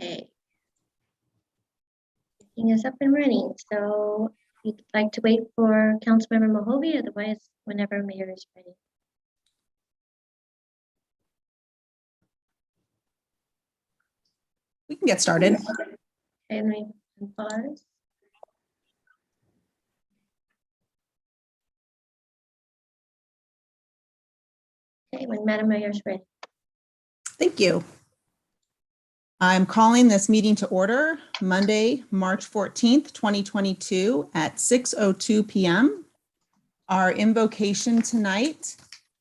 Okay. Everything is up and running. So if you'd like to wait for Councilmember Mohove, otherwise whenever Mayor is ready. We can get started. Okay, let me pause. Okay, when Madam Mayor is ready. Thank you. I'm calling this meeting to order Monday, March 14th, 2022 at 6:02 p.m. Our invocation tonight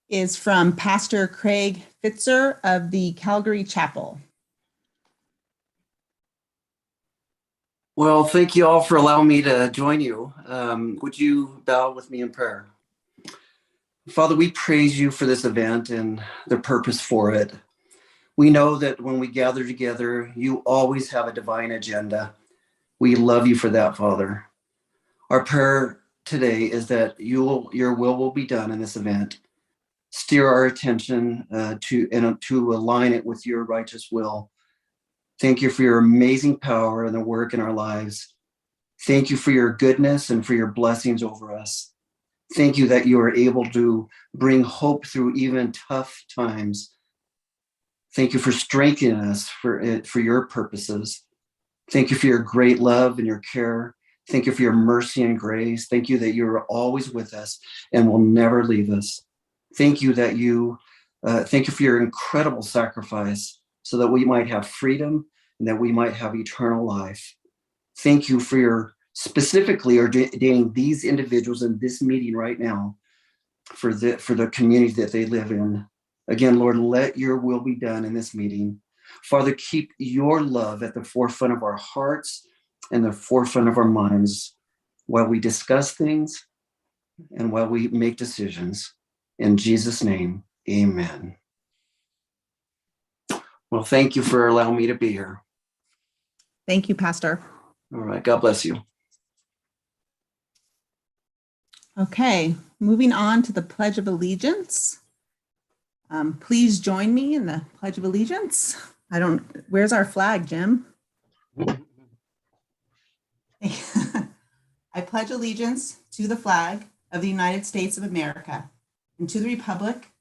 is from Pastor Craig Fitzer of the Calgary Chapel. Well, thank you all for allowing me to join you. Would you bow with me in prayer? Father, we praise you for this event and the purpose for it. We know that when we gather together, you always have a divine agenda. We love you for that, Father. Our prayer today is that your will will be done in this event. Steer our attention to align it with your righteous will. Thank you for your amazing power and the work in our lives. Thank you for your goodness and for your blessings over us. Thank you that you are able to bring hope through even tough times. Thank you for strengthening us for your purposes. Thank you for your great love and your care. Thank you for your mercy and grace. Thank you that you are always with us and will never leave us. Thank you that thank you for your incredible sacrifice so that we might have freedom and that we might have eternal life. Thank you for your specifically ordaining these individuals in this meeting right now for the community that they live in. Again, Lord, let your will be done in this meeting. Father, keep your love at the forefront of our hearts and the forefront of our minds while we discuss things and while we make decisions. In Jesus' name, amen. Well, thank you for allowing me to be here. Thank you, Pastor. All right, God bless you. Okay, moving on to the Pledge of Allegiance. Please join me in the Pledge of Allegiance. Where's our flag, Jim? I pledge allegiance to the flag of the United States of America and to the republic.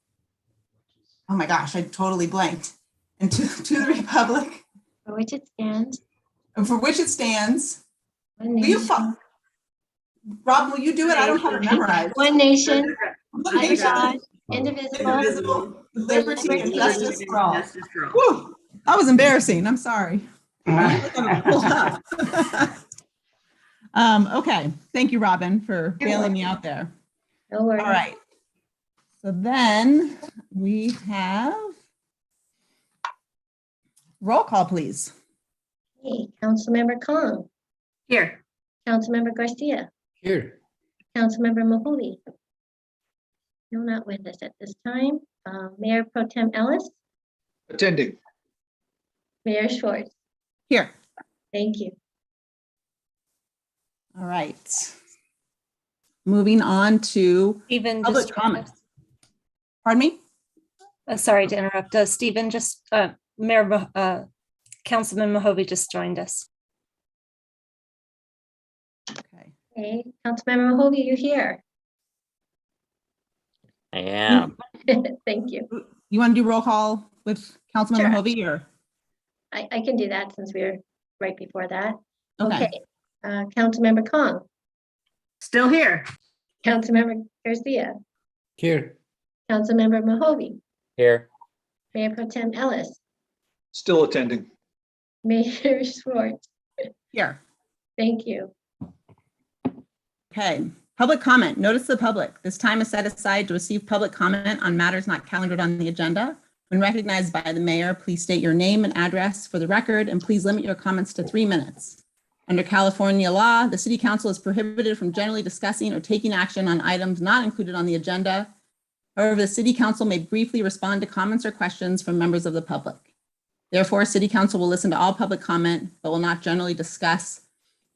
Oh my gosh, I totally blanked. And to the republic For which it stands. for which it stands. One Will you nation. Rob, will you do it? I don't have it memorized. One nation. One Under nation, God, indivisible. indivisible, with liberty and liberty justice and for all. Whew, that was embarrassing. I'm sorry. Okay, thank you, Robin, for bailing me out there. No worries. All right. So then we have roll call, please. Okay, Councilmember Kong, Here. Councilmember Garcia, Here. Councilmember Mahoney. No, not with us at this time. Mayor Pro Tem Ellis, Attending. Mayor Schwartz. Here. Thank you. All right. Moving on to Stephen public just comment. Pardon me? sorry to interrupt. Stephen just Councilman Mohove just joined us. Okay. Okay, Councilmember Mahoney, you're here. I am. Thank you. You want to do roll call with Councilman Sure. Mahoney or? I can do that since we're right before that. Okay. Councilmember Kong, Still here. Councilmember Garcia, Here. Councilmember Mahoney, Here. Mayor Pro Tem Ellis, Still attending. Mayor Schwartz. Here. Thank you. Okay. Public comment. Notice the public. This time is set aside to receive public comment on matters not calendared on the agenda. When recognized by the mayor, please state your name and address for the record, and please limit your comments to 3 minutes. Under California law, the City Council is prohibited from generally discussing or taking action on items not included on the agenda. However, the City Council may briefly respond to comments or questions from members of the public. Therefore, City Council will listen to all public comment, but will not generally discuss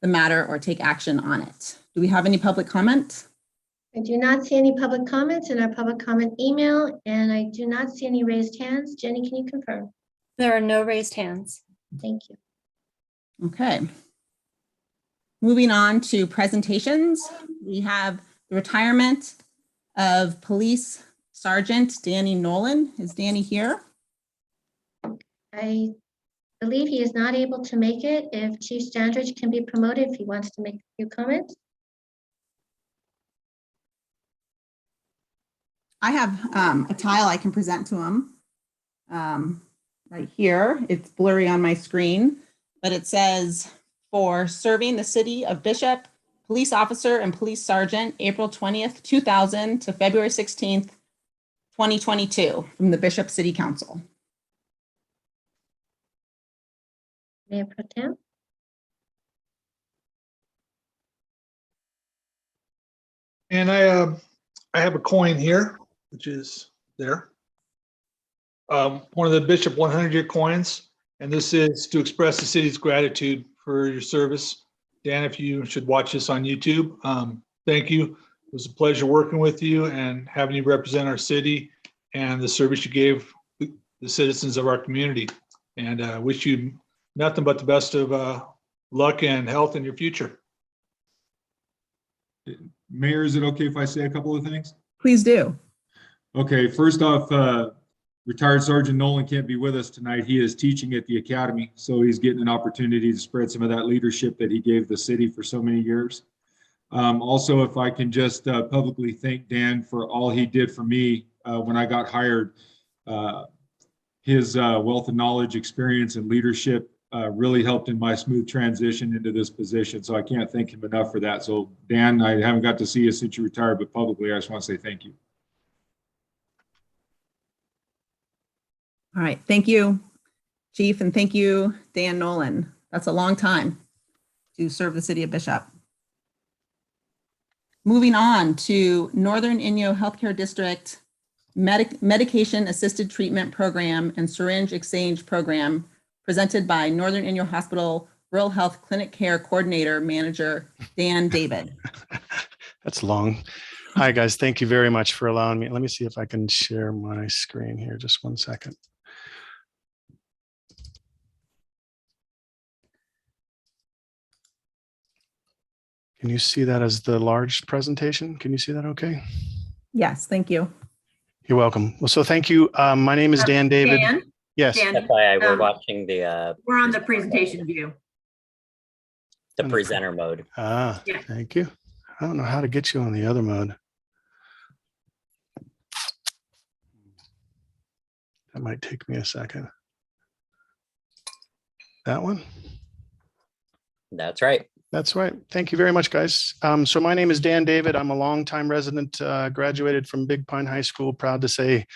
the matter or take action on it. Do we have any public comment? I do not see any public comments in our public comment email, and I do not see any raised hands. Jenny, can you confirm? There are no raised hands. Thank you. Okay. Moving on to presentations, we have the retirement of Police Sergeant Danny Nolan. Is Danny here? I believe he is not able to make it. If Chief Standridge can be promoted, if he wants to make a few comments. I have a tile I can present to him right here. It's blurry on my screen, but it says, for serving the city of Bishop, police officer and police sergeant, April 20th, 2000 to February 16th, 2022, from the Bishop City Council. Mayor Pro Tem. And I have a coin here, which is there. One of the Bishop 100-year coins, and this is to express the city's gratitude for your service. Dan, if you should watch this on YouTube, thank you. It was a pleasure working with you and having you represent our city and the service you gave the citizens of our community. And wish you nothing but the best of luck and health in your future. Mayor, is it okay if I say a couple of things? Please do. Okay, first off, retired Sergeant Nolan can't be with us tonight. He is teaching at the academy, so he's getting an opportunity to spread some of that leadership that he gave the city for so many years. Also, if I can just publicly thank Dan for all he did for me when I got hired. His wealth of knowledge, experience, and leadership really helped in my smooth transition into this position. So I can't thank him enough for that. So Dan, I haven't got to see you since you retired, but publicly, I just want to say thank you. All right. Thank you, Chief, and thank you, Dan Nolan. That's a long time to serve the city of Bishop. Moving on to Northern Inyo Healthcare District Medication Assisted Treatment Program and Syringe Exchange Program, presented by Northern Inyo Hospital Rural Health Clinic Care Coordinator Manager Dan David. That's long. Hi, guys. Thank you very much for allowing me. Let me see if I can share my screen here. Just one second. Can you see that as the large presentation? Can you see that okay? Yes, thank you. You're welcome. Well, so thank you. My name is Dan David. Dan, Yes. Dan, FYI, we're watching we're on the presentation view. the presenter mode. Ah, Yeah. thank you. I don't know how to get you on the other mode. That might take me a second. That one? That's right. That's right. Thank you very much, guys. So my name is Dan David. I'm a longtime resident, graduated from Big Pine High School. Proud to say,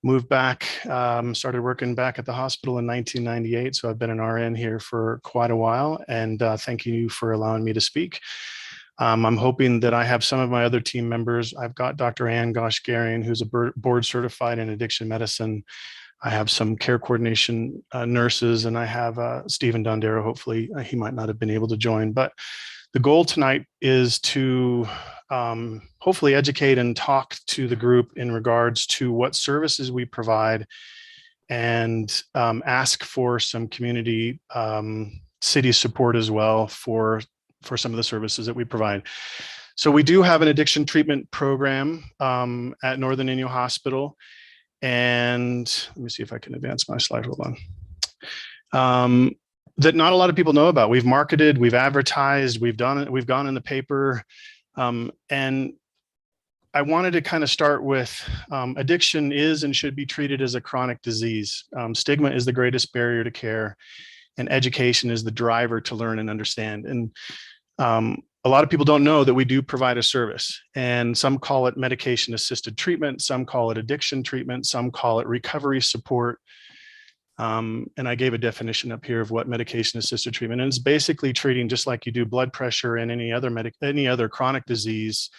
moved back, started working back at the hospital in 1998. So I've been an RN here for quite a while. And thank you for allowing me to speak. I'm hoping that I have some of my other team members. I've got Dr. Ann Gosh-Garian, who's a board certified in addiction medicine. I have some care coordination nurses, and I have Stephen Dondero. Hopefully he might not have been able to join, but the goal tonight is to hopefully educate and talk to the group in regards to what services we provide and ask for some community city support as well for some of the services that we provide. So we do have an addiction treatment program at Northern Inyo Hospital. And let me see if I can advance my slide. Hold on. That not a lot of people know about. We've marketed, we've advertised, we've done it, we've gone in the paper. And I wanted to kind of start with addiction is and should be treated as a chronic disease. Stigma is the greatest barrier to care, and education is the driver to learn and understand. And a lot of people don't know that we do provide a service, and some call it medication assisted treatment. Some call it addiction treatment. Some call it recovery support. And I gave a definition up here of what medication assisted treatment is. It's basically treating just like you do blood pressure and any other chronic disease.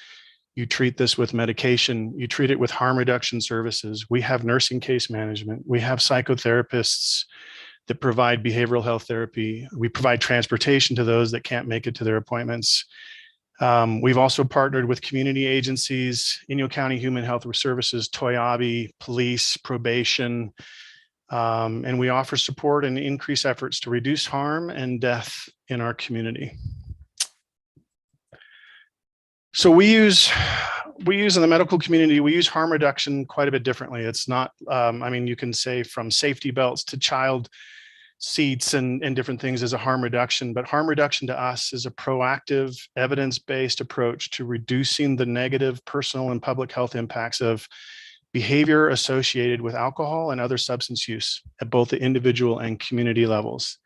You treat this with medication. You treat it with harm reduction services. We have nursing case management. We have psychotherapists that provide behavioral health therapy. We provide transportation to those that can't make it to their appointments. We've also partnered with community agencies, Inyo County Human Health Services, Toyabe, police, probation, And we offer support and increase efforts to reduce harm and death in our community. So we use in the medical community, we use harm reduction quite a bit differently. It's not, I mean, you can say from safety belts to child seats and different things as a harm reduction, but harm reduction to us is a proactive, evidence-based approach to reducing the negative personal and public health impacts of behavior associated with alcohol and other substance use at both the individual and community levels.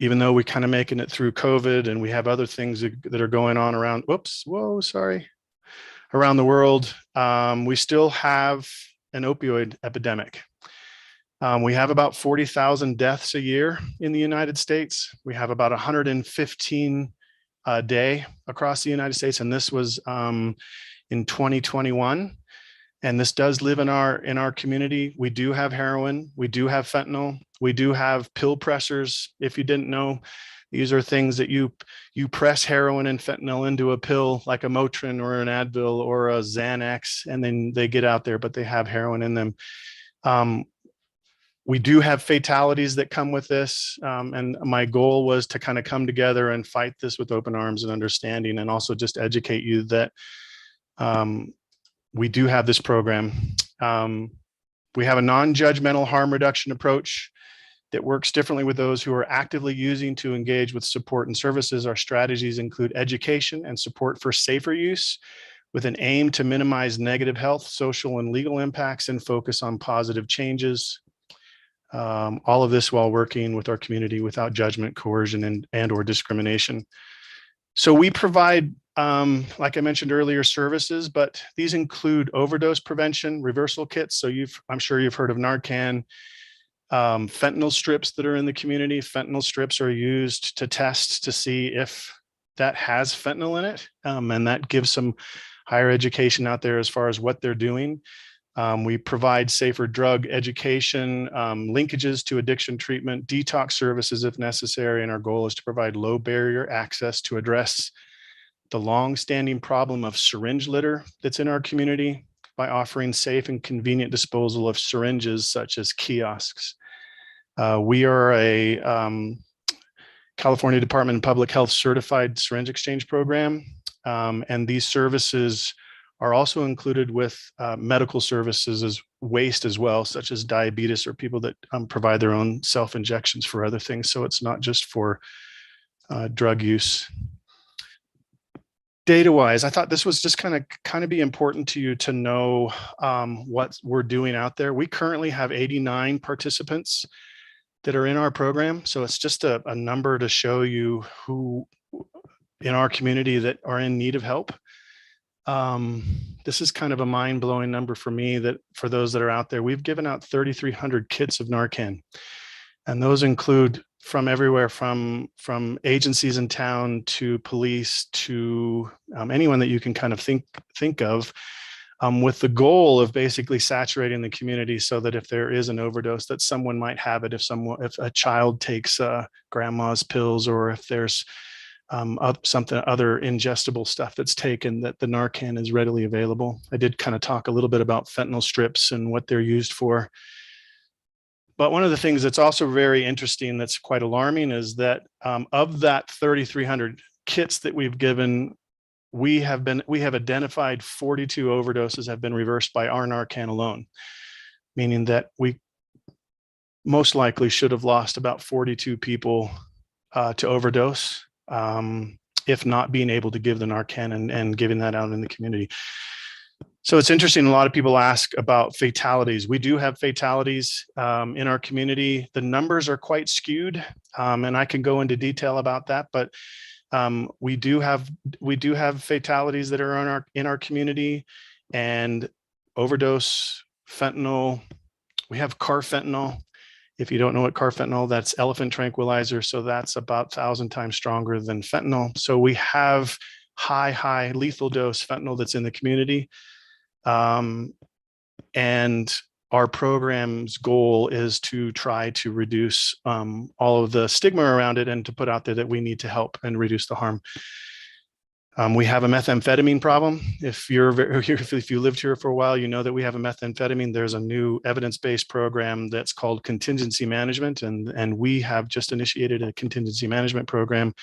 Even though we're kind of making it through COVID and we have other things that are going on around, around the world, we still have an opioid epidemic. We have about 40,000 deaths a year in the United States. We have about 115 a day across the United States. And this was in 2021. And this does live in our community. We do have heroin. We do have fentanyl. We do have pill pressers. If you didn't know, these are things that you press heroin and fentanyl into a pill like a Motrin or an Advil or a Xanax, and then they get out there, but they have heroin in them. We do have fatalities that come with this. And my goal was to kind of come together and fight this with open arms and understanding, and also just educate you that we do have this program. We have a non-judgmental harm reduction approach that works differently with those who are actively using to engage with support and services. Our strategies include education and support for safer use with an aim to minimize negative health, social, and legal impacts and focus on positive changes. All of this while working with our community without judgment, coercion, and or discrimination. So we provide, like I mentioned earlier, services, but these include overdose prevention, reversal kits. So I'm sure you've heard of Narcan, fentanyl strips that are in the community. Fentanyl strips are used to test to see if that has fentanyl in it. And that gives some higher education out there as far as what they're doing. We provide safer drug education, linkages to addiction treatment, detox services if necessary, and our goal is to provide low barrier access to address the long-standing problem of syringe litter that's in our community by offering safe and convenient disposal of syringes such as kiosks. We are a California Department of Public Health certified syringe exchange program, and these services are also included with medical services as waste as well, such as diabetes or people that provide their own self-injections for other things. So it's not just for drug use. Data-wise, I thought this was just kind of be important to you to know what we're doing out there. We currently have 89 participants that are in our program. So it's just a number to show you who in our community that are in need of help. This is kind of a mind-blowing number for me, that for those that are out there, we've given out 3,300 kits of Narcan. And those include from everywhere from agencies in town to police to anyone that you can kind of think of, with the goal of basically saturating the community so that if there is an overdose, that someone might have it. If a child takes grandma's pills, or if there's something other ingestible stuff that's taken, that the Narcan is readily available. I did kind of talk a little bit about fentanyl strips and what they're used for. But one of the things that's also very interesting, that's quite alarming, is that of that 3,300 kits that we've given, we have identified 42 overdoses have been reversed by our Narcan alone, meaning that we most likely should have lost about 42 people to overdose, if not being able to give the Narcan and giving that out in the community. So it's interesting. A lot of people ask about fatalities. We do have fatalities in our community. The numbers are quite skewed, and I can go into detail about that. But we do have fatalities that are in our community, and overdose, fentanyl. We have carfentanil. If you don't know what carfentanil, that's elephant tranquilizer. So that's about 1,000 times stronger than fentanyl. So we have high lethal dose fentanyl that's in the community. And our program's goal is to try to reduce all of the stigma around it, and to put out there that we need to help and reduce the harm. We have a methamphetamine problem. If if you lived here for a while, you know that we have a methamphetamine. There's a new evidence-based program that's called contingency management, and we have just initiated a contingency management program.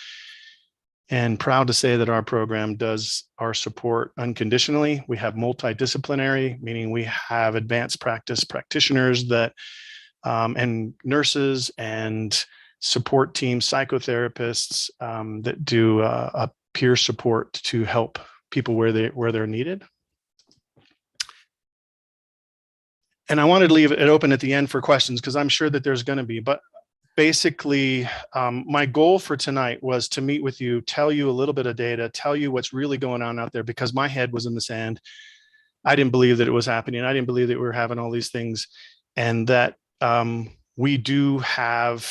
And proud to say that our program does our support unconditionally. We have multidisciplinary, meaning we have advanced practice practitioners that and nurses and support teams, psychotherapists that do a peer support to help people where they're needed. And I wanted to leave it open at the end for questions because I'm sure that there's going to be, but basically my goal for tonight was to meet with you, tell you a little bit of data, tell you what's really going on out there, because my head was in the sand. I didn't believe that it was happening. I didn't believe that we were having all these things, and that we do have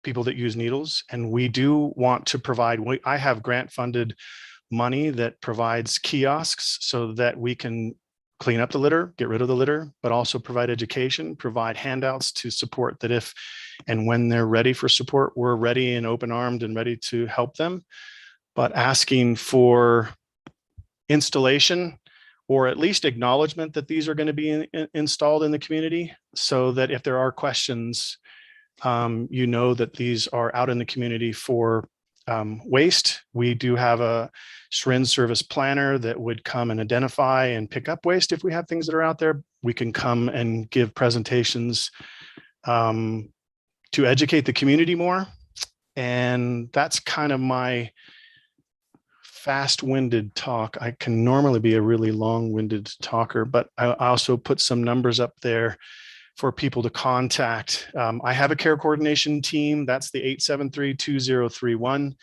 people that use needles, and we do want to provide, I have grant funded money that provides kiosks so that we can clean up the litter, get rid of the litter, but also provide education, provide handouts to support that if and when they're ready for support, we're ready and open-armed and ready to help them. But asking for installation or at least acknowledgement that these are going to be installed in the community, so that if there are questions, you know that these are out in the community for waste. We do have a syringe service planner that would come and identify and pick up waste if we have things that are out there. We can come and give presentations to educate the community more. And that's kind of my fast-winded talk. I can normally be a really long-winded talker, but I also put some numbers up there for people to contact. I have a care coordination team. That's the 873-2031.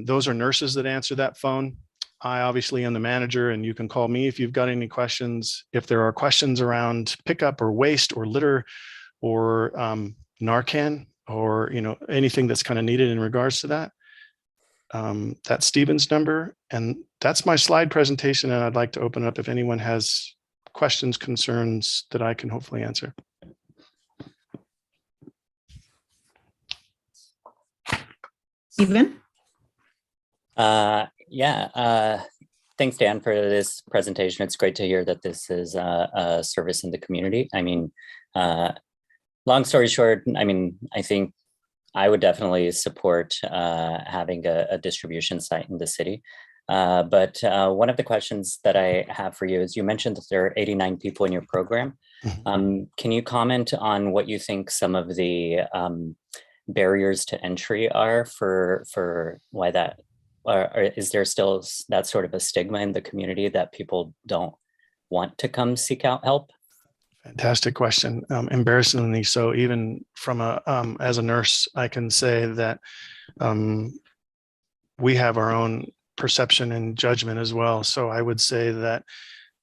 Those are nurses that answer that phone. I obviously am the manager, and you can call me if you've got any questions. If there are questions around pickup or waste or litter or Narcan or anything that's kind of needed in regards to that, that's Stephen's number. And that's my slide presentation. And I'd like to open up if anyone has questions, concerns that I can hopefully answer. Stephen? Thanks, Dan, for this presentation. It's great to hear that this is a service in the community. I mean, long story short, I think I would definitely support having a distribution site in the city. But one of the questions that I have for you is, you mentioned that there are 89 people in your program. Can you comment on what you think some of the barriers to entry are for why that, or is there still that sort of a stigma in the community that people don't want to come seek out help? Fantastic question. Embarrassingly so, even from as a nurse, I can say that we have our own perception and judgment as well. So I would say that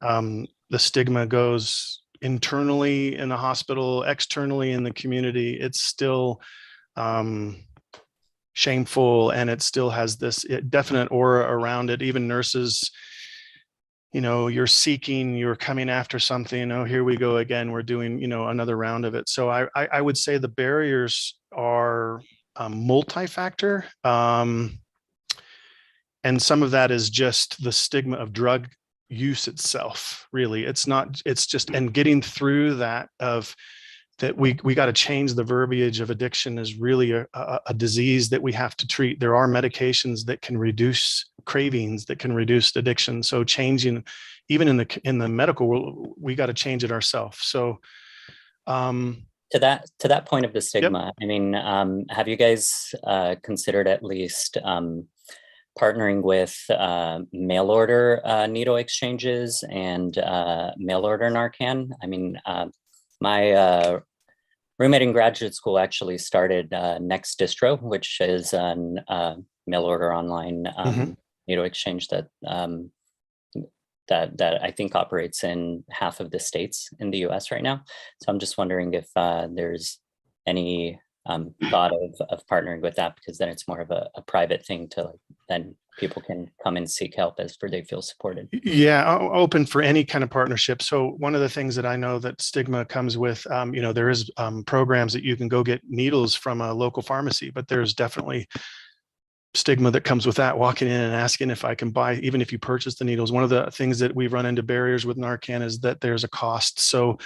the stigma goes internally in the hospital, externally in the community. It's still shameful, and it still has this definite aura around it. Even nurses, you're seeking, you're coming after something, here we go again, we're doing, another round of it. So I would say the barriers are multi-factor. And some of that is just the stigma of drug use itself, really. It's just, and getting through that we got to change the verbiage of addiction is really a disease that we have to treat. There are medications that can reduce cravings, that can reduce addiction. So changing, even in the medical world, we got to change it ourselves. So to that point of the stigma, yep. Have you guys considered at least partnering with mail order needle exchanges and mail order Narcan? My roommate in graduate school actually started Next Distro, which is a mail order online needle exchange that I think operates in half of the states in the US right now. So I'm just wondering if there's any thought of partnering with that, because then it's more of a private thing to then people can come and seek help as for they feel supported. Yeah, open for any kind of partnership. So one of the things that I know that stigma comes with, there is programs that you can go get needles from a local pharmacy, but there's definitely stigma that comes with that, walking in and asking if I can buy, even if you purchase the needles. One of the things that we've run into barriers with Narcan is that there's a cost. So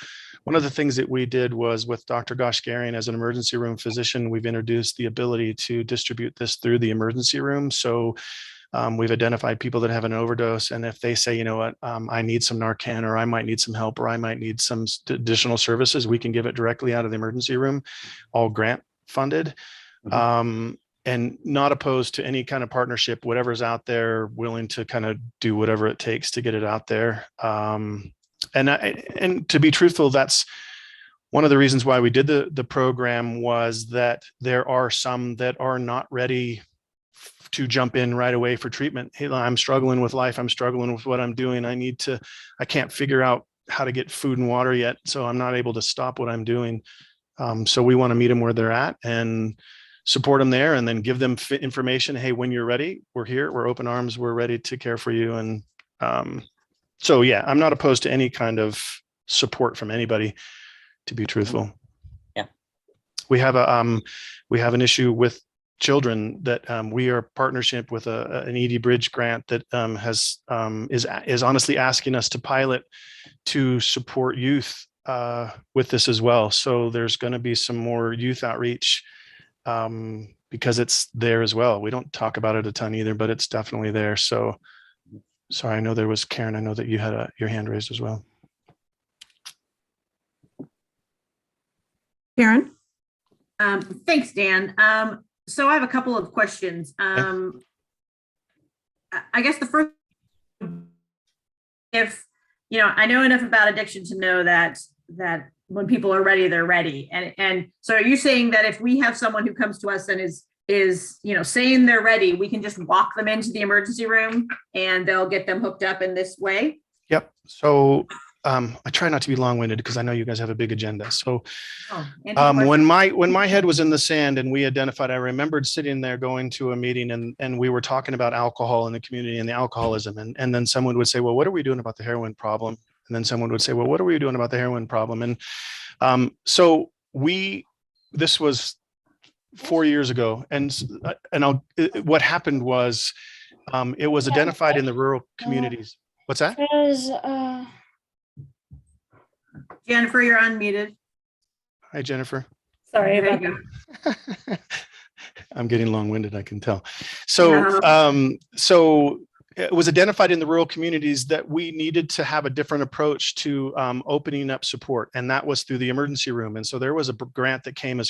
one of the things that we did was with Dr. Goshgarian as an emergency room physician, we've introduced the ability to distribute this through the emergency room. So we've identified people that have an overdose. And if they say, you know what, I need some Narcan, or I might need some help, or I might need some additional services, we can give it directly out of the emergency room, all grant funded. And not opposed to any kind of partnership, whatever's out there, willing to kind of do whatever it takes to get it out there. And to be truthful, that's one of the reasons why we did the program, was that there are some that are not ready to jump in right away for treatment. Hey, I'm struggling with life. I'm struggling with what I'm doing. I can't figure out how to get food and water yet. So I'm not able to stop what I'm doing. So we want to meet them where they're at and support them there, and then give them information. Hey, when you're ready, we're here, we're open arms, we're ready to care for you. And so, yeah, I'm not opposed to any kind of support from anybody, to be truthful. Yeah. We have an issue with children that we are partnership with an ED Bridge grant that is honestly asking us to pilot to support youth with this as well. So there's going to be some more youth outreach because it's there as well. We don't talk about it a ton either, but it's definitely there. So sorry, I know there was Karen. I know that you had your hand raised as well. Karen? Thanks, Dan. So I have a couple of questions. I guess the first, if, I know enough about addiction to know that when people are ready, they're ready. And so are you saying that if we have someone who comes to us and is saying they're ready, we can just walk them into the emergency room and they'll get them hooked up in this way? Yep. So I try not to be long-winded because I know you guys have a big agenda. So when my head was in the sand and we identified, I remembered sitting there going to a meeting and we were talking about alcohol in the community and the alcoholism. And then someone would say, well, what are we doing about the heroin problem? And then someone would say, well, what are we doing about the heroin problem? And so this was 4 years ago. What happened was it was identified in the rural communities. What's that? Jennifer, you're unmuted. Hi, Jennifer. Sorry There about you that. go. I'm getting long-winded, I can tell. So it was identified in the rural communities that we needed to have a different approach to opening up support, and that was through the emergency room. And so there was a grant that came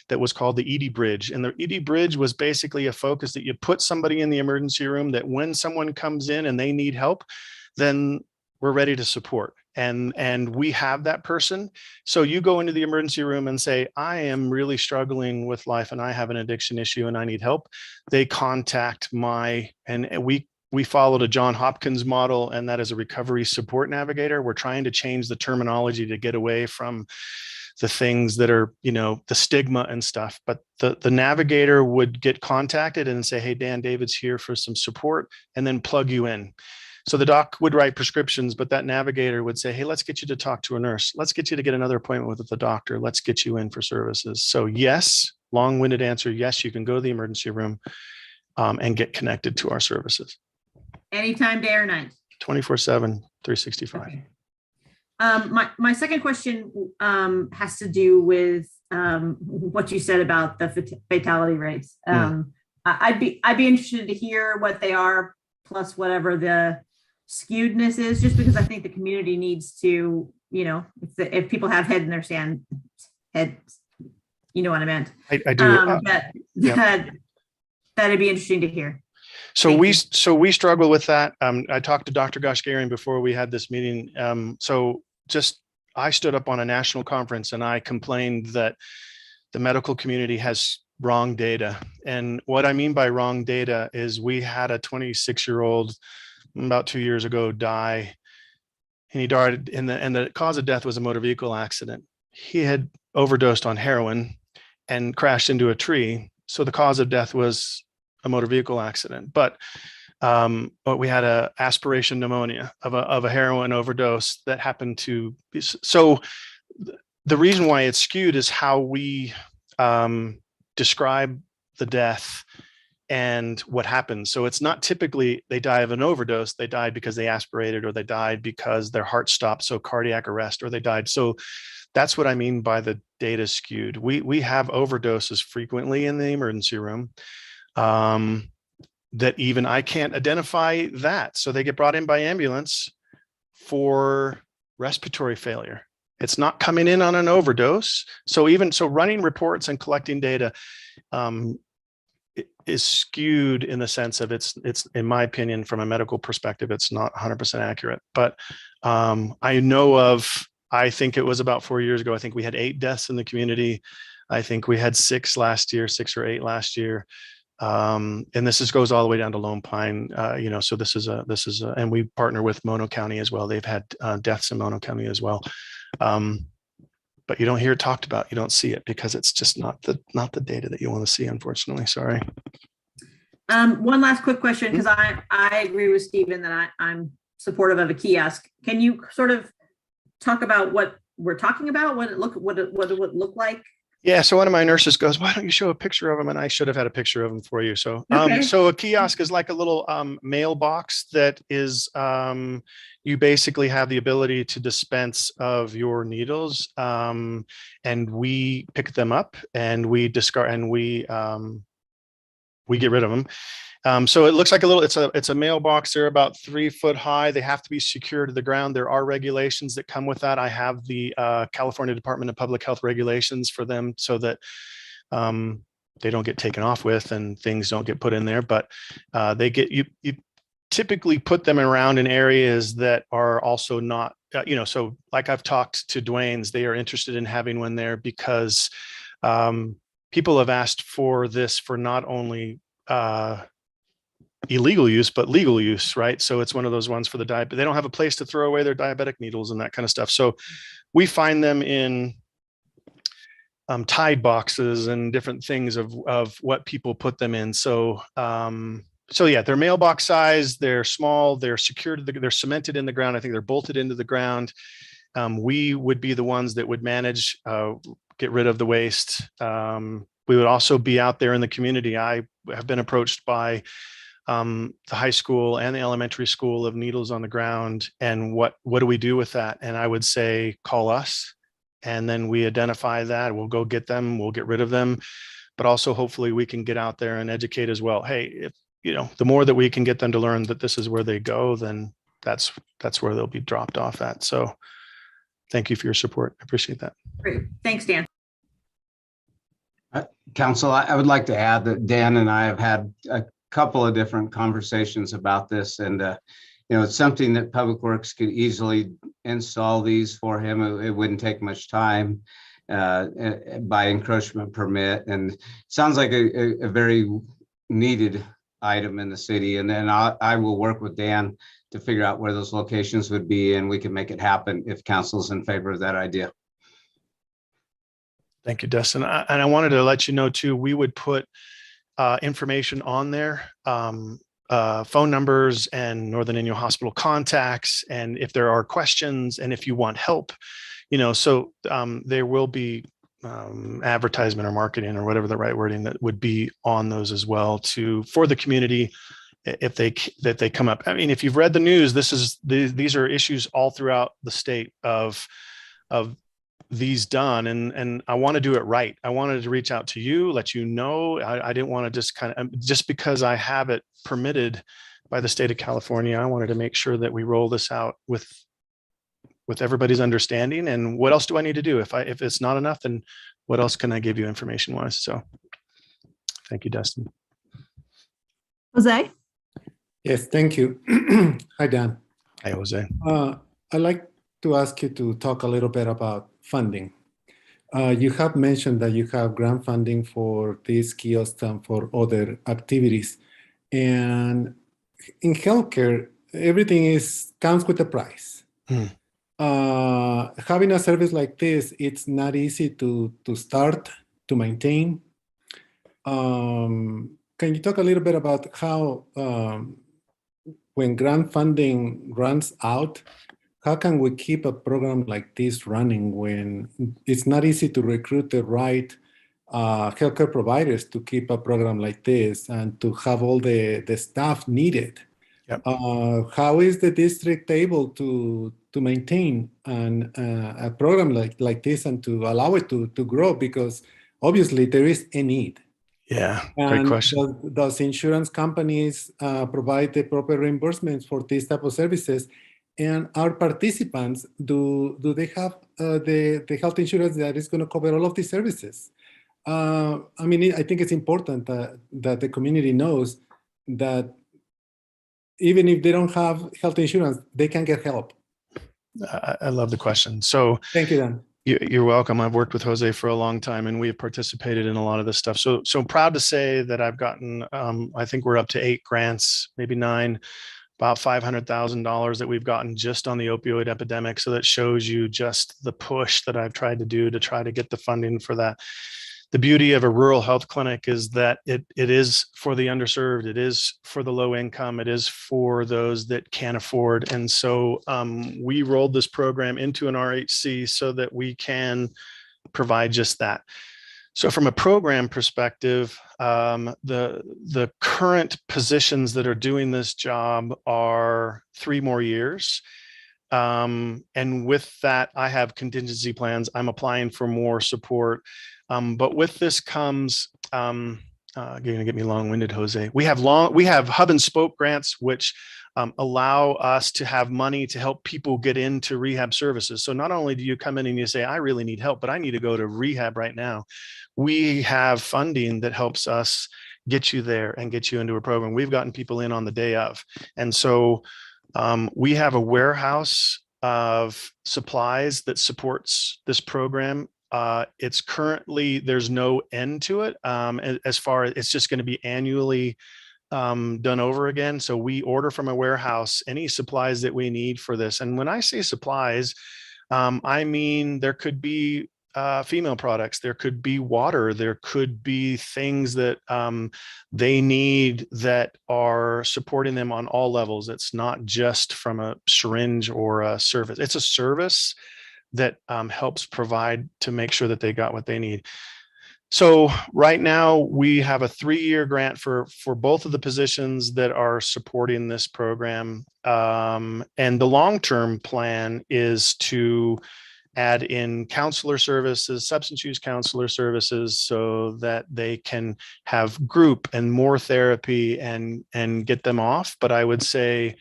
that was called the ED Bridge, and the ED Bridge was basically a focus that you put somebody in the emergency room that when someone comes in and they need help, then we're ready to support. And we have that person. So you go into the emergency room and say, I am really struggling with life and I have an addiction issue and I need help. They contact we followed a John Hopkins model, and that is a recovery support navigator. We're trying to change the terminology to get away from the things that are, the stigma and stuff. But the navigator would get contacted and say, hey, Dan David's here for some support, and then plug you in. So the doc would write prescriptions, but that navigator would say, hey, let's get you to talk to a nurse. Let's get you to get another appointment with the doctor. Let's get you in for services. So yes, long-winded answer. Yes, you can go to the emergency room and get connected to our services. Anytime, day or night? 24/7, 365. Okay. My second question has to do with what you said about the fatality rates. I'd be interested to hear what they are, plus whatever the skewedness is, just because I think the community needs to, if people have head in their sand, you know what I meant. I do. That'd be interesting to hear. So we struggle with that. I talked to Dr. Goshgarian before we had this meeting. I stood up on a national conference and I complained that the medical community has wrong data. And what I mean by wrong data is we had a 26-year-old about 2 years ago die, and he died and the cause of death was a motor vehicle accident. He had overdosed on heroin and crashed into a tree. So the cause of death was a motor vehicle accident, but we had a aspiration pneumonia of a heroin overdose that happened to be. So the reason why it's skewed is how we describe the death and what happens. So it's not typically they die of an overdose. They died because they aspirated, or they died because their heart stopped, so cardiac arrest, or they died. So that's what I mean by the data skewed. We have overdoses frequently in the emergency room, that even I can't identify that. So they get brought in by ambulance for respiratory failure. It's not coming in on an overdose. So running reports and collecting data is skewed in the sense of it's in my opinion, from a medical perspective, it's not 100% accurate. But I know of, I think it was about 4 years ago, I think we had 8 deaths in the community. I think we had 6 or 8 last year. And this goes all the way down to Lone Pine, so this is and we partner with Mono County as well. They've had deaths in Mono County as well. But you don't hear it talked about. You don't see it because it's just not the data that you want to see, unfortunately. Sorry. One last quick question, because I agree with Stephen that I'm supportive of a kiosk. Can you sort of talk about what we're talking about? What it would look like? Yeah. So one of my nurses goes, "Why don't you show a picture of them?" And I should have had a picture of them for you. So, Okay. So a kiosk is like a little mailbox that is, you basically have the ability to dispense of your needles, and we pick them up and we discard and we get rid of them. So it looks like it's a mailbox. They're about 3 foot high. They have to be secured to the ground. There are regulations that come with that. I have the California Department of Public Health regulations for them so that they don't get taken off with and things don't get put in there. But you typically put them around in areas that are also not, so like I've talked to Dwayne's, they are interested in having one there because people have asked for this for not only illegal use, but legal use, right? So it's one of those ones for the diet, but they don't have a place to throw away their diabetic needles and that kind of stuff. So we find them in Tide boxes and different things of what people put them in. So yeah, they're mailbox size, they're small, they're secured, they're cemented in the ground. I think they're bolted into the ground. We would be the ones that would manage, get rid of the waste. We would also be out there in the community. I have been approached by the high school and the elementary school of needles on the ground. And what do we do with that? And I would say, call us. And then we identify that. We'll go get them. We'll get rid of them. But also, hopefully, we can get out there and educate as well. Hey, if the more that we can get them to learn that this is where they go, then that's where they'll be dropped off at. So thank you for your support. I appreciate that. Great. Thanks, Dan. Council, I would like to add that Dan and I have had a couple of different conversations about this, and it's something that Public Works could easily install these for him. It wouldn't take much time by encroachment permit, and it sounds like a very needed item in the city. And then I will work with Dan to figure out where those locations would be, and we can make it happen if council's in favor of that idea. Thank you, Dustin. And I wanted to let you know too, we would put information on there, phone numbers and Northern Inyo Hospital contacts, and if there are questions and if you want help, so there will be advertisement or marketing or whatever the right wording that would be on those as well for the community if they come up. I mean, if you've read the news, these are issues all throughout the state of these done, and I want to do it right. I wanted to reach out to you, let you know. I didn't want to just because I have it permitted by the state of California. I wanted to make sure that we roll this out with everybody's understanding. And what else do I need to do? If it's not enough, then what else can I give you information wise? So thank you, Dustin. Jose? Yes, thank you. Hi, Dan. Hi, Jose. I'd like to ask you to talk a little bit about funding. You have mentioned that you have grant funding for these kiosks and for other activities. And in healthcare, everything comes with a price. Having a service like this, it's not easy to start, to maintain. Can you talk a little bit about how, when grant funding runs out, how can we keep a program like this running when it's not easy to recruit the right healthcare providers to keep a program like this and to have all the staff needed. Yep. How is the district able to maintain a program like this and to allow it to grow? Because obviously there is a need. Yeah, great And question. does insurance companies provide the proper reimbursements for these type of services? And our participants, do they have the health insurance that is going to cover all of these services? I mean, I think it's important that the community knows that even if they don't have health insurance, they can get help. I love the question. So Thank you, Dan. you're welcome. I've worked with Jose for a long time, and we have participated in a lot of this stuff. So proud to say that I've gotten, I think we're up to 8 grants, maybe 9, about $500,000 that we've gotten just on the opioid epidemic. So that shows you just the push that I've tried to do to try to get the funding for that. The beauty of a rural health clinic is that it is for the underserved, it is for the low income, it is for those that can't afford. And so we rolled this program into an RHC so that we can provide just that. So from a program perspective, the current positions that are doing this job are 3 more years. And with that, I have contingency plans. I'm applying for more support. But with this comes, you're going to get me long-winded, Jose. We have hub and spoke grants, which allow us to have money to help people get into rehab services. So not only do you come in and you say, I really need help, but I need to go to rehab right now. We have funding that helps us get you there and get you into a program. We've gotten people in on the day of. And so we have a warehouse of supplies that supports this program. It's currently, there's no end to it. As far as it's just going to be annually done over again. So we order from a warehouse any supplies that we need for this. And when I say supplies, I mean, there could be female products, there could be water, there could be things that they need that are supporting them on all levels. It's not just from a syringe or a service. It's a service that helps provide to make sure that they got what they need. So right now we have a 3-year grant for both of the positions that are supporting this program. And the long-term plan is to add in counselor services, substance use counselor services, so that they can have group and more therapy and get them off. But I would say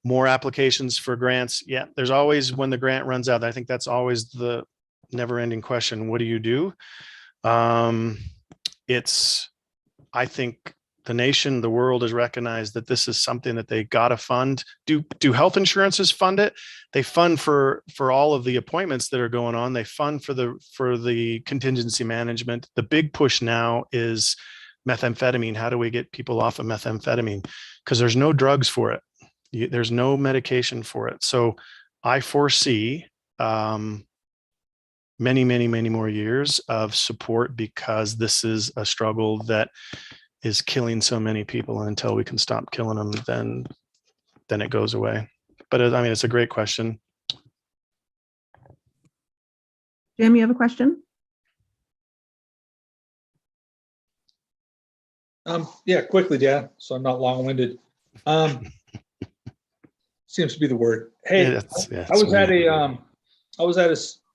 more applications for grants. Yeah, there's always, when the grant runs out, I think that's always the never ending question. What do you do? I think the nation, the world has recognized that this is something that they got to fund. Do health insurances fund it? They fund for all of the appointments that are going on. They fund for the contingency management. The big push now is methamphetamine. How do we get people off of methamphetamine? Because there's no drugs for it. There's no medication for it. So I foresee many, many, many more years of support, because this is a struggle that is killing so many people. And until we can stop killing them, then it goes away. But I mean, it's a great question. Jim, you have a question? Yeah, quickly, Dan, so I'm not long-winded. Seems to be the word. Hey, I was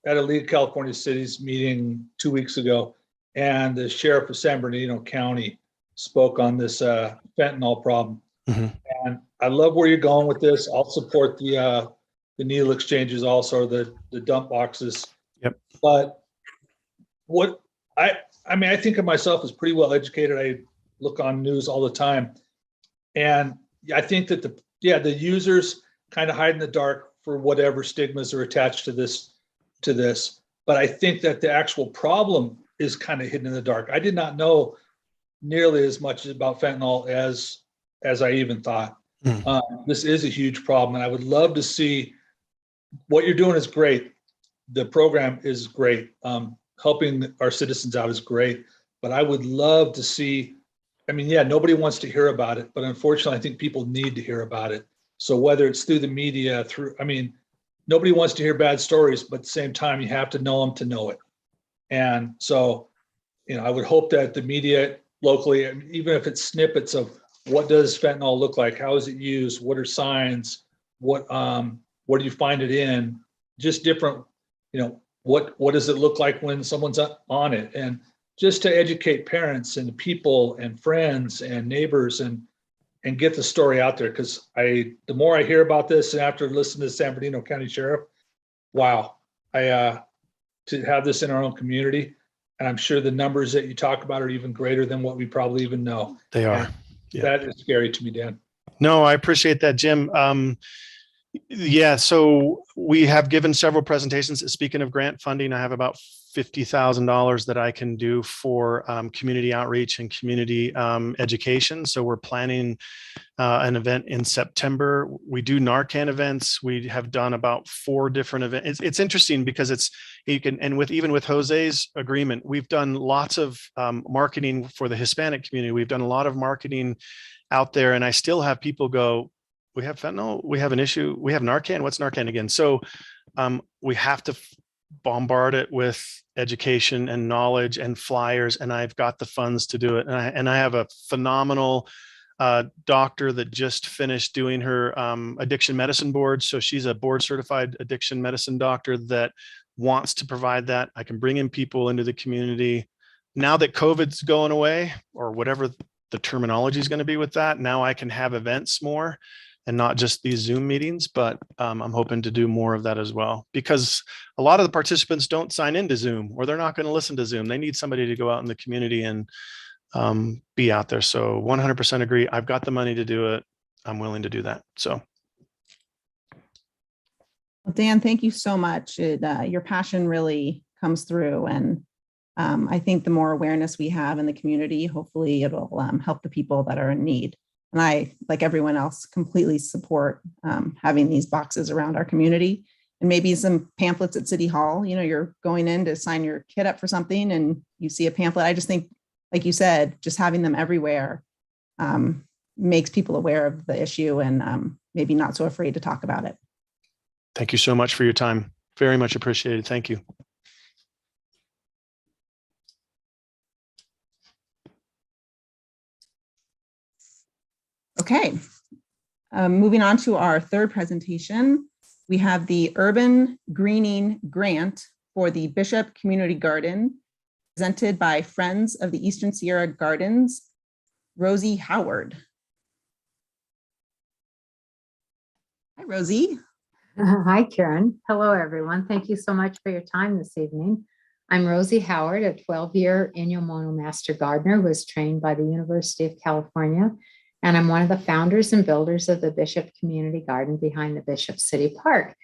at a League of California Cities meeting 2 weeks ago, and the sheriff of San Bernardino County spoke on this fentanyl problem. Mm-hmm. And I love where you're going with this. I'll support the needle exchanges, also the dump boxes. Yep. But what I mean, I think of myself as pretty well educated. I look on news all the time, and I think that the users kind of hide in the dark for whatever stigmas are attached to this. But I think that the actual problem is kind of hidden in the dark. I did not know nearly as much about fentanyl as I even thought. This is a huge problem, and I would love to see what you're doing is great. The program is great. Helping our citizens out is great, but I would love to see, I mean, yeah, nobody wants to hear about it, but unfortunately, I think people need to hear about it. So whether it's through the media, nobody wants to hear bad stories, but at the same time, you have to know them to know it. And so I would hope that the media locally, even if it's snippets of what does fentanyl look like, how is it used, what are signs, what do you find it in, just different, what does it look like when someone's on it, and just to educate parents and people and friends and neighbors and get the story out there. Because the more I hear about this, and after listening to San Bernardino County Sheriff, wow, to have this in our own community. And I'm sure the numbers that you talk about are even greater than what we probably even know. They are. And that is scary to me, Dan. No, I appreciate that, Jim. Yeah, so we have given several presentations. Speaking of grant funding, I have about $50,000 that I can do for community outreach and community education. So we're planning an event in September. We do Narcan events. We have done about 4 different events. It's interesting because even with Jose's agreement, we've done lots of marketing for the Hispanic community. We've done a lot of marketing out there, and I still have people go, we have fentanyl, we have an issue, we have Narcan. What's Narcan again? So we have to bombard it with education and knowledge and flyers, and I've got the funds to do it. And I have a phenomenal doctor that just finished doing her addiction medicine board. So she's a board certified addiction medicine doctor that wants to provide that. I can bring in people into the community. Now that COVID's going away, or whatever the terminology is going to be with that, now I can have events more and not just these Zoom meetings, but I'm hoping to do more of that as well, because a lot of the participants don't sign into Zoom, or they're not going to listen to Zoom. They need somebody to go out in the community and be out there. So 100% agree. I've got the money to do it. I'm willing to do that. So. Well, Dan, thank you so much. Your passion really comes through. And I think the more awareness we have in the community, hopefully it'll help the people that are in need. And I, like everyone else, completely support having these boxes around our community, and maybe some pamphlets at City Hall. You're going in to sign your kid up for something and you see a pamphlet. I just think, like you said, just having them everywhere makes people aware of the issue and maybe not so afraid to talk about it. Thank you so much for your time. Very much appreciated. Thank you. Okay, moving on to our third presentation, we have the Urban Greening Grant for the Bishop Community Garden, presented by Friends of the Eastern Sierra Gardens, Rosie Howard. Hi, Rosie. Hi, Karen. Hello, everyone. Thank you so much for your time this evening. I'm Rosie Howard, a 12-year Inyo Mono Master Gardener who was trained by the University of California. And I'm one of the founders and builders of the Bishop Community Garden behind the Bishop City Park.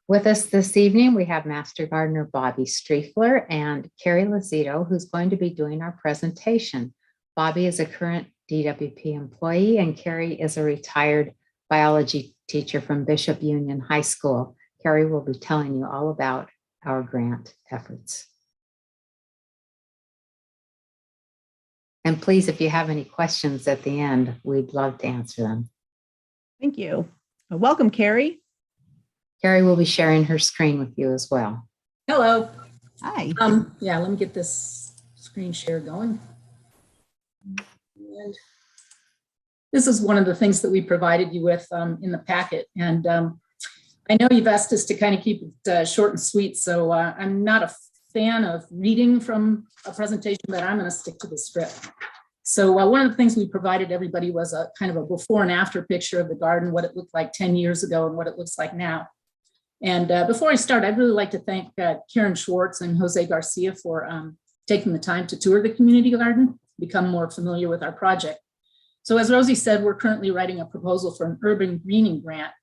With us this evening, we have Master Gardener Bobby Striefler and Carrie Lazito, who's going to be doing our presentation. Bobby is a current DWP employee, and Carrie is a retired biology teacher from Bishop Union High School. Carrie will be telling you all about our grant efforts. And please, if you have any questions at the end, we'd love to answer them. Thank you. Welcome, Carrie. Carrie will be sharing her screen with you as well. Hello. Hi. Yeah, let me get this screen share going. And this is one of the things that we provided you with in the packet. And I know you've asked us to kind of keep it short and sweet, so I'm not a fan of reading from a presentation, but I'm going to stick to the script. So one of the things we provided everybody was a kind of a before and after picture of the garden, what it looked like 10 years ago and what it looks like now. And before I start, I'd really like to thank Karen Schwartz and Jose Garcia for taking the time to tour the community garden, become more familiar with our project. So as Rosie said, we're currently writing a proposal for an urban greening grant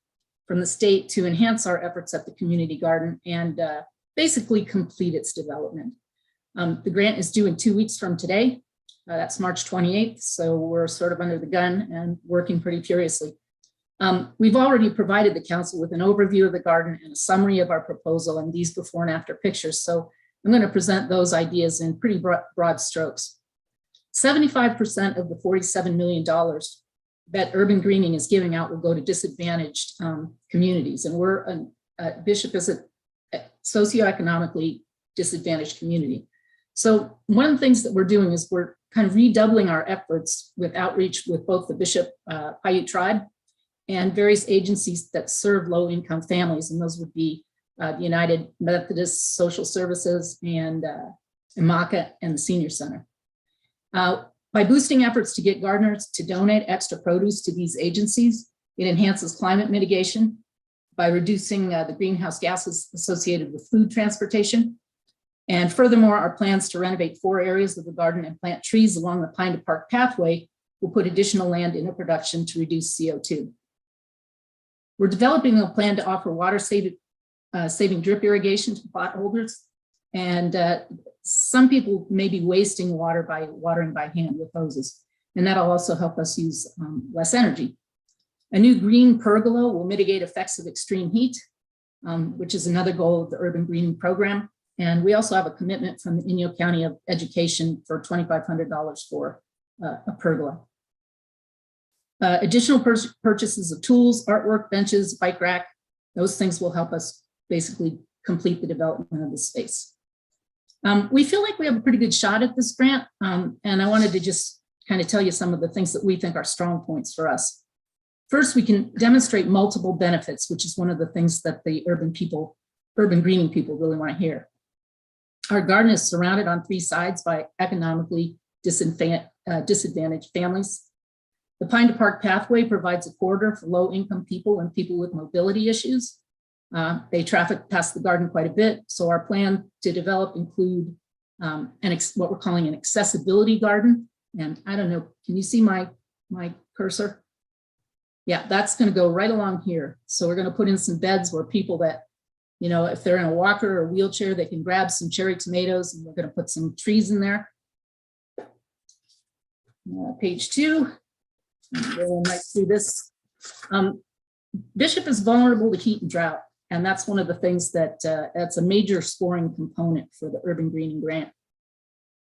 from the state to enhance our efforts at the community garden and basically complete its development. The grant is due in 2 weeks from today. That's March 28th. So we're sort of under the gun and working pretty furiously. We've already provided the council with an overview of the garden and a summary of our proposal and these before and after pictures. So I'm going to present those ideas in pretty broad strokes. 75% of the $47 million that urban greening is giving out will go to disadvantaged communities. And we're Bishop is a socioeconomically disadvantaged community. So one of the things that we're doing is we're kind of redoubling our efforts with outreach with both the Bishop Paiute tribe and various agencies that serve low-income families, and those would be the United Methodist Social Services and IMACA and the Senior Center. By boosting efforts to get gardeners to donate extra produce to these agencies, it enhances climate mitigation by reducing the greenhouse gases associated with food transportation. And furthermore, our plans to renovate 4 areas of the garden and plant trees along the Pine to Park pathway will put additional land into production to reduce CO2. We're developing a plan to offer water saving drip irrigation to plot holders. And some people may be wasting water by watering by hand with hoses, and that'll also help us use less energy. A new green pergola will mitigate effects of extreme heat, which is another goal of the urban greening program. And we also have a commitment from the Inyo County of Education for $2,500 for a pergola. Additional purchases of tools, artwork, benches, bike rack, those things will help us basically complete the development of the space. We feel like we have a pretty good shot at this grant, and I wanted to just kind of tell you some of the things that we think are strong points for us. First, we can demonstrate multiple benefits, which is one of the things that the urban greening people really want to hear. Our garden is surrounded on 3 sides by economically disadvantaged families. The Pine to Park pathway provides a corridor for low-income people and people with mobility issues. They traffic past the garden quite a bit, so our plan to develop include what we're calling an accessibility garden. And I don't know, can you see my cursor? Yeah, that's going to go right along here. So we're going to put in some beds where people that, you know, if they're in a walker or wheelchair, they can grab some cherry tomatoes, and we're going to put some trees in there. Page 2. We'll through this. Bishop is vulnerable to heat and drought, and that's one of the things that's a major scoring component for the Urban Greening Grant.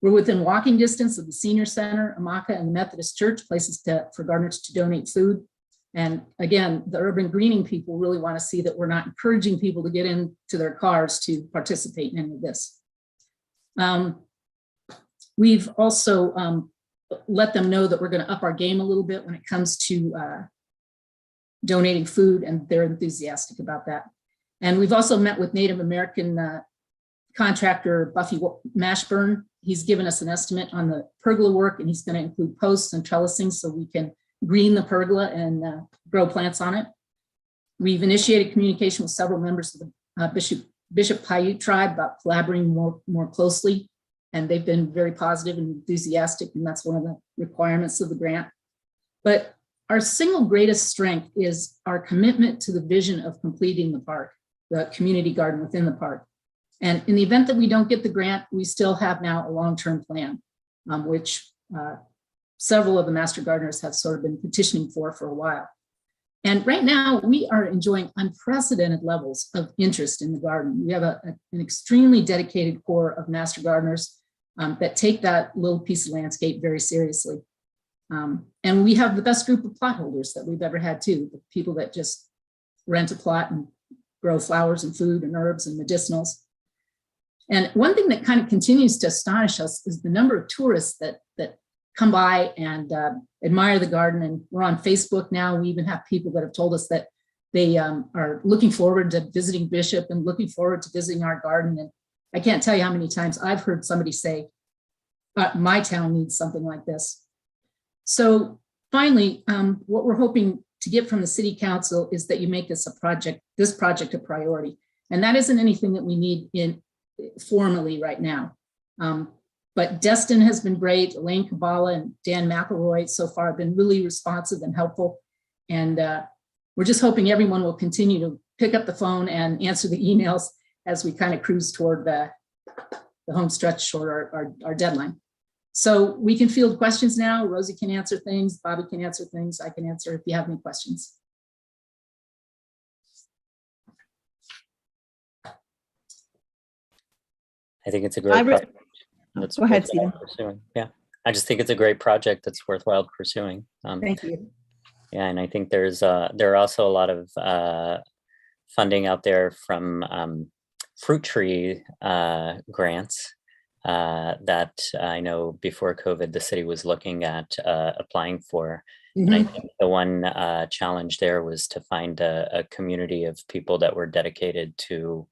We're within walking distance of the Senior Center, IMACA, and the Methodist Church, places for gardeners to donate food. And again, the urban greening people really want to see that we're not encouraging people to get into their cars to participate in any of this. We've also let them know that we're going to up our game a little bit when it comes to donating food, and they're enthusiastic about that. And we've also met with Native American contractor Buffy Mashburn. He's given us an estimate on the pergola work, and he's going to include posts and trellising so we can green the pergola and grow plants on it. We've initiated communication with several members of the Bishop Paiute tribe about collaborating more closely, and they've been very positive and enthusiastic, and that's one of the requirements of the grant. But our single greatest strength is our commitment to the vision of completing the park, the community garden within the park. And in the event that we don't get the grant, we still have now a long-term plan, which several of the master gardeners have sort of been petitioning for a while. And right now we are enjoying unprecedented levels of interest in the garden. We have an extremely dedicated core of master gardeners that take that little piece of landscape very seriously. And we have the best group of plot holders that we've ever had too, the people that just rent a plot and grow flowers and food and herbs and medicinals. And one thing that kind of continues to astonish us is the number of tourists that come by and admire the garden. And we're on Facebook now. We even have people that have told us that they are looking forward to visiting Bishop and looking forward to visiting our garden. And I can't tell you how many times I've heard somebody say, my town needs something like this. So finally, what we're hoping to get from the City Council is that you make this project a priority. And that isn't anything that we need formally right now. But Destin has been great. Elaine Kabbalah and Dan McElroy so far have been really responsive and helpful. And we're just hoping everyone will continue to pick up the phone and answer the emails as we kind of cruise toward the home stretch toward our deadline. So we can field questions now. Rosie can answer things, Bobby can answer things, I can answer if you have any questions. I think it's a great project. Go ahead, Stephen. Pursuing. Yeah, I just think it's a great project that's worthwhile pursuing. Thank you. Yeah, and I think there are also a lot of funding out there from fruit tree grants that I know before COVID, the city was looking at applying for. And I think the one challenge there was to find a community of people that were dedicated to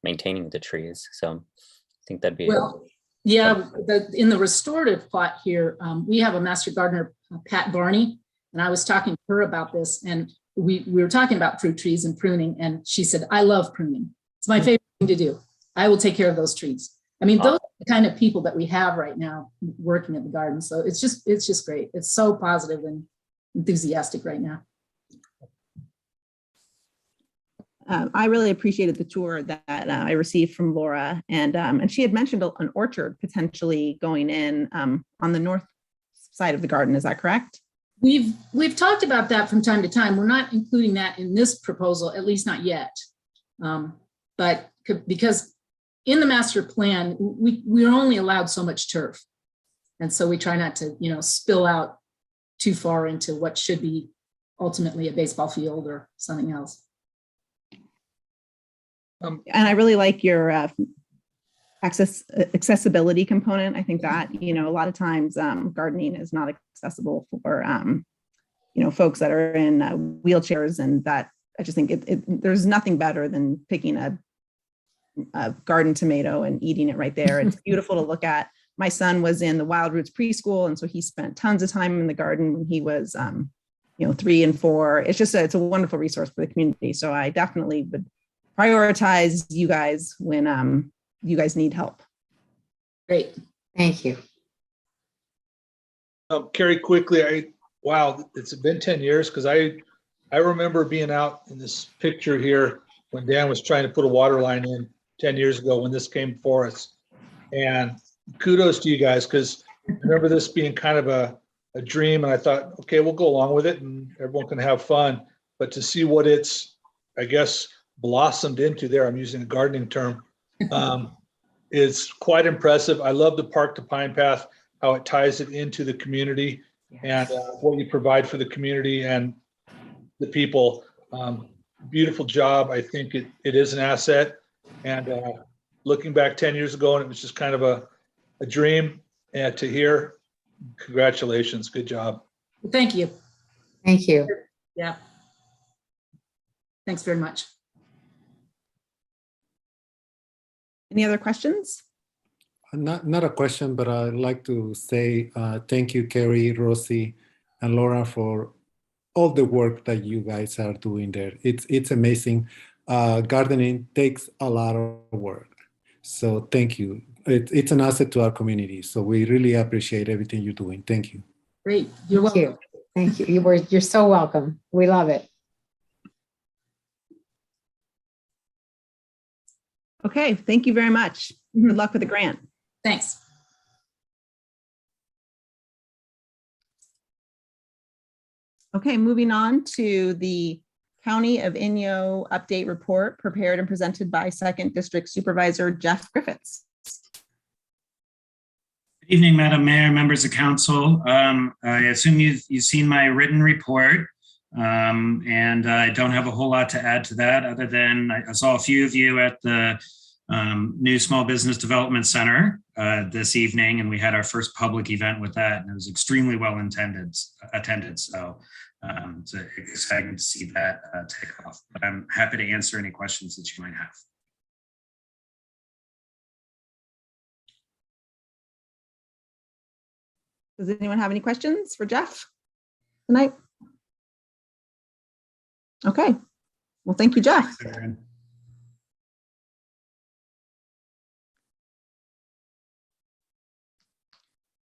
maintaining the trees. So I think that'd be. Well, yeah, in the restorative plot here, we have a master gardener, Pat Barney, and I was talking to her about this, and we were talking about fruit trees and pruning, and she said, I love pruning. It's my favorite thing to do. I will take care of those trees. I mean, those are the kind of people that we have right now working at the garden. So it's just great. It's so positive and enthusiastic right now. I really appreciated the tour that I received from Laura, and she had mentioned an orchard potentially going in on the north side of the garden. Is that correct? We've talked about that from time to time. We're not including that in this proposal, at least not yet. But because in the master plan, we're only allowed so much turf. And so we try not to, spill out too far into what should be ultimately a baseball field or something else. And I really like your accessibility component. I think that, a lot of times gardening is not accessible for, folks that are in wheelchairs, and that I just think there's nothing better than picking a garden tomato and eating it right there. It's beautiful to look at. My son was in the Wild Roots preschool, and so he spent tons of time in the garden when he was, 3 and 4. It's a wonderful resource for the community. So I definitely would prioritize you guys when you guys need help. Great, thank you. Carrie, quickly, wow, it's been 10 years because I remember being out in this picture here when Dan was trying to put a water line in 10 years ago when this came for us. And kudos to you guys, because I remember this being kind of a dream, and I thought, okay, we'll go along with it and everyone can have fun. But to see what it's, I guess, blossomed into there, I'm using a gardening term, is quite impressive. I love the Park to Pine Path, how it ties it into the community and what you provide for the community and the people. Beautiful job. I think it is an asset. And looking back 10 years ago, and it was just kind of a dream, and to hear, congratulations. Good job. Thank you. Thank you. Yeah. Thanks very much. Any other questions? Not a question, but I'd like to say thank you, Carrie, Rosie, and Laura, for all the work that you guys are doing there. It's amazing. Gardening takes a lot of work. So thank you. It's an asset to our community. So we really appreciate everything you're doing. Thank you. Great. You're welcome. Thank you. You're so welcome. We love it. Okay, thank you very much. Good luck with the grant. Thanks. Okay, moving on to the County of Inyo update report prepared and presented by 2nd District Supervisor Jeff Griffiths. Good evening, Madam Mayor, members of council. I assume you've seen my written report, and I don't have a whole lot to add to that other than I saw a few of you at the new Small Business Development Center this evening, and we had our first public event with that, and it was extremely well attended. So it's exciting to see that take off. But I'm happy to answer any questions that you might have. Does anyone have any questions for Jeff tonight? Okay, well, thank you, Jeff.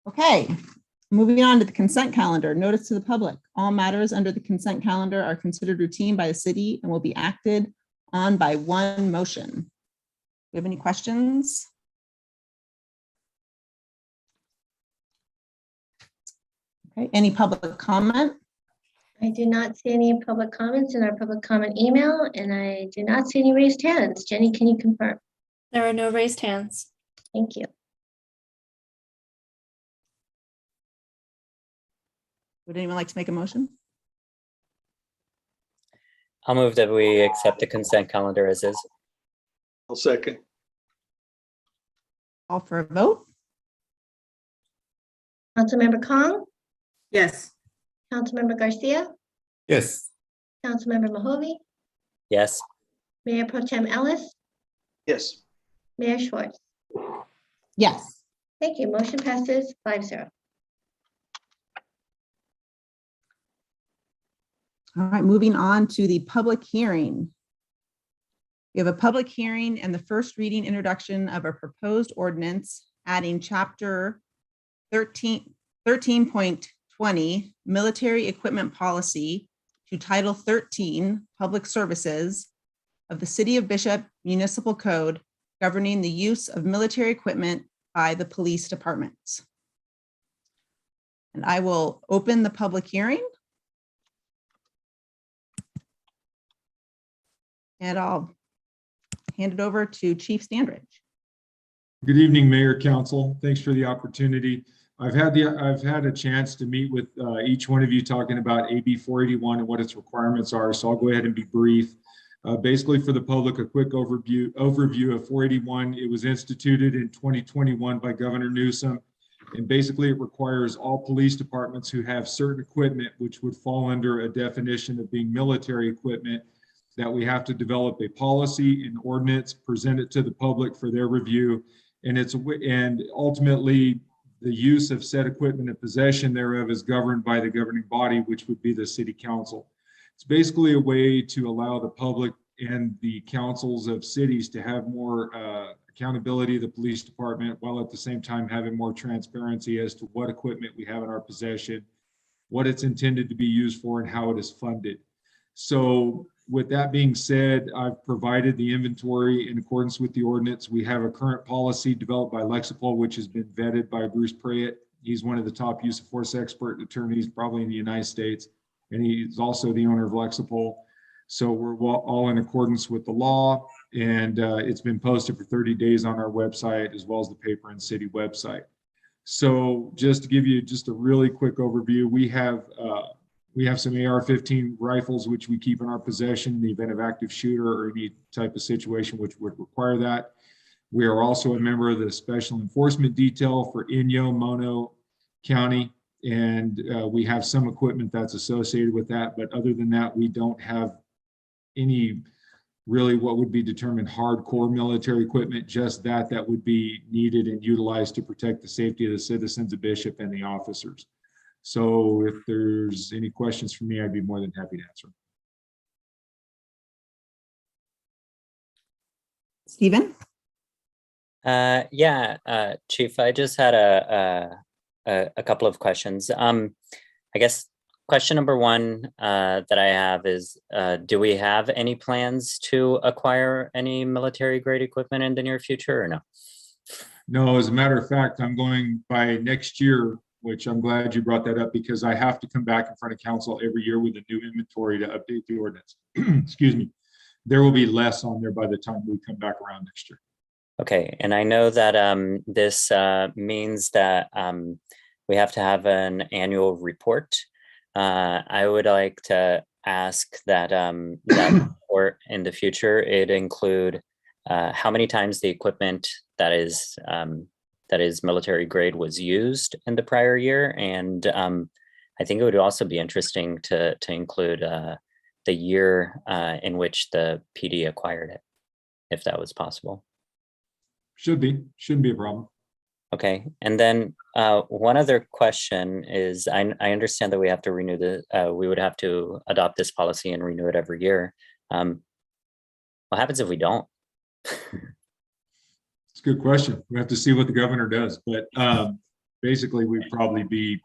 Okay, moving on to the consent calendar. Notice to the public. All matters under the consent calendar are considered routine by the city and will be acted on by one motion. Do you have any questions? Okay, any public comment? I do not see any public comments in our public comment email, and I do not see any raised hands. Jenny, can you confirm? There are no raised hands. Thank you. Would anyone like to make a motion? I'll move that we accept the consent calendar as is. I'll second. Call for a vote. Councilmember Kong, Yes. Councilmember Garcia, Yes. Councilmember Mahovey, Yes. Mayor Pro Tem Ellis, Yes. Mayor Schwartz. Yes. Thank you. Motion passes 5-0. All right, moving on to the public hearing. We have a public hearing and the first reading introduction of a proposed ordinance adding chapter 13.20 military equipment policy to title 13 public services of the City of Bishop Municipal Code governing the use of military equipment by the police departments. And I will open the public hearing. And I'll hand it over to Chief Standridge. Good evening, Mayor, Council. Thanks for the opportunity. I've had a chance to meet with each one of you talking about AB 481 and what its requirements are. So I'll go ahead and be brief. Basically, for the public, a quick overview of 481. It was instituted in 2021 by Governor Newsom. And basically, it requires all police departments who have certain equipment, which would fall under a definition of being military equipment, that we have to develop a policy and ordinance, present it to the public for their review. And ultimately, the use of said equipment and possession thereof is governed by the governing body, which would be the City Council. It's basically a way to allow the public and the councils of cities to have more accountability of the police department, while at the same time having more transparency as to what equipment we have in our possession, what it's intended to be used for, and how it is funded. So with that being said, I've provided the inventory in accordance with the ordinance. We have a current policy developed by Lexipol, which has been vetted by Bruce Prayett. He's one of the top use of force expert attorneys probably in the United States. And he's also the owner of Lexipol. So we're all in accordance with the law, and it's been posted for 30 days on our website, as well as the paper and city website. So just to give you just a really quick overview, we have some AR-15 rifles, which we keep in our possession in the event of active shooter or any type of situation which would require that. We are also a member of the Special Enforcement Detail for Inyo, Mono County, and we have some equipment that's associated with that. But other than that, we don't have any really what would be determined hardcore military equipment, just that would be needed and utilized to protect the safety of the citizens of Bishop and the officers. So if there's any questions for me, I'd be more than happy to answer. Stephen? Chief, I just had a couple of questions. I guess question number one that I have is, do we have any plans to acquire any military grade equipment in the near future or no? No, as a matter of fact, I'm going by next year, which I'm glad you brought that up, because I have to come back in front of council every year with a new inventory to update the ordinance. Excuse me. There will be less on there by the time we come back around next year. Okay, and I know that this means that we have to have an annual report. I would like to ask that that report in the future, it include how many times the equipment that is military grade was used in the prior year. And I think it would also be interesting to include the year in which the PD acquired it, if that was possible. Shouldn't be a problem. Okay, and then one other question is, I understand that we have to renew we would have to adopt this policy and renew it every year. What happens if we don't? It's a good question. We have to see what the governor does, but basically we'd probably be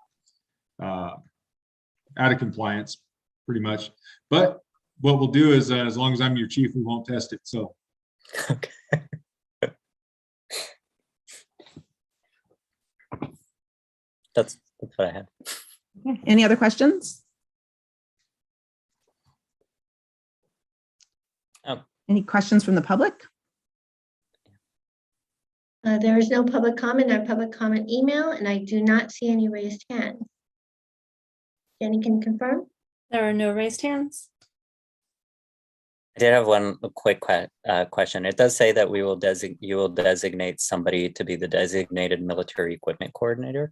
out of compliance pretty much. But what we'll do is, as long as I'm your chief, we won't test it. So. Okay. That's what I had. Okay. Any other questions? Any questions from the public? There is no public comment in our public comment email, and I do not see any raised hands. Jenny can confirm. There are no raised hands. I did have one quick question. It does say that you will designate somebody to be the designated military equipment coordinator.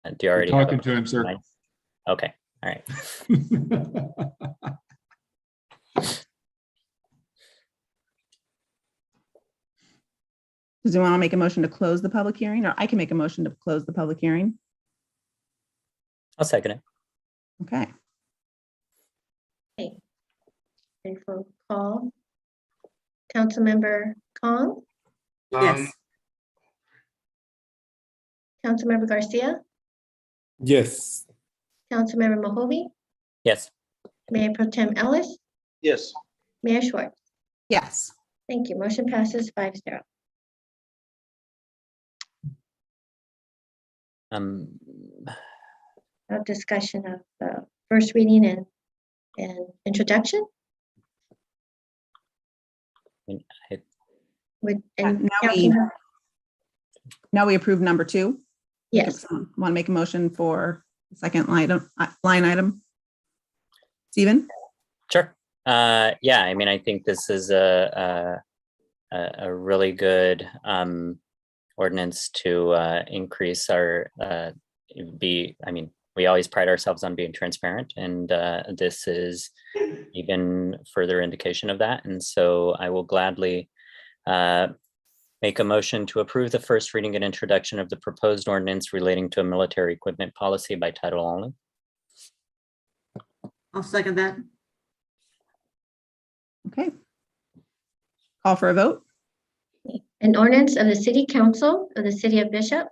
Do you already have Talking to him, sir. Okay, all right. Does anyone want to make a motion to close the public hearing, or I can make a motion to close the public hearing? I'll second it. Okay. Okay. And for call, Councilmember Kong, Yes. Councilmember Garcia, Yes. Councilmember Mohovi, Yes. Mayor Pro Tem Ellis, Yes. Mayor Schwartz. Yes. Thank you. Motion passes 5-0. No discussion of the first reading and introduction. Now we approve number 2. Yes. Want to make a motion for the second line item? Stephen? Sure. Yeah, I mean, I think this is a really good ordinance to increase our we always pride ourselves on being transparent, and this is even further indication of that. And so I will gladly make a motion to approve the first reading and introduction of the proposed ordinance relating to a military equipment policy by title only. I'll second that. Okay. Call for a vote. An ordinance of the City Council of the City of Bishop,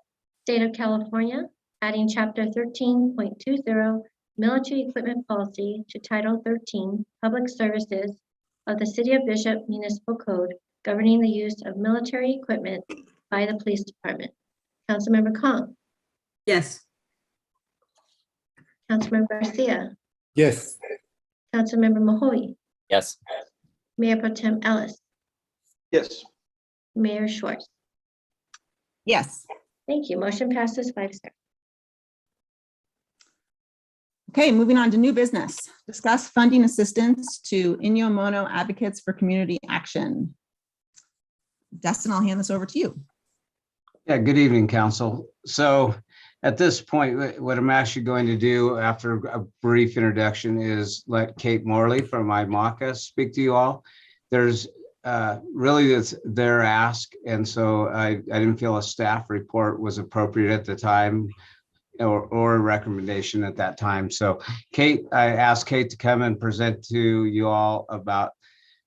State of California, adding Chapter 13.20 Military Equipment Policy to Title 13 Public Services of the City of Bishop Municipal Code governing the use of military equipment by the Police Department. Councilmember Kong, Yes. Councilmember Garcia, Yes. Councilmember Mohoy, Yes. Mayor Pro Tem Ellis, Yes. Mayor Schwartz. Yes. Thank you. Motion passes 5-0. Okay, moving on to new business. Discuss funding assistance to Inyo Mono Advocates for Community Action. Dustin, I'll hand this over to you. Yeah, good evening, council. So at this point, what I'm actually going to do after a brief introduction is let Kate Morley from IMACA speak to you all. There's really it's their ask, and so I didn't feel a staff report was appropriate at the time or a recommendation at that time. So Kate, I asked Kate to come and present to you all about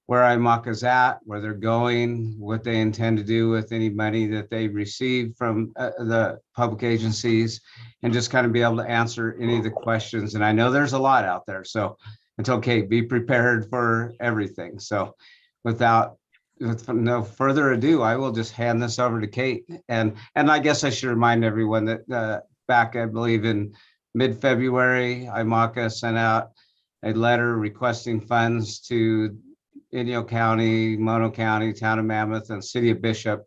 where IMACA's at, where they're going, what they intend to do with any money that they receive from the public agencies, and just kind of be able to answer any of the questions. And I know there's a lot out there. So until Kate, be prepared for everything. So with no further ado, I will just hand this over to Kate. And I guess I should remind everyone that back, I believe in mid-February, IMACA sent out a letter requesting funds to Inyo County, Mono County, Town of Mammoth, and City of Bishop,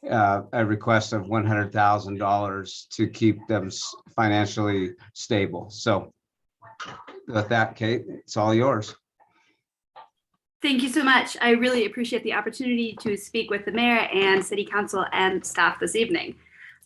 a request of $100,000 to keep them financially stable. So with that, Kate, it's all yours. Thank you so much. I really appreciate the opportunity to speak with the mayor and city council and staff this evening.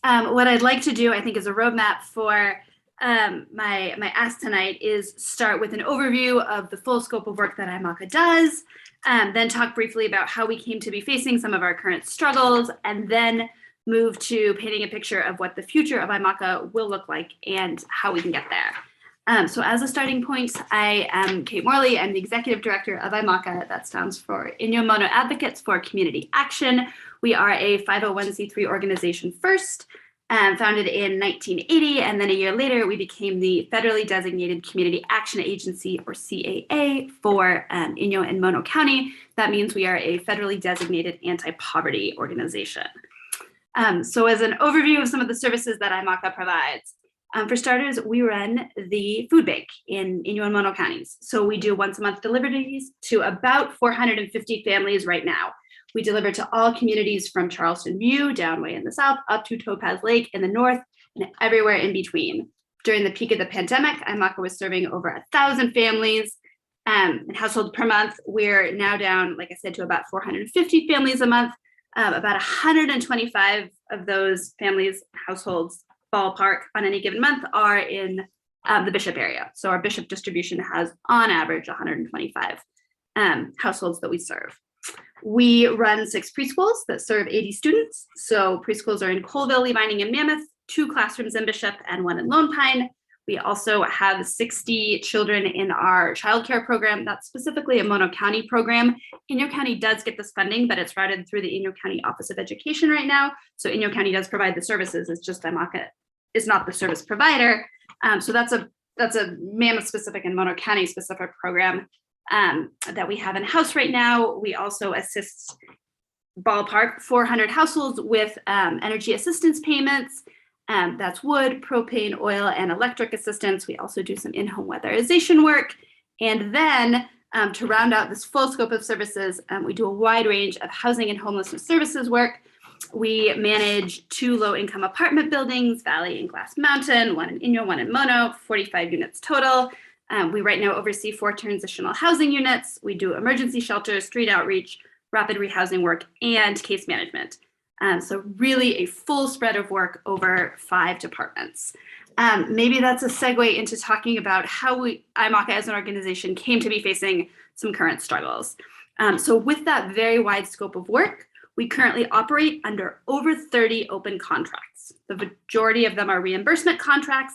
What I'd like to do, I think, is a roadmap for my ask tonight is start with an overview of the full scope of work that IMACA does, then talk briefly about how we came to be facing some of our current struggles, and then move to painting a picture of what the future of IMACA will look like and how we can get there. So as a starting point, I am Kate Morley. I'm the executive director of IMACA. That stands for Inyo Mono Advocates for Community Action. We are a 501c3 organization first, founded in 1980, and then a year later, we became the federally designated Community Action Agency, or CAA, for Inyo and Mono County. That means we are a federally designated anti-poverty organization. So as an overview of some of the services that IMACA provides, for starters, we run the food bank in Inyo and Mono counties. So we do once a month deliveries to about 450 families right now. We deliver to all communities from Charleston View, down way in the south, up to Topaz Lake in the north, and everywhere in between. During the peak of the pandemic, IMACA was serving over 1,000 families. in households per month. We're now down, like I said, to about 450 families a month. About 125 of those families, households, ballpark on any given month are in the Bishop area. So our Bishop distribution has on average 125 households that we serve. We run 6 preschools that serve 80 students. So preschools are in Colville, Lee Vining, and Mammoth, 2 classrooms in Bishop and 1 in Lone Pine. We also have 60 children in our childcare program. That's specifically a Mono County program. Inyo County does get this funding, but it's routed through the Inyo County Office of Education right now. So Inyo County does provide the services. It's just IMACA is not the service provider. So that's a Mammoth specific and Mono County specific program that we have in house right now. We also assist ballpark 400 households with energy assistance payments. That's wood, propane, oil, and electric assistance. We also do some in-home weatherization work. And then to round out this full scope of services, we do a wide range of housing and homelessness services work. We manage 2 low-income apartment buildings, Valley and Glass Mountain, 1 in Inyo, 1 in Mono, 45 units total. We right now oversee 4 transitional housing units. We do emergency shelters, street outreach, rapid rehousing work, and case management. So really a full spread of work over 5 departments. Maybe that's a segue into talking about how IMACA as an organization came to be facing some current struggles. So with that very wide scope of work, we currently operate under over 30 open contracts. The majority of them are reimbursement contracts,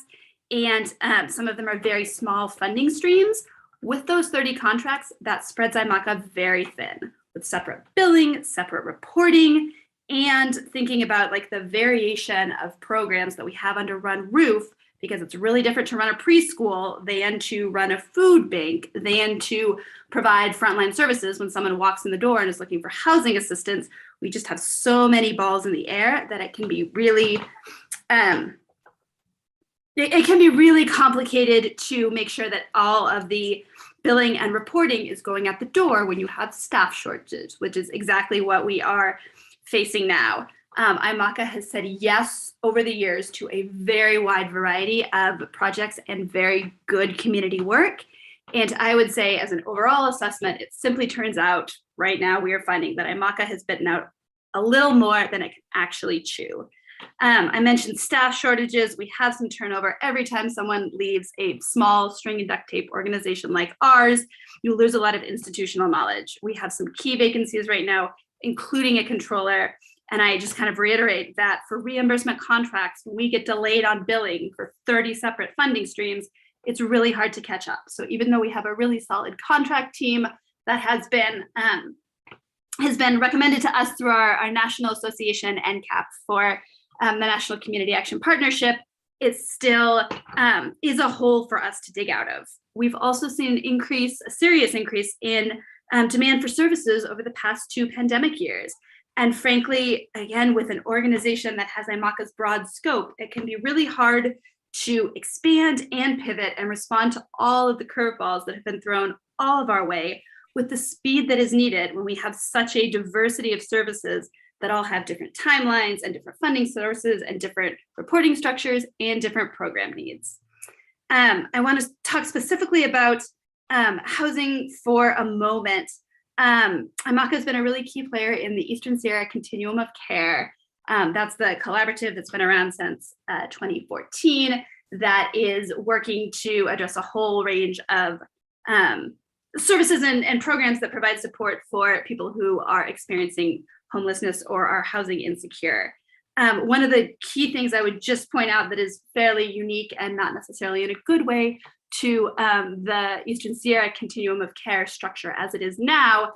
and some of them are very small funding streams. With those 30 contracts, that spreads IMACA very thin, with separate billing, separate reporting, and thinking about like the variation of programs that we have under one roof, because it's really different to run a preschool than to run a food bank, than to provide frontline services when someone walks in the door and is looking for housing assistance. We just have so many balls in the air that it can be really, it can be really complicated to make sure that all of the billing and reporting is going out the door when you have staff shortages, which is exactly what we are facing now. IMACA has said yes over the years to a very wide variety of projects and very good community work. And I would say as an overall assessment, it simply turns out right now we are finding that IMACA has bitten out a little more than it can actually chew. I mentioned staff shortages. We have some turnover. Every time someone leaves a small string and duct tape organization like ours, you lose a lot of institutional knowledge. We have some key vacancies right now, including a controller. And I just kind of reiterate that for reimbursement contracts, when we get delayed on billing for 30 separate funding streams, it's really hard to catch up. So even though we have a really solid contract team that has been recommended to us through our national association, NCAP, for the National Community Action Partnership, it still is a hole for us to dig out of. We've also seen a serious increase in demand for services over the past 2 pandemic years. And frankly, again, with an organization that has IMACA's broad scope, it can be really hard to expand and pivot and respond to all of the curveballs that have been thrown all of our way with the speed that is needed when we have such a diversity of services that all have different timelines and different funding sources and different reporting structures and different program needs. I want to talk specifically about housing for a moment. IMACA has been a really key player in the Eastern Sierra Continuum of Care. That's the collaborative that's been around since 2014 that is working to address a whole range of services and programs that provide support for people who are experiencing homelessness or are housing insecure. One of the key things I would just point out that is fairly unique and not necessarily in a good way to the Eastern Sierra Continuum of Care structure as it is now,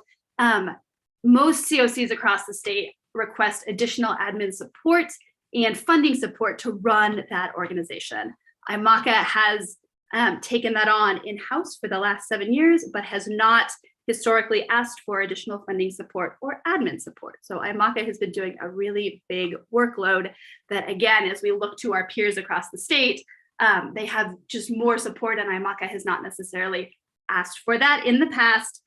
most COCs across the state request additional admin support and funding support to run that organization. IMACA has taken that on in-house for the last 7 years, but has not historically asked for additional funding support or admin support. So IMACA has been doing a really big workload that, again, as we look to our peers across the state, they have just more support, and IMACA has not necessarily asked for that in the past.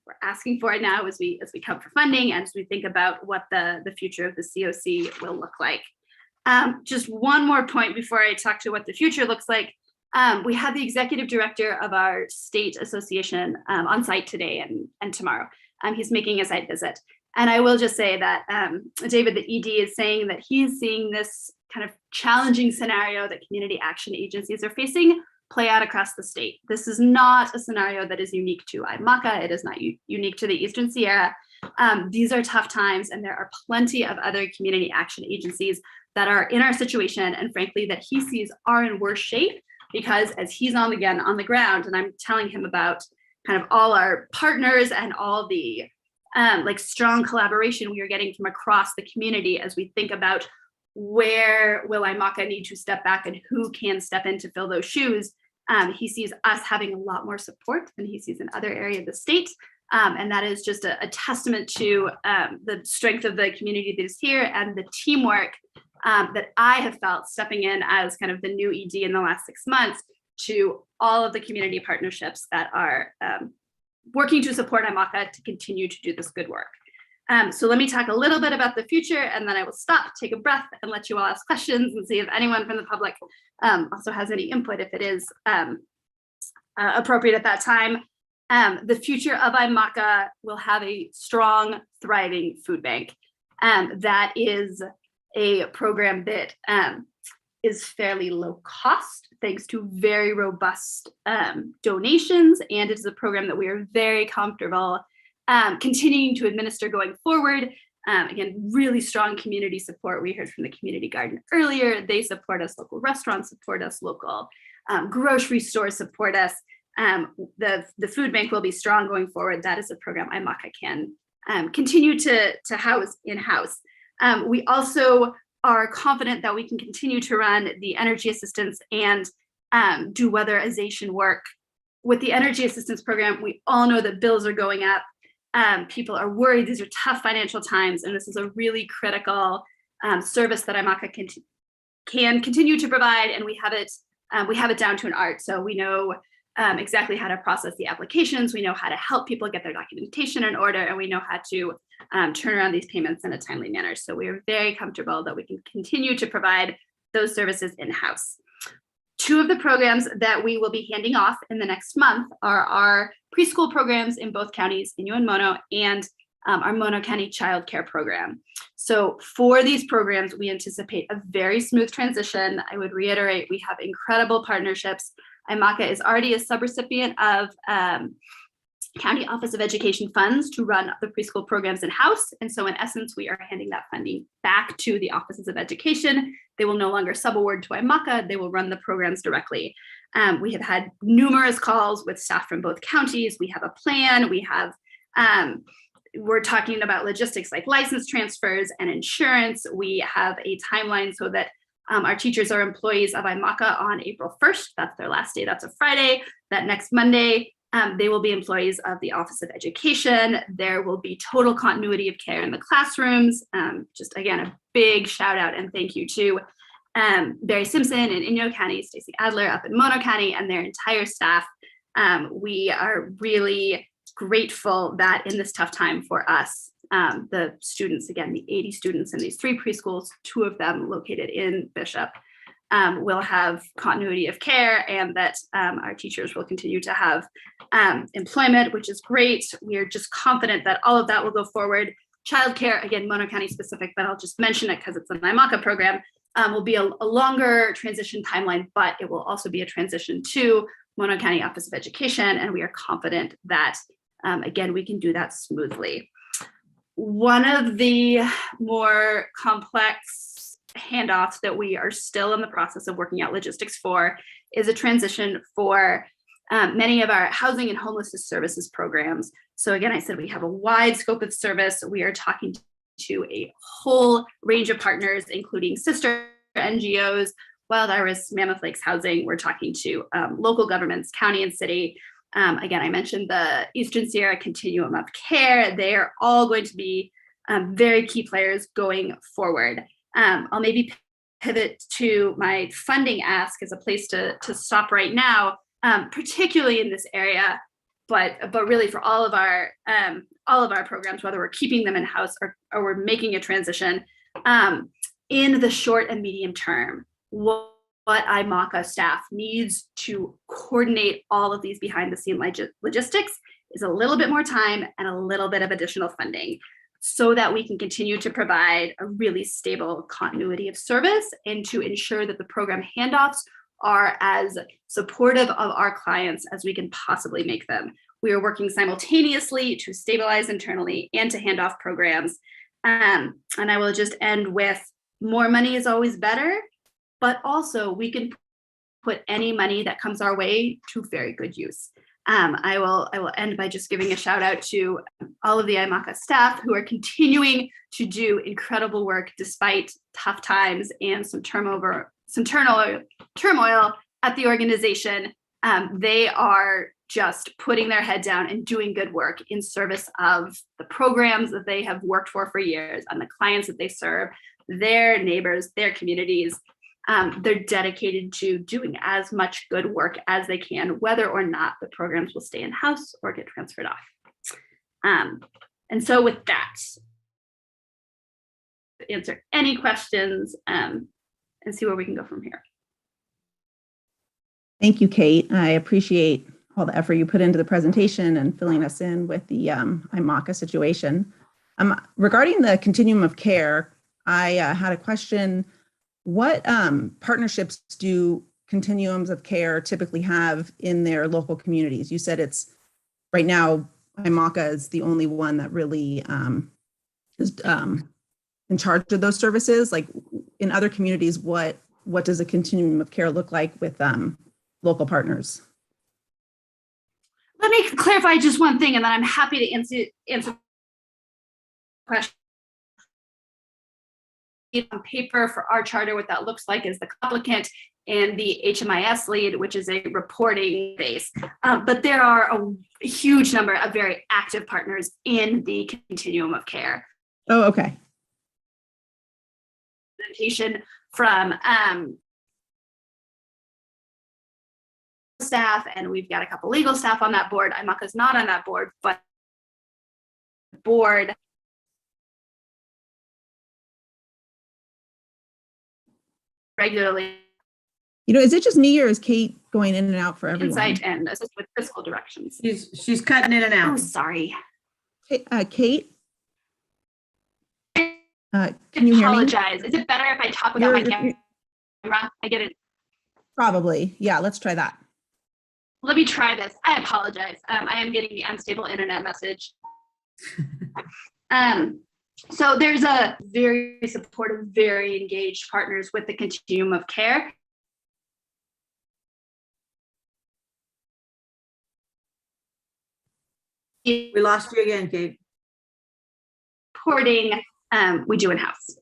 We're asking for it now as we come for funding and as we think about what the future of the COC will look like. Just one more point before I talk to what the future looks like. We have the executive director of our state association on site today and tomorrow. He's making a site visit. And I will just say that David, the ED, is saying that he's seeing this kind of challenging scenario that community action agencies are facing play out across the state. This is not a scenario that is unique to IMACA. It is not unique to the Eastern Sierra. These are tough times, and there are plenty of other community action agencies that are in our situation, and frankly, that he sees are in worse shape, because as he's on the ground, and I'm telling him about kind of all our partners and all the like strong collaboration we are getting from across the community as we think about where will IMACA need to step back and who can step in to fill those shoes. He sees us having a lot more support than he sees in other areas of the state. And that is just a testament to the strength of the community that is here and the teamwork that I have felt stepping in as kind of the new ED in the last 6 months to all of the community partnerships that are working to support IMACA to continue to do this good work. So let me talk a little bit about the future, and then I will stop, take a breath, and let you all ask questions and see if anyone from the public also has any input, if it is appropriate at that time. The future of IMACA will have a strong, thriving food bank. That is a program that is fairly low cost, thanks to very robust donations, and it is a program that we are very comfortable continuing to administer going forward. Again, really strong community support. We heard from the community garden earlier. They support us, local restaurants support us, local grocery stores support us. The food bank will be strong going forward. That is a program IMACA can continue to house in-house. We also are confident that we can continue to run the energy assistance and do weatherization work. With the energy assistance program, we all know that bills are going up. People are worried. These are tough financial times, and this is a really critical service that IMACA can continue to provide, and we have it down to an art. So we know exactly how to process the applications. We know how to help people get their documentation in order, and we know how to turn around these payments in a timely manner. So we are very comfortable that we can continue to provide those services in-house. Two of the programs that we will be handing off in the next month are our preschool programs in both counties, Inyo and Mono, and our Mono County Child Care Program. So for these programs, we anticipate a very smooth transition. I would reiterate, we have incredible partnerships. IMACA is already a subrecipient of County Office of Education funds to run the preschool programs in-house. And so in essence, we are handing that funding back to the Offices of Education. They will no longer sub-award to IMACA, they will run the programs directly. We have had numerous calls with staff from both counties. We have a plan, we're talking about logistics like license transfers and insurance. We have a timeline so that our teachers are employees of IMACA on April 1st. That's their last day, that's a Friday. That next Monday, they will be employees of the Office of Education. There will be total continuity of care in the classrooms. Just again, a big shout out and thank you to Barry Simpson in Inyo County, Stacey Adler up in Mono County, and their entire staff. We are really grateful that in this tough time for us, the students, again, the 80 students in these 3 preschools, 2 of them located in Bishop, will have continuity of care, and that our teachers will continue to have employment, which is great. We are just confident that all of that will go forward. Childcare, again, Mono County specific, but I'll just mention it because it's an IMACA program, will be a longer transition timeline, but it will also be a transition to Mono County Office of Education, and we are confident that, again, we can do that smoothly. One of the more complex handoffs that we are still in the process of working out logistics for is a transition for many of our housing and homelessness services programs. So again, I said we have a wide scope of service. We are talking to a whole range of partners, including sister NGOs, Wild Iris, Mammoth Lakes Housing. We're talking to local governments, county and city. Again, I mentioned the Eastern Sierra Continuum of Care. They are all going to be very key players going forward. I'll maybe pivot to my funding ask as a place to stop right now, particularly in this area, but really for all of our programs, whether we're keeping them in-house or we're making a transition. In the short and medium term, what but IMACA staff needs to coordinate all of these behind the scene logistics is a little bit more time and a little bit of additional funding so that we can continue to provide a really stable continuity of service and to ensure that the program handoffs are as supportive of our clients as we can possibly make them. We are working simultaneously to stabilize internally and to hand off programs. And I will just end with more money is always better, but also we can put any money that comes our way to very good use. I will end by just giving a shout out to all of the IMACA staff who are continuing to do incredible work despite tough times and some turmoil at the organization. They are just putting their head down and doing good work in service of the programs that they have worked for years and the clients that they serve, their neighbors, their communities. They're dedicated to doing as much good work as they can, whether or not the programs will stay in-house or get transferred off. And so with that, answer any questions and see where we can go from here. Thank you, Kate. I appreciate all the effort you put into the presentation and filling us in with the IMACA situation. Regarding the continuum of care, I had a question. What partnerships do continuums of care typically have in their local communities? You said it's right now, IMACA is the only one that really is in charge of those services. Like in other communities, what does a continuum of care look like with local partners? Let me clarify just one thing, and then I'm happy to answer the question. On paper for our charter, what that looks like is the applicant and the HMIS lead, which is a reporting base. But there are a huge number of very active partners in the continuum of care. Oh, okay. Presentation from staff, and we've got a couple legal staff on that board. IMACA's not on that board, but board regularly. You know, is it just me or is Kate going in and out for everyone? Insight and assist with fiscal directions. She's cutting in and out. Oh, sorry. Kate, can you hear me? Apologize. Is it better if I talk without my camera? I get it. Probably. Yeah, let's try that. Let me try this. I apologize. I am getting the unstable internet message. So there's a very supportive, very engaged partners with the continuum of care. We lost you again, Kate. Reporting, we do in-house.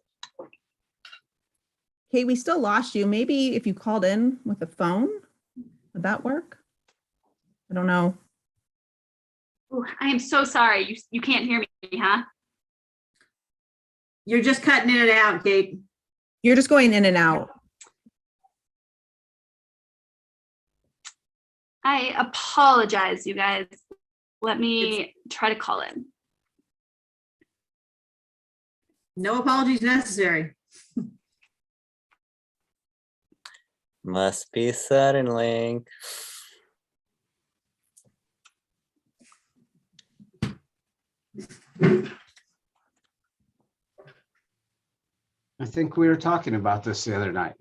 Kate, we still lost you. Maybe if you called in with a phone, would that work? I don't know. Ooh, I am so sorry. You can't hear me, huh? You're just cutting in and out, Kate. You're just going in and out. I apologize, you guys. Let me try to call in. No apologies necessary. Must be sudden link. I think we were talking about this the other night.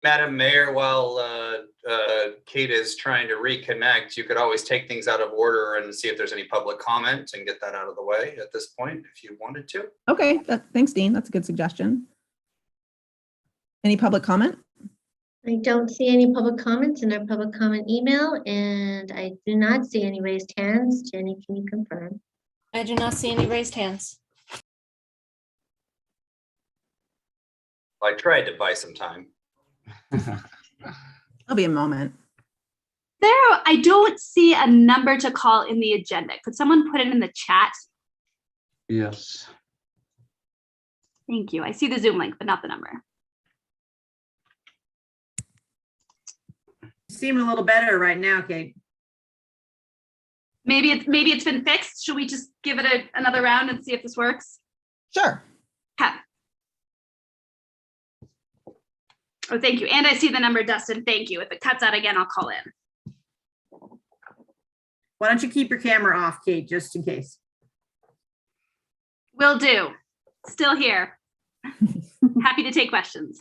Madam Mayor, while Kate is trying to reconnect, you could always take things out of order and see if there's any public comment and get that out of the way at this point, if you wanted to. Okay, thanks, Dean. That's a good suggestion. Any public comment? I don't see any public comments in our public comment email, and I do not see any raised hands. Jenny, can you confirm? I do not see any raised hands. I tried to buy some time. There'll be a moment. I don't see a number to call in the agenda. Could someone put it in the chat? Yes. Thank you. I see the Zoom link, but not the number. You seem a little better right now, Kate. Maybe it's been fixed. Should we just give it another round and see if this works? Sure. Okay. Oh, thank you. And I see the number, Dustin. Thank you. If it cuts out again, I'll call in. Why don't you keep your camera off, Kate, just in case? Will do. Still here. Happy to take questions.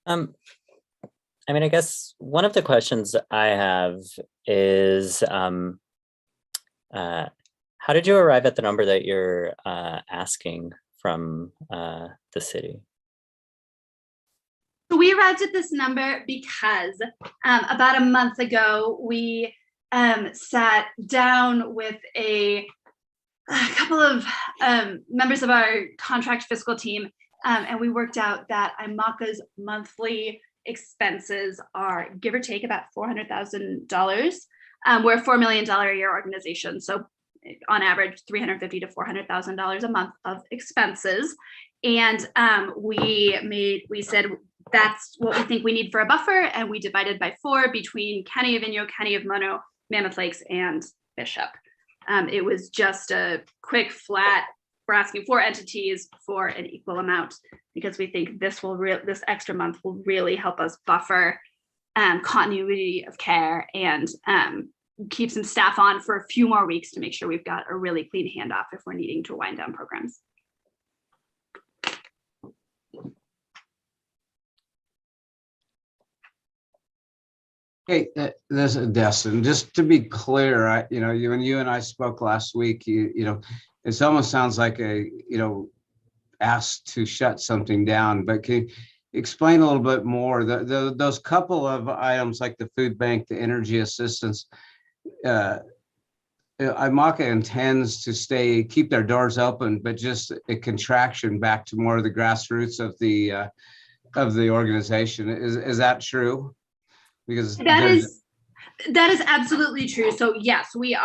I mean, I guess one of the questions I have is, how did you arrive at the number that you're asking from the city? So we arrived at this number because about a month ago, we sat down with a couple of members of our contract fiscal team, and we worked out that IMACA's monthly expenses are give or take about $400,000. We're a $4 million a year organization, so on average, $350,000 to $400,000 a month of expenses. And we said that's what we think we need for a buffer, and we divided by 4 between County of Inyo, County of Mono, Mammoth Lakes, and Bishop. It was just a quick flat. We're asking 4 entities for an equal amount because we think this extra month will really help us buffer continuity of care and keep some staff on for a few more weeks to make sure we've got a really clean handoff if we're needing to wind down programs. Hey, this is Destin. Just to be clear, when you and I spoke last week, it almost sounds like asked to shut something down. But can you explain a little bit more? Those couple of items like the food bank, the energy assistance, IMACA intends to keep their doors open, but just a contraction back to more of the grassroots of the organization. Is that true? Because that is absolutely true. So yes, we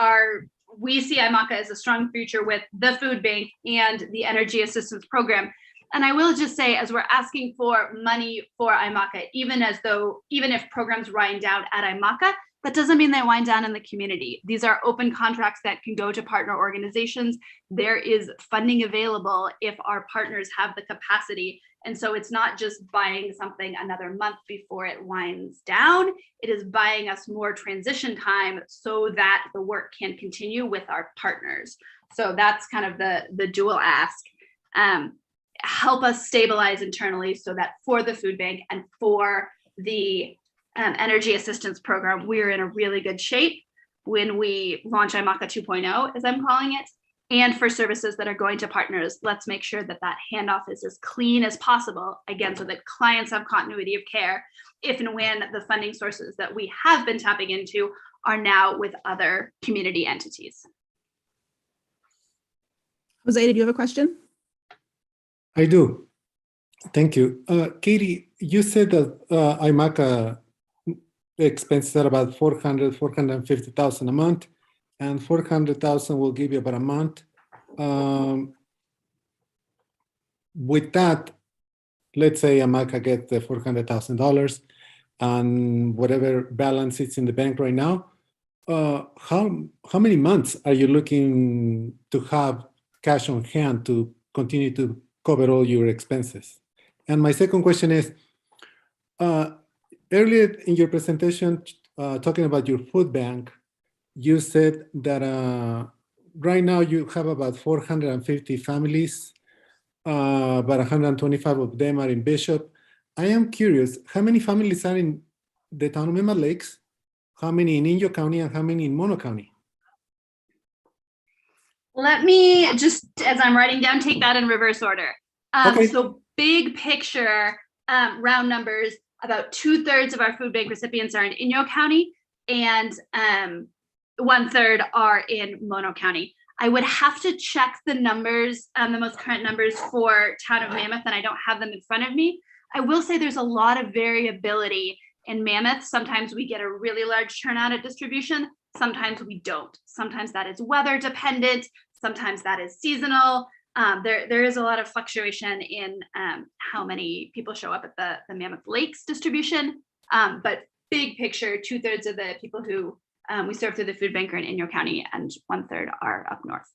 see IMACA as a strong future with the food bank and the energy assistance program. And I will just say, as we're asking for money for IMACA, even if programs wind down at IMACA, that doesn't mean they wind down in the community. These are open contracts that can go to partner organizations. There is funding available if our partners have the capacity. And so it's not just buying something another month before it winds down. It is buying us more transition time so that the work can continue with our partners. So that's kind of the dual ask. Help us stabilize internally so that for the food bank and for the energy assistance program, we're in a really good shape when we launch IMACA 2.0, as I'm calling it. And for services that are going to partners, let's make sure that handoff is as clean as possible, again, so that clients have continuity of care if and when the funding sources that we have been tapping into are now with other community entities. Jose, did you have a question? I do. Thank you. Katie, you said that IMACA expenses are about $450,000 a month, and $400,000 will give you about a month. With that, let's say IMACA gets the $400,000 and whatever balance is in the bank right now, how many months are you looking to have cash on hand to continue to cover all your expenses? And my second question is, earlier in your presentation, talking about your food bank, you said that right now you have about 450 families, about 125 of them are in Bishop. I am curious, how many families are in the town of Mammoth Lakes, how many in Inyo County, and how many in Mono County? Let me just, as I'm writing down, take that in reverse order. Okay. So big picture, round numbers, about 2/3 of our food bank recipients are in Inyo County, and 1/3 are in Mono County. I would have to check the numbers, the most current numbers for Town of Mammoth, and I don't have them in front of me. I will say there's a lot of variability in Mammoth. Sometimes we get a really large turnout at distribution. Sometimes we don't. Sometimes that is weather dependent. Sometimes that is seasonal. There is a lot of fluctuation in how many people show up at the Mammoth Lakes distribution. But big picture, 2/3 of the people who we serve through the food bank are in Inyo County and 1/3 are up north.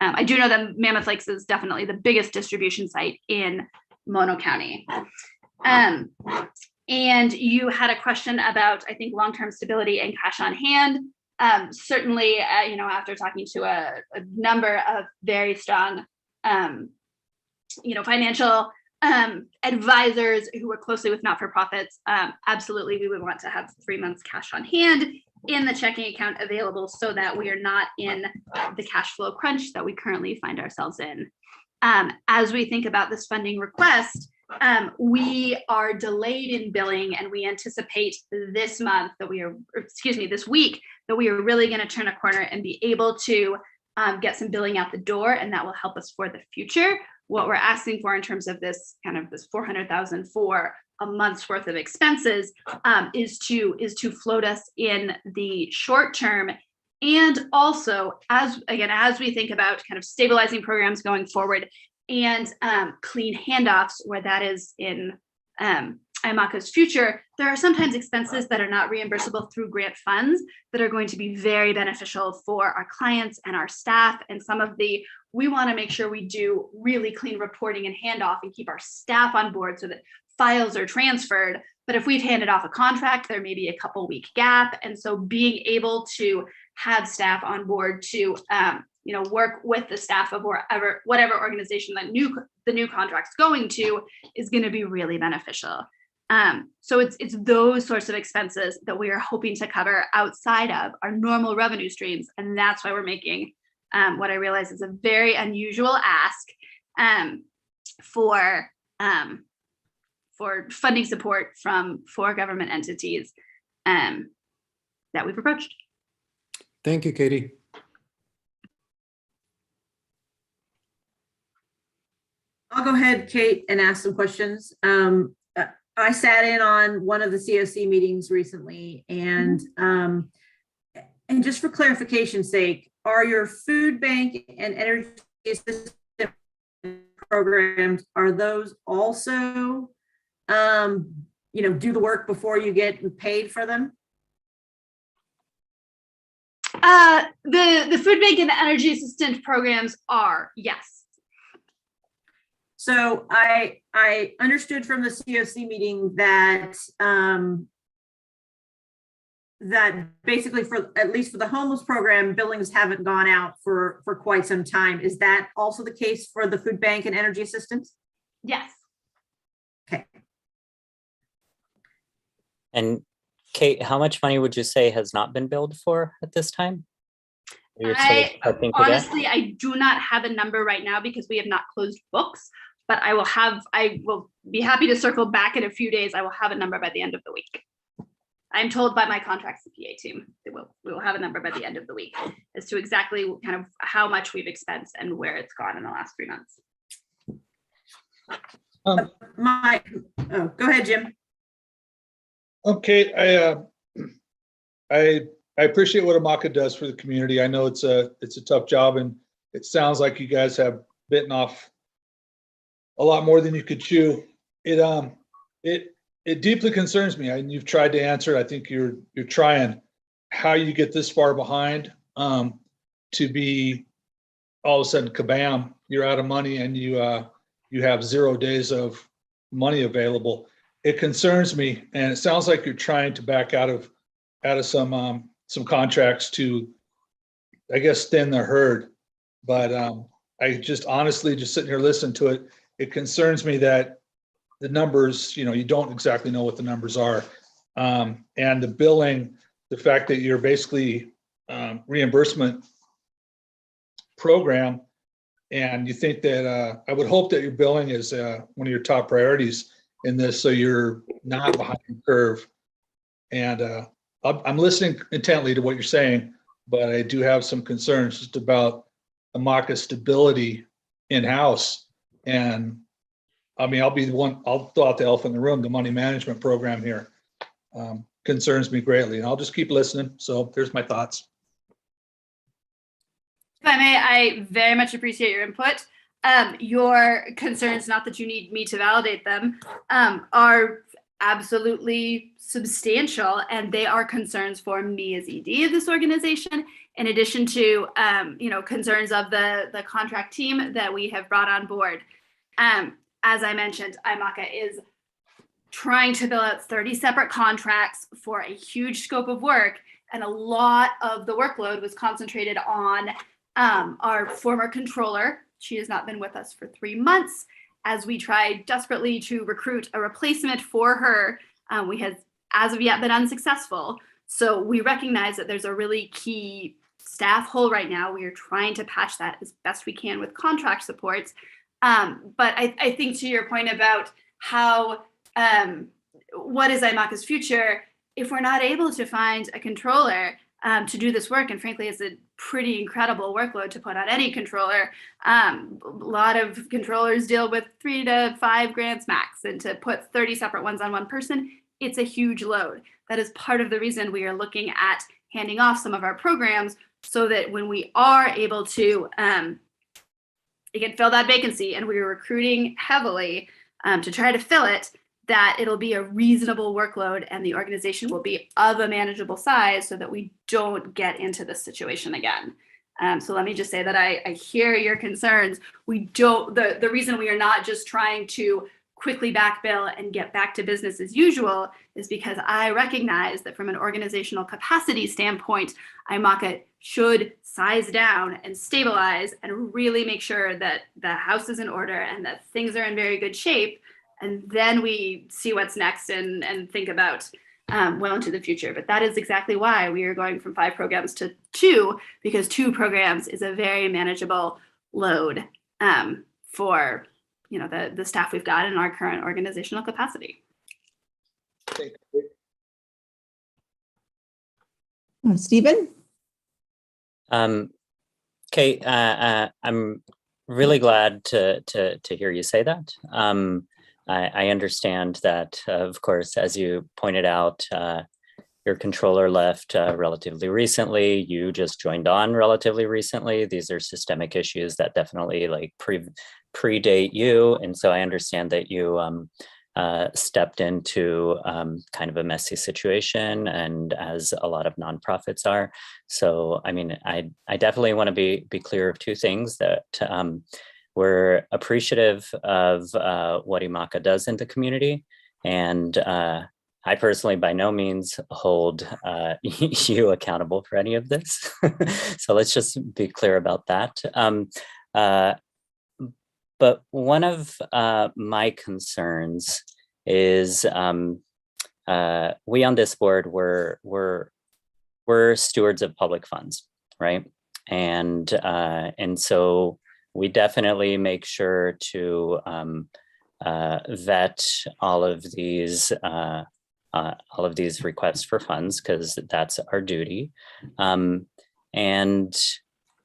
I do know that Mammoth Lakes is definitely the biggest distribution site in Mono County. And you had a question about, I think, long-term stability and cash on hand. Certainly, after talking to a number of very strong, financial advisors who work closely with not-for-profits, absolutely, we would want to have 3 months cash on hand in the checking account available so that we are not in the cash flow crunch that we currently find ourselves in. As we think about this funding request, we are delayed in billing, and we anticipate this week that we are really going to turn a corner and be able to get some billing out the door, and that will help us for the future. What we're asking for in terms of this $400,000 for a month's worth of expenses is to float us in the short term. And also, as we think about kind of stabilizing programs going forward and clean handoffs, where that is in IMACA's future, there are sometimes expenses that are not reimbursable through grant funds that are going to be very beneficial for our clients and our staff. And we want to make sure we do really clean reporting and handoff and keep our staff on board so that files are transferred. But if we've handed off a contract, there may be a couple week gap. And so being able to have staff on board to work with the staff of whatever organization the new contract's going to is going to be really beneficial. So it's those sorts of expenses that we are hoping to cover outside of our normal revenue streams. And that's why we're making what I realize is a very unusual ask for funding support from 4 government entities that we've approached. Thank you, Katie. I'll go ahead, Kate, and ask some questions. I sat in on one of the COC meetings recently, and just for clarification's sake, are your food bank and energy assistance programs, are those also, do the work before you get paid for them? The food bank and the energy assistance programs are, yes. So I understood from the COC meeting that that basically, for at least for the homeless program, billings haven't gone out for quite some time. Is that also the case for the food bank and energy assistance? Yes. Okay. And Kate, how much money would you say has not been billed for at this time? Honestly, I do not have a number right now because we have not closed books, but I will be happy to circle back in a few days. I will have a number by the end of the week. I'm told by my contract CPA team that we will have a number by the end of the week as to exactly kind of how much we've expensed and where it's gone in the last 3 months. Go ahead, Jim. Okay, I appreciate what IMACA does for the community. I know it's a tough job, and it sounds like you guys have bitten off a lot more than you could chew. It deeply concerns me, and you've tried to answer it. I think you're trying. How you get this far behind to be all of a sudden kabam, you're out of money, and you have 0 days of money available. It concerns me, and it sounds like you're trying to back out of some contracts to, I guess, thin the herd. But I just honestly, just sitting here listening to it, it concerns me that the numbers, you don't exactly know what the numbers are. And the billing, the fact that you're basically reimbursement program, and you think that I would hope that your billing is one of your top priorities in this, so you're not behind the curve. And I'm listening intently to what you're saying, but I do have some concerns just about IMACA's stability in-house. And I mean, I'll be the one, I'll throw out the elephant in the room, the money management program here. concerns me greatly, and I'll just keep listening. So there's my thoughts. If I may, I very much appreciate your input. Your concerns, not that you need me to validate them, are absolutely substantial, and they are concerns for me as ED of this organization, in addition to concerns of the contract team that we have brought on board. As I mentioned, IMACA is trying to bill out 30 separate contracts for a huge scope of work, and a lot of the workload was concentrated on our former controller. She has not been with us for 3 months. As we tried desperately to recruit a replacement for her, we have as of yet been unsuccessful. So we recognize that there's a really key staff hole right now. We are trying to patch that as best we can with contract supports. But I think to your point about how, what is IMACA's future, if we're not able to find a controller to do this work, and frankly, it's a pretty incredible workload to put on any controller. A lot of controllers deal with 3 to 5 grants max, and to put 30 separate ones on one person, it's a huge load. That is part of the reason we are looking at handing off some of our programs, so that when we are able to again fill that vacancy, and we are recruiting heavily to try to fill it, that it'll be a reasonable workload and the organization will be of a manageable size, so that we don't get into this situation again. So let me just say that I hear your concerns. The reason we are not just trying to quickly backbill and get back to business as usual is because I recognize that from an organizational capacity standpoint, IMACA should size down and stabilize and really make sure that the house is in order and that things are in very good shape. And then we see what's next and think about well into the future. But that is exactly why we are going from 5 programs to 2, because 2 programs is a very manageable load for the staff we've got in our current organizational capacity. Stephen? Kate, I'm really glad to hear you say that. I understand that, of course, as you pointed out, your controller left relatively recently. You just joined on relatively recently. These are systemic issues that definitely predate you. And so I understand that you stepped into kind of a messy situation, and as a lot of nonprofits are. So, I mean, I definitely want to be clear of 2 things: that we're appreciative of what IMACA does in the community. And I personally, by no means, hold you accountable for any of this. So let's just be clear about that. But one of my concerns is we on this board, we're stewards of public funds, right? And so we definitely make sure to vet all of these requests for funds, because that's our duty. And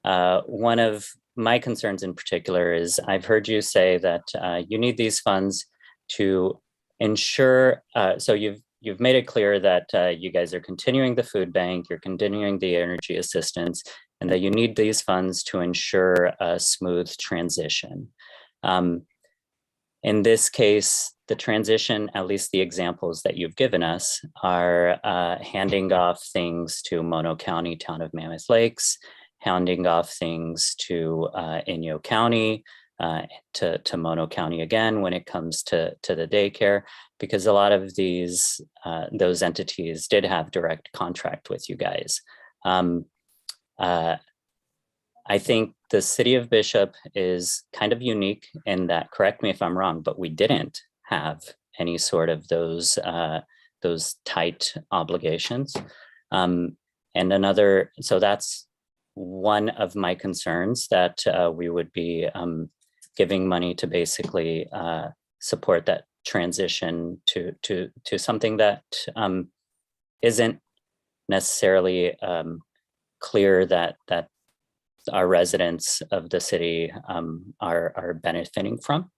one of my concerns in particular is I've heard you say that you need these funds to ensure. So you've made it clear that you guys are continuing the food bank, you're continuing the energy assistance, and that you need these funds to ensure a smooth transition. In this case, the transition, at least the examples that you've given us, are handing off things to Mono County, Town of Mammoth Lakes, handing off things to Inyo County, to Mono County again when it comes to the daycare, because a lot of those entities did have direct contract with you guys. I think the city of Bishop is kind of unique in that, correct me if I'm wrong, but we didn't have any sort of those tight obligations. So that's one of my concerns, that we would be giving money to basically support that transition to something that isn't necessarily clear that our residents of the city are benefiting from.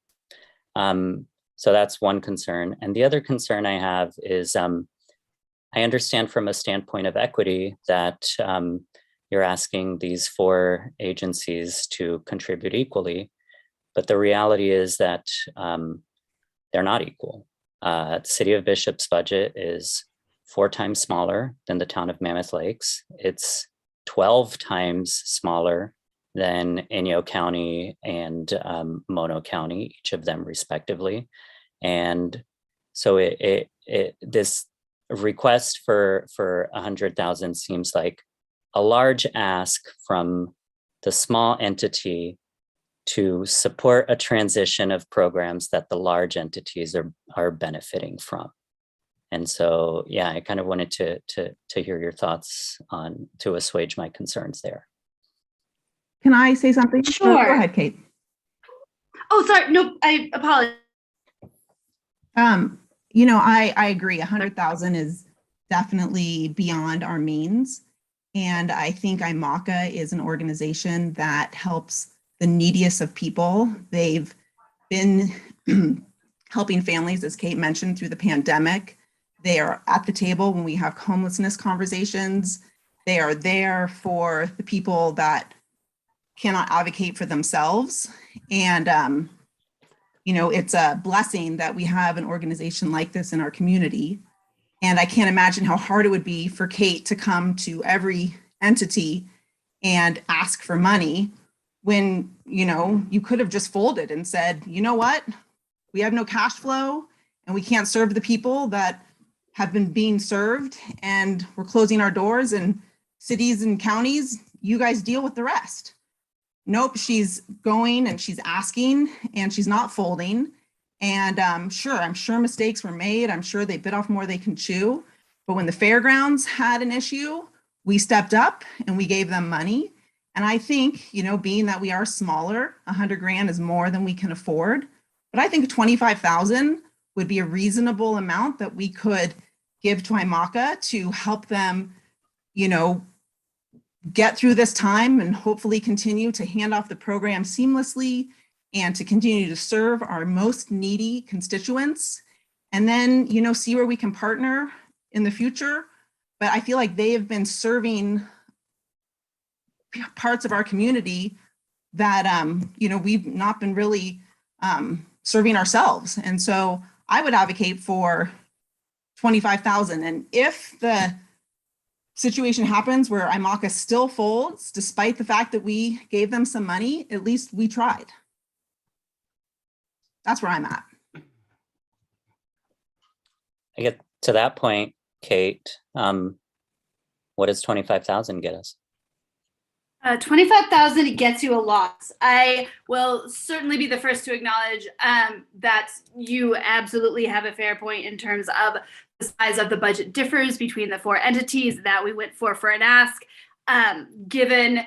So that's one concern. And the other concern I have is I understand from a standpoint of equity that you're asking these 4 agencies to contribute equally, but the reality is that they're not equal. The City of Bishop's budget is 4 times smaller than the town of Mammoth Lakes. It's 12 times smaller than Inyo County and Mono County, each of them respectively. And so this request for 100,000 seems like a large ask from the small entity to support a transition of programs that the large entities are benefiting from. And so, yeah, I kind of wanted to hear your thoughts on, to assuage my concerns there. Can I say something? Sure. Go ahead, Kate. Oh, sorry. No, I apologize. You know, I agree. 100,000 is definitely beyond our means. And I think IMACA is an organization that helps the neediest of people. They've been helping families, as Kate mentioned, through the pandemic. They are at the table when we have homelessness conversations. They are there for the people that cannot advocate for themselves. And, you know, it's a blessing that we have an organization like this in our community. And I can't imagine how hard it would be for Kate to come to every entity and ask for money when, you know, you could have just folded and said, you know what, we have no cash flow and we can't serve the people that have been being served, and we're closing our doors, and cities and counties, you guys deal with the rest. Nope, she's going and she's asking and she's not folding. And I'm sure mistakes were made. I'm sure they bit off more they can chew. But when the fairgrounds had an issue, we stepped up and we gave them money. And I think, you know, being that we are smaller, 100 grand is more than we can afford. But I think 25,000 would be a reasonable amount that we could give to IMACA to help them, you know, get through this time and hopefully continue to hand off the program seamlessly and to continue to serve our most needy constituents. And then, you know, see where we can partner in the future. But I feel like they have been serving parts of our community that, you know, we've not been really serving ourselves. And so I would advocate for 25,000. And if the situation happens where IMACA still folds, despite the fact that we gave them some money, at least we tried. That's where I'm at. I get to that point, Kate. What does 25,000 get us? 25,000 gets you a lot. I will certainly be the first to acknowledge that you absolutely have a fair point in terms of the size of the budget differs between the 4 entities that we went for an ask. Given,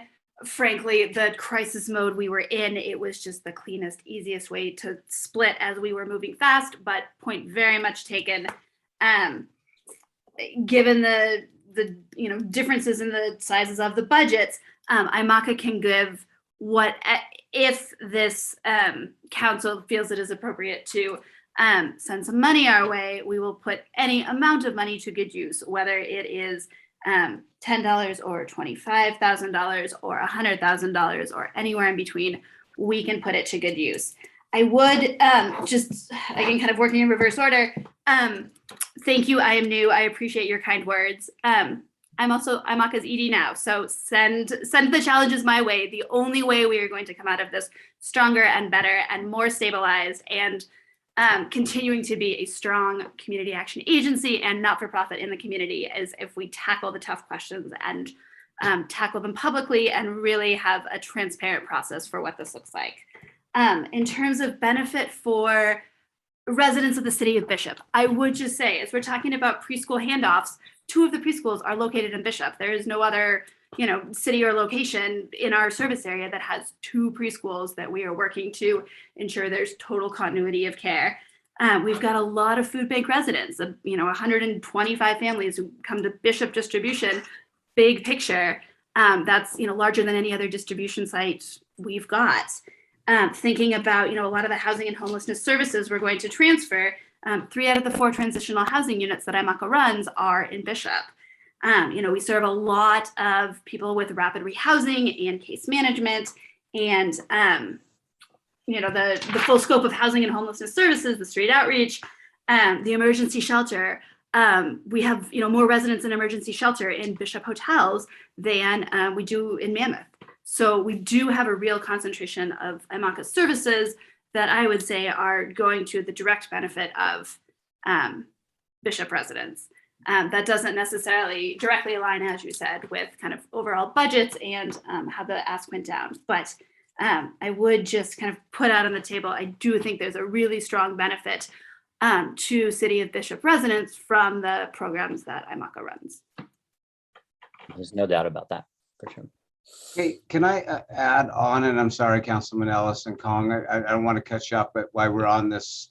frankly, the crisis mode we were in, it was just the cleanest, easiest way to split as we were moving fast, but point very much taken. Given the you know, differences in the sizes of the budgets, IMACA can give what, if this council feels it is appropriate to send some money our way, we will put any amount of money to good use, whether it is $10 or $25,000 or $100,000 or anywhere in between, we can put it to good use. I would just, again, kind of working in reverse order, thank you, I am new, I appreciate your kind words. I'm IMACA's ED now, so send the challenges my way. The only way we are going to come out of this stronger and better and more stabilized and continuing to be a strong community action agency and not-for-profit in the community is if we tackle the tough questions and tackle them publicly and really have a transparent process for what this looks like. In terms of benefit for residents of the city of Bishop, I would just say, as we're talking about preschool handoffs, 2 of the preschools are located in Bishop. There is no other, you know, city or location in our service area that has 2 preschools that we are working to ensure there's total continuity of care. We've got a lot of food bank residents, you know, 125 families who come to Bishop Distribution. Big picture, that's, you know, larger than any other distribution site we've got. Thinking about, you know, a lot of the housing and homelessness services we're going to transfer. 3 out of the 4 transitional housing units that IMACA runs are in Bishop. We serve a lot of people with rapid rehousing and case management and, the full scope of housing and homelessness services, the street outreach, the emergency shelter. We have, more residents in emergency shelter in Bishop hotels than we do in Mammoth. So we do have a real concentration of IMACA services that I would say are going to the direct benefit of Bishop residents. That doesn't necessarily directly align, as you said, with kind of overall budgets and how the ask went down. But I would just kind of put out on the table, I do think there's a really strong benefit to City of Bishop residents from the programs that IMACA runs. There's no doubt about that, for sure. Hey, can I add on, and I'm sorry, Councilman Ellis and Kong, I don't want to cut you off, but while we're on this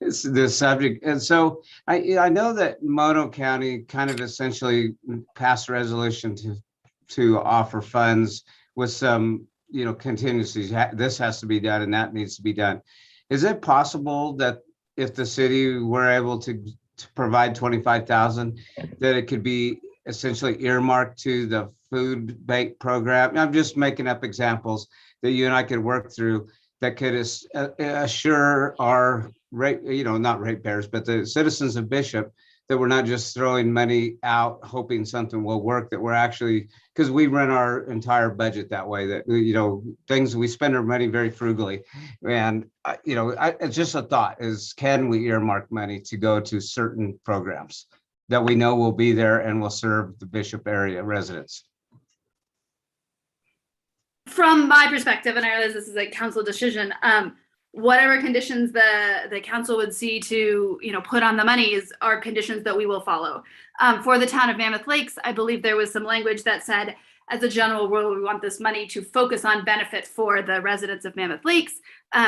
this subject. And so I know that Mono County kind of essentially passed a resolution to offer funds with some, contingencies. This has to be done and that needs to be done. Is it possible that if the city were able to provide 25,000, that it could be essentially earmarked to the food bank program? I'm just making up examples that you and I could work through that could assure our not ratepayers, but the citizens of Bishop, that we're not just throwing money out hoping something will work, that we're actually, because we run our entire budget that way, that we spend our money very frugally. And it's just a thought is, can we earmark money to go to certain programs that we know will be there and will serve the Bishop area residents? From my perspective, and I realize this is a council decision, whatever conditions the council would see to put on the monies are conditions that we will follow. For the town of Mammoth Lakes, I believe there was some language that said, as a general rule, we want this money to focus on benefit for the residents of Mammoth Lakes.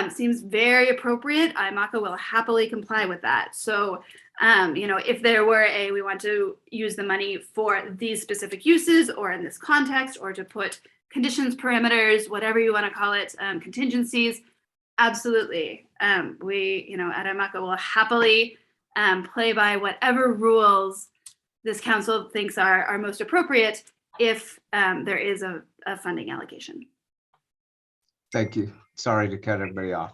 Seems very appropriate. IMACA will happily comply with that. So, if there were we want to use the money for these specific uses or in this context, or to put conditions, parameters, whatever you want to call it, contingencies, absolutely. We, at IMACA will happily play by whatever rules this council thinks are most appropriate if there is a funding allocation. Thank you. Sorry to cut everybody off.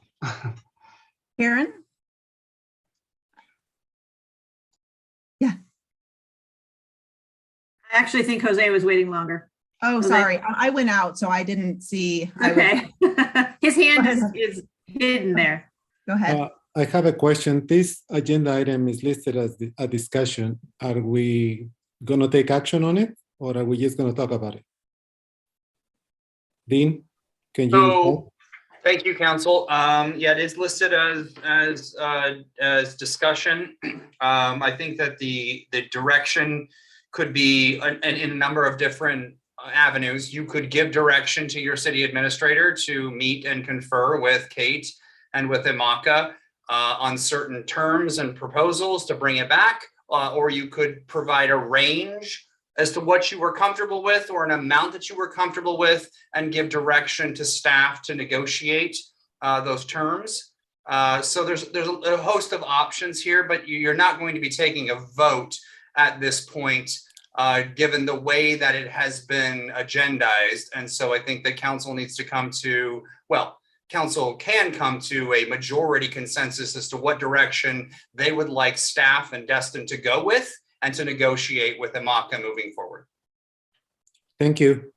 Karen? I actually think Jose was waiting longer. Oh, sorry. I went out, so I didn't see. Okay. His hand is hidden there. Go ahead. I have a question. This agenda item is listed as a discussion. Are we going to take action on it, or are we just going to talk about it? Dean, can you? Thank you, Council. Yeah, it is listed as discussion. I think that the direction could be in a number of different avenues. You could give direction to your city administrator to meet and confer with Kate and with IMACA on certain terms and proposals to bring it back, or you could provide a range as to what you were comfortable with or an amount that you were comfortable with and give direction to staff to negotiate those terms. So there's a host of options here, but you're not going to be taking a vote at this point, given the way that it has been agendized. And so I think the council needs to come to, council can come to a majority consensus as to what direction they would like staff and Destin to go with and to negotiate with IMACA moving forward. Thank you.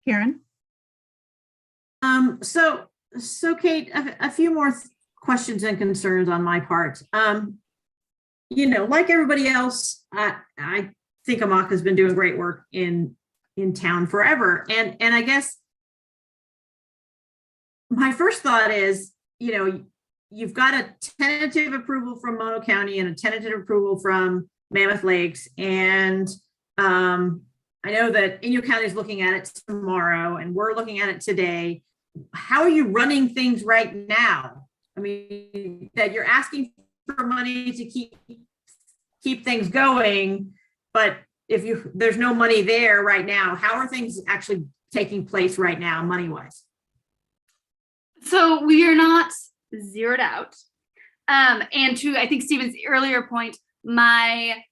Karen? So Kate, a few more questions and concerns on my part. Like everybody else, I think IMACA has been doing great work in town forever. And I guess my first thought is, you've got a tentative approval from Mono County and a tentative approval from Mammoth Lakes. And I know that Inyo County is looking at it tomorrow and we're looking at it today. How are you running things right now? I mean, that you're asking for money to keep things going, but if there's no money there right now, how are things actually taking place right now, money-wise? So we are not zeroed out. And to, I think, Stephen's earlier point, my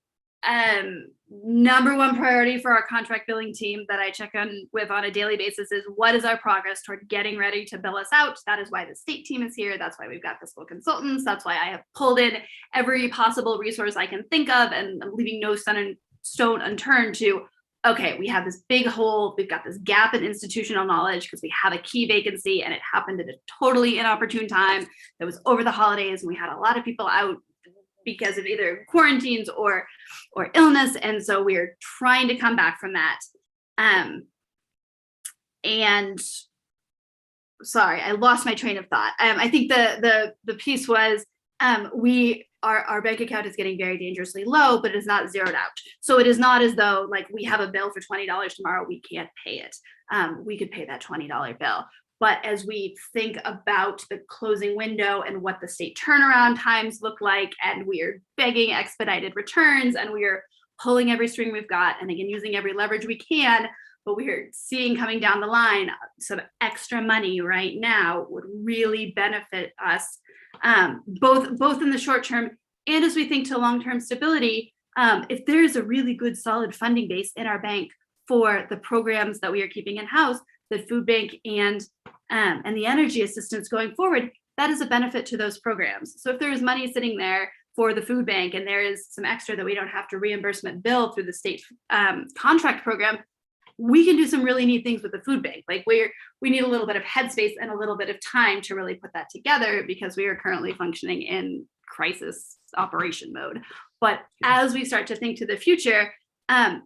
number one priority for our contract billing team that I check on with on a daily basis is what is our progress toward getting ready to bill us out. That is why the state team is here. That's why we've got fiscal consultants. That's why I have pulled in every possible resource I can think of, and I'm leaving no stone unturned to, okay, we have this big hole. We've got this gap in institutional knowledge because we have a key vacancy, and it happened at a totally inopportune time. That was over the holidays, and we had a lot of people out because of either quarantines or illness, and so we're trying to come back from that. And sorry, I lost my train of thought. I think the piece was our bank account is getting very dangerously low, but it is not zeroed out. So it is not as though like we have a bill for $20 tomorrow, we can't pay it. We could pay that $20 bill. But as we think about the closing window and what the state turnaround times look like, and we're begging expedited returns, and we're pulling every string we've got, and again, using every leverage we can, but we're seeing coming down the line, some extra money right now would really benefit us, both in the short term and as we think to long-term stability. If there's a really good solid funding base in our bank for the programs that we are keeping in-house, the food bank and the energy assistance going forward, that is a benefit to those programs. So if there is money sitting there for the food bank and there is some extra that we don't have to reimbursement bill through the state contract program, we can do some really neat things with the food bank. Like we need a little bit of headspace and a little bit of time to really put that together because we are currently functioning in crisis operation mode. But as we start to think to the future,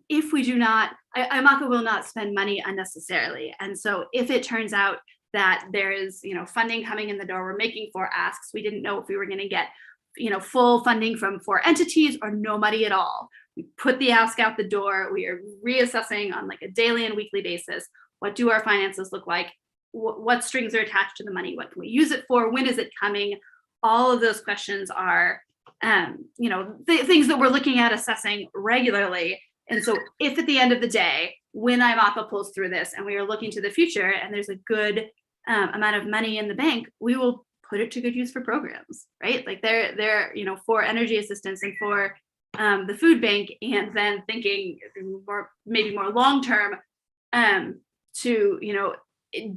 if we do not, IMACA will not spend money unnecessarily. And so if it turns out that there is, funding coming in the door, we're making 4 asks. We didn't know if we were going to get, full funding from 4 entities or no money at all. We put the ask out the door. We are reassessing on like a daily and weekly basis. What do our finances look like? What strings are attached to the money? What can we use it for? When is it coming? All of those questions are, things that we're looking at assessing regularly. And so if at the end of the day, when IMACA pulls through this and we are looking to the future and there's a good amount of money in the bank, we will put it to good use for programs, right? Like they're for energy assistance and for the food bank, and then thinking maybe more long-term to,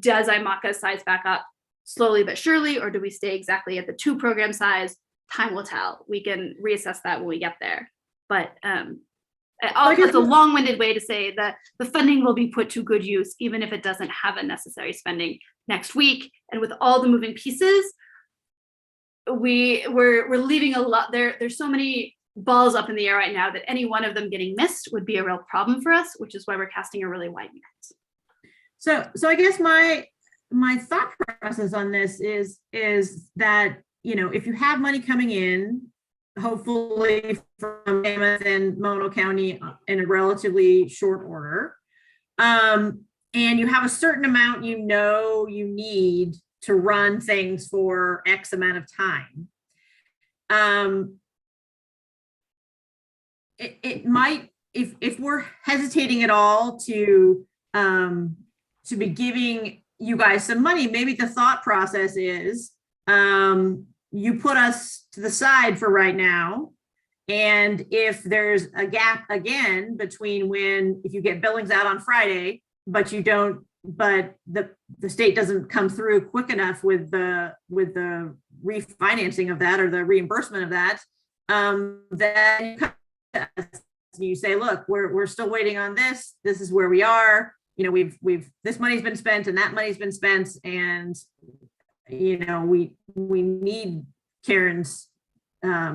does IMACA size back up slowly but surely, or do we stay exactly at the 2 program size? Time will tell. We can reassess that when we get there. But it's a long-winded way to say that the funding will be put to good use, even if it doesn't have a necessary spending next week. And with all the moving pieces, we're leaving a lot there. There's so many balls up in the air right now that any one of them getting missed would be a real problem for us, which is why we're casting a really wide net. So I guess my thought process on this is that, if you have money coming in, hopefully from Mammoth and Mono County in a relatively short order, and you have a certain amount you need to run things for X amount of time, it might, if we're hesitating at all to be giving you guys some money, maybe the thought process is you put us to the side for right now. And if there's a gap again between if you get billings out on Friday, but the state doesn't come through quick enough with the refinancing of that or the reimbursement of that, then you say, look, we're still waiting on this. This is where we are. We've this money's been spent and that money's been spent, and we need Karen's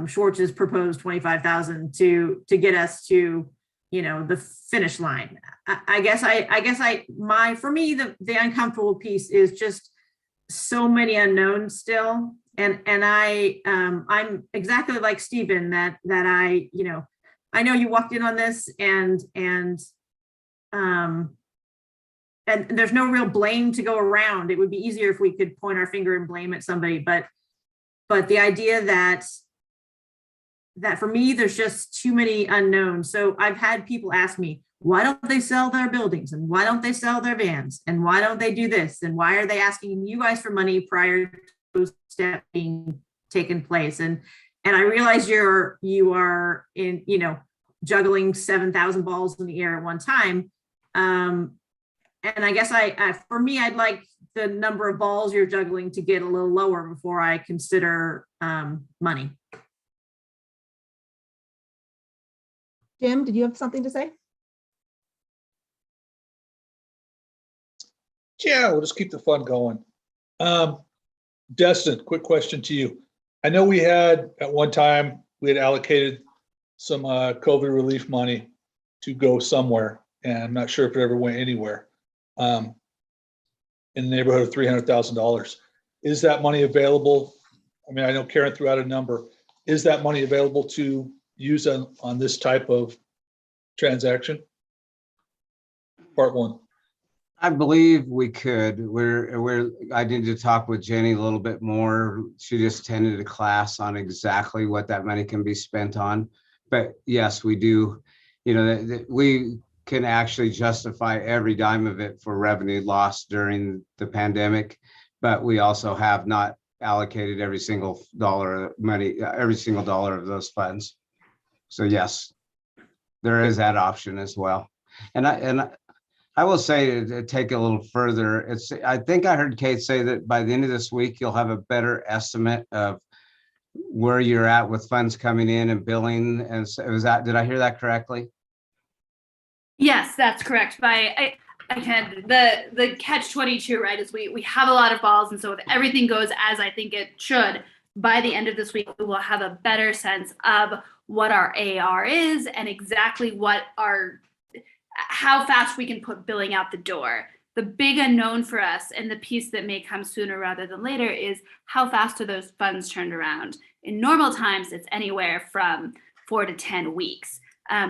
Schwartz's proposed 25,000 to get us to the finish line. For me the uncomfortable piece is just so many unknowns still, and I'm exactly like Stephen that I know you walked in on this and there's no real blame to go around. It would be easier if we could point our finger and blame at somebody, but the idea that for me, there's just too many unknowns. So I've had people ask me, why don't they sell their buildings? And why don't they sell their vans? And why don't they do this? And why are they asking you guys for money prior to those steps being taken place? And I realize you are in, juggling 7,000 balls in the air at one time. And I guess for me, I'd like the number of balls you're juggling to get a little lower before I consider money. Jim, did you have something to say? Yeah, we'll just keep the fun going. Destin, quick question to you. I know we had, at one time, we had allocated some COVID relief money to go somewhere, and I'm not sure if it ever went anywhere, in the neighborhood of $300,000. Is that money available? I mean, I know Karen threw out a number. Is that money available to use on this type of transaction? Part one. I believe we could. I need to talk with Jenny a little bit more. She just attended a class on exactly what that money can be spent on. But yes, we do. We can actually justify every dime of it for revenue loss during the pandemic, but we also have not allocated every single dollar of money, every single dollar of those funds. So yes, there is that option as well. And I will say, to take it a little further, I think I heard Kate say that by the end of this week, you'll have a better estimate of where you're at with funds coming in and billing. And so did I hear that correctly? Yes, that's correct. The catch-22, right, is we have a lot of balls, and so if everything goes as I think it should, by the end of this week, we will have a better sense of what our AR is and exactly how fast we can put billing out the door. The big unknown for us, and the piece that may come sooner rather than later, is how fast are those funds turned around. In normal times, it's anywhere from 4 to 10 weeks.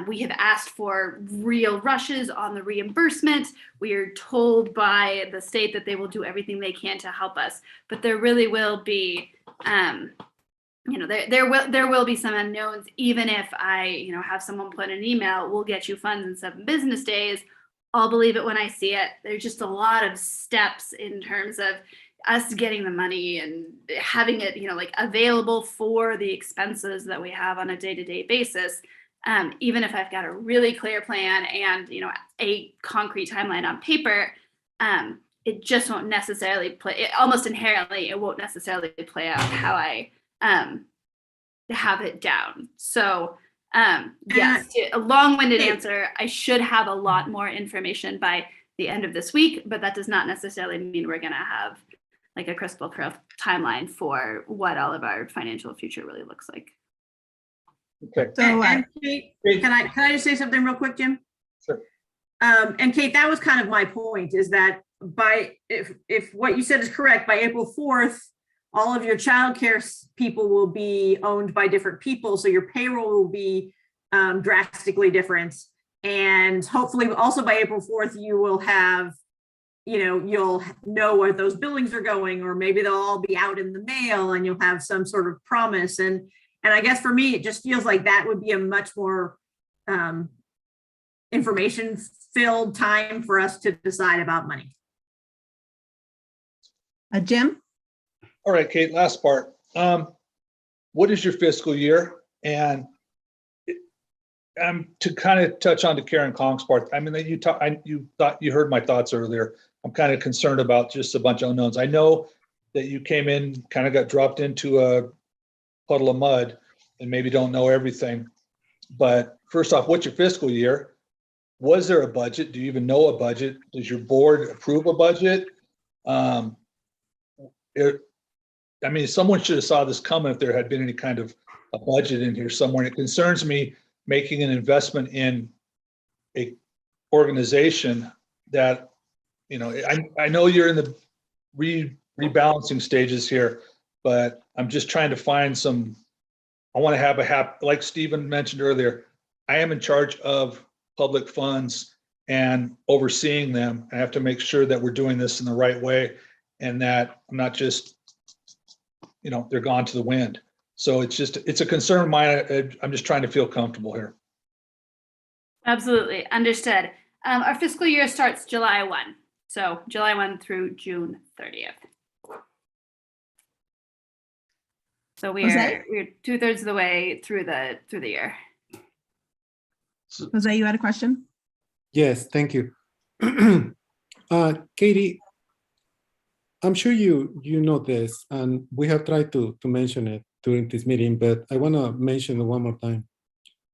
We have asked for real rushes on the reimbursement. We are told by the state that they will do everything they can to help us, but there really will be, there will be some unknowns. Even if I, have someone put an email, we'll get you funds in 7 business days. I'll believe it when I see it. There's just a lot of steps in terms of us getting the money and having it, available for the expenses that we have on a day-to-day basis. Even if I've got a really clear plan and, a concrete timeline on paper, it just won't necessarily play, almost inherently, it won't necessarily play out how I have it down. So yes, a long-winded answer. I should have a lot more information by the end of this week, but that does not necessarily mean we're going to have like a crystal clear timeline for what all of our financial future really looks like. Okay. So, Kate, can I just say something real quick, Jim? Sure. And Kate, that was kind of my point, is that if what you said is correct, by April 4th, all of your childcare people will be owned by different people. So your payroll will be drastically different. And hopefully also by April 4th, you will have, you'll know where those billings are going, or maybe they'll all be out in the mail and you'll have some sort of promise. And I guess for me, it just feels like that would be a much more information-filled time for us to decide about money. Jim? All right, Kate, last part. What is your fiscal year? And to kind of touch on to Karen Kong's part, I mean, you thought you heard my thoughts earlier. I'm kind of concerned about just a bunch of unknowns. I know that you came in, kind of got dropped into a puddle of mud and maybe don't know everything. But first off, what's your fiscal year? Was there a budget? Do you even know a budget? Does your board approve a budget? I mean, someone should have saw this coming if there had been any kind of a budget in here somewhere. And it concerns me making an investment in a organization that, I know you're in the rebalancing stages here, but I'm just trying to find I want to have like Stephen mentioned earlier, I am in charge of public funds and overseeing them. I have to make sure that we're doing this in the right way and that I'm not just, they're gone to the wind. So it's a concern of mine. I'm just trying to feel comfortable here. Absolutely, understood. Our fiscal year starts July 1, so July 1 through June 30th. So Jose? we're 2/3 of the way through the year. Jose, you had a question? Yes, thank you. Katie, I'm sure you know this, and we have tried to mention it during this meeting, but I want to mention it one more time.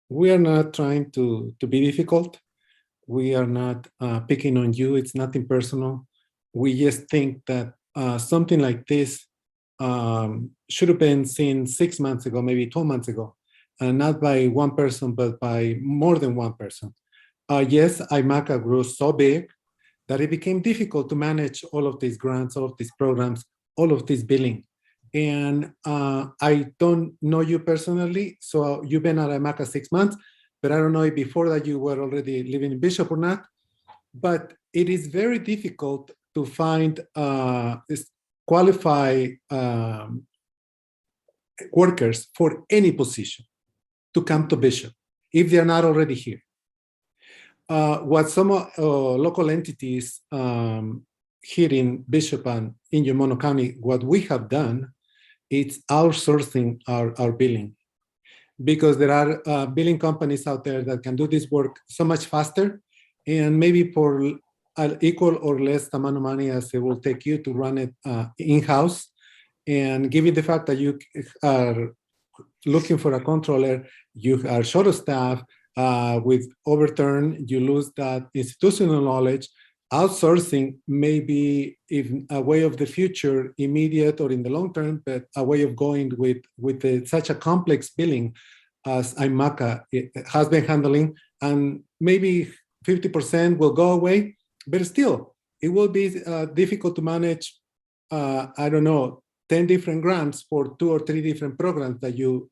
We are not trying to be difficult. We are not picking on you. It's nothing personal. We just think that something like this should have been seen 6 months ago, maybe 12 months ago, and not by one person, but by more than one person. Yes, IMACA grew so big that it became difficult to manage all of these grants, all of these programs, all of this billing. And I don't know you personally, so you've been at IMACA 6 months, but I don't know if before that you were already living in Bishop or not. But it is very difficult to find qualified workers for any position to come to Bishop if they're not already here. What some local entities here in Bishop and in Yolomo County, what we have done, it's outsourcing our billing, because there are billing companies out there that can do this work so much faster, and maybe for an equal or less amount of money as it will take you to run it in-house. And given the fact that you are looking for a controller, you are short of staff, with overturn, you lose that institutional knowledge. Outsourcing may be even a way of the future, immediate or in the long term, but a way of going with such a complex billing as IMACA has been handling. And maybe 50% will go away, but still, it will be difficult to manage, I don't know, 10 different grants for 2 or 3 different programs that you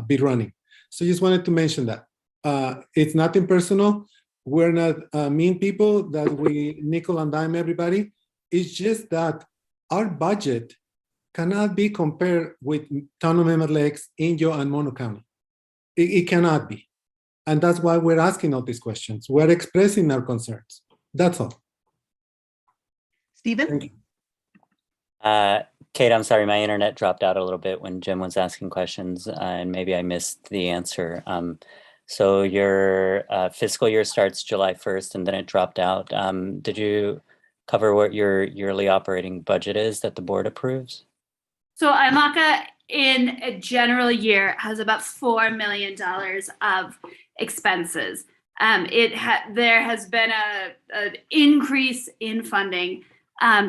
be running. So just wanted to mention that. It's nothing personal. We're not mean people that we nickel and dime everybody. It's just that our budget cannot be compared with Town of Mammoth Lakes, Inyo, and Mono County. It cannot be. And that's why we're asking all these questions. We're expressing our concerns. That's all. Stephen? Thank you. Kate, I'm sorry, my internet dropped out a little bit when Jim was asking questions, and maybe I missed the answer. So your fiscal year starts July 1st, and then it dropped out. Did you cover what your yearly operating budget is that the board approves? So IMACA in a general year has about $4 million of expenses. There has been an increase in funding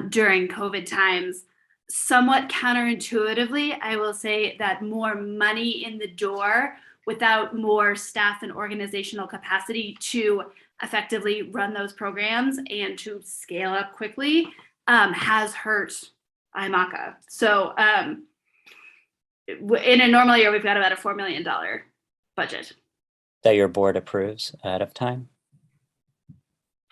during COVID times. Somewhat counterintuitively, I will say that more money in the door without more staff and organizational capacity to effectively run those programs and to scale up quickly has hurt IMACA. So in a normal year, we've got about a $4 million budget. That your board approves ahead of time?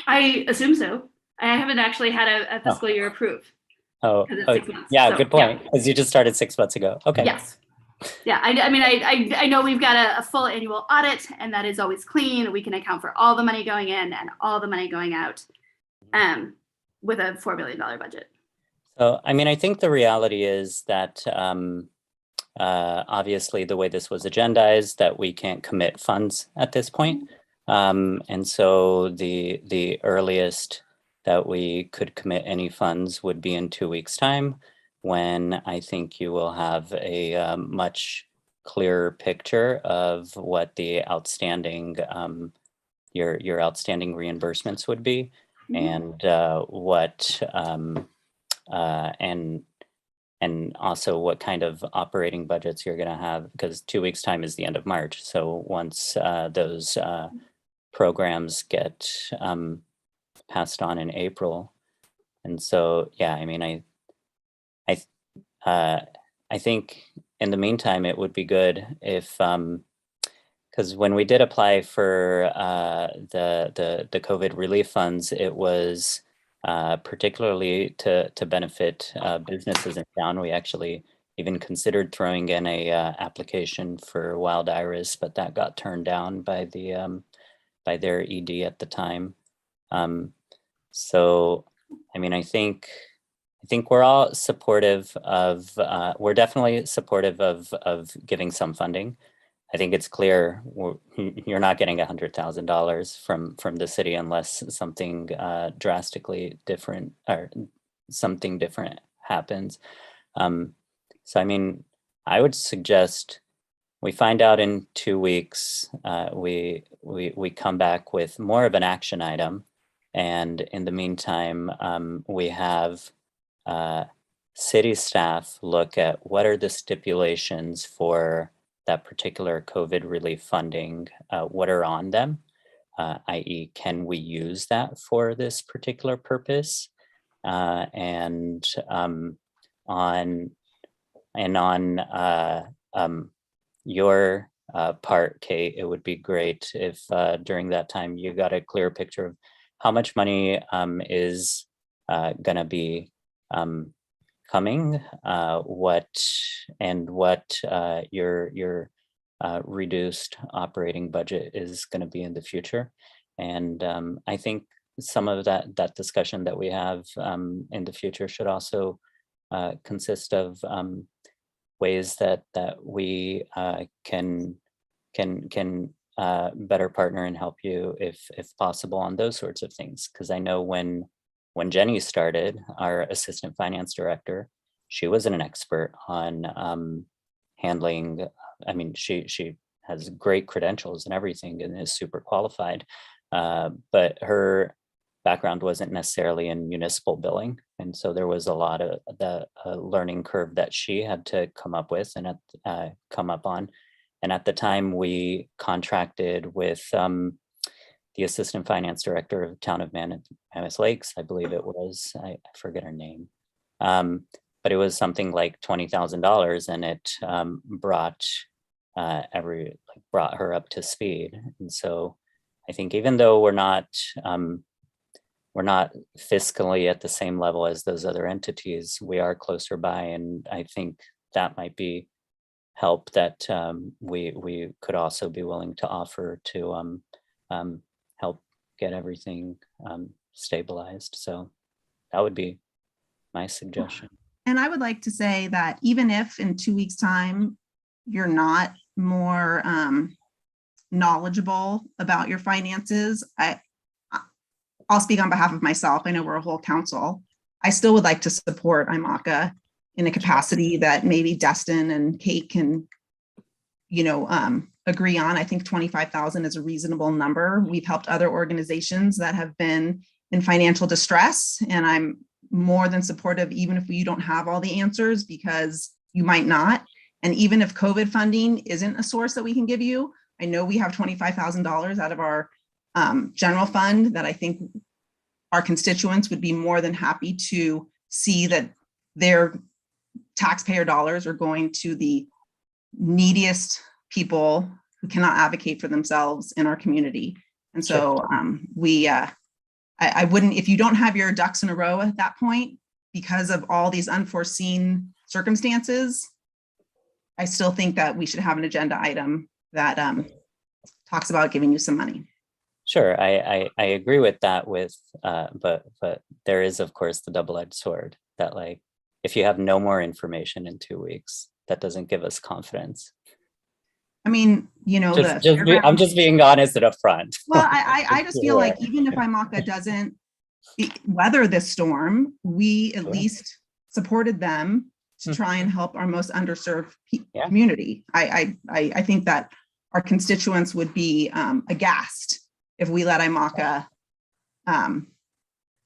I assume so. I haven't actually had a fiscal year approved. Oh, 'cause it's 6 months, yeah, so, good point. Because you just started 6 months ago. Okay. Yes. Yeah, I mean, I know we've got a full annual audit, and that is always clean. We can account for all the money going in and all the money going out with a $4 million budget. So, I mean, I think the reality is that obviously the way this was agendized, that we can't commit funds at this point. And so the earliest that we could commit any funds would be in 2 weeks' time, when I think you will have a much clearer picture of what the outstanding, your outstanding reimbursements would be, and what and also what kind of operating budgets you're going to have, because 2 weeks' time is the end of March. So once those programs get passed on in April, and so yeah, I mean, I think in the meantime it would be good if, because when we did apply for the COVID relief funds, it was particularly to benefit businesses in town. We actually even considered throwing in a application for Wild Iris, but that got turned down by the their ED at the time. So, I mean, I think we're all supportive of, we're definitely supportive of giving some funding. I think it's clear you're not getting $100,000 from the city unless something drastically different or something different happens. So, I mean, I would suggest we find out in 2 weeks. We come back with more of an action item, and in the meantime, we have city staff look at what are the stipulations for that particular COVID relief funding, what are on them, i.e., can we use that for this particular purpose? And on your part, Kate, it would be great if during that time you got a clear picture of how much money is going to be coming, what your reduced operating budget is going to be in the future. And I think some of that discussion that we have in the future should also consist of ways that we can better partner and help you if possible on those sorts of things. Because I know when Jenny started, our assistant finance director, she wasn't an expert on handling. I mean, she has great credentials and everything and is super qualified, but her background wasn't necessarily in municipal billing. And so there was a lot of the learning curve that she had to come up with and come up on. And at the time we contracted with the assistant finance director of the town of Mammoth Lakes, I believe it was, I forget her name. But it was something like $20,000, and it brought her up to speed. And so I think even though we're not fiscally at the same level as those other entities, we are closer by, and I think that might be help that we could also be willing to offer to help get everything stabilized. So that would be my suggestion. And I would like to say that even if in 2 weeks' time, you're not more knowledgeable about your finances, I'll speak on behalf of myself. I know we're a whole council. I still would like to support IMACA in a capacity that maybe Destin and Kate can, agree on. I think 25,000 is a reasonable number. We've helped other organizations that have been in financial distress, and I'm more than supportive, even if you don't have all the answers, because you might not. And even if COVID funding isn't a source that we can give you, I know we have $25,000 out of our general fund that I think our constituents would be more than happy to see that their taxpayer dollars are going to the neediest people who cannot advocate for themselves in our community. And so I wouldn't, if you don't have your ducks in a row at that point, because of all these unforeseen circumstances, I still think that we should have an agenda item that talks about giving you some money. Sure, I agree with that. But there is, of course, the double-edged sword that, like, if you have no more information in 2 weeks, that doesn't give us confidence. I mean, I'm just being honest and upfront. Well, I just feel like even if IMACA doesn't weather this storm, we at least supported them to try and help our most underserved community. I think that our constituents would be aghast if we let IMACA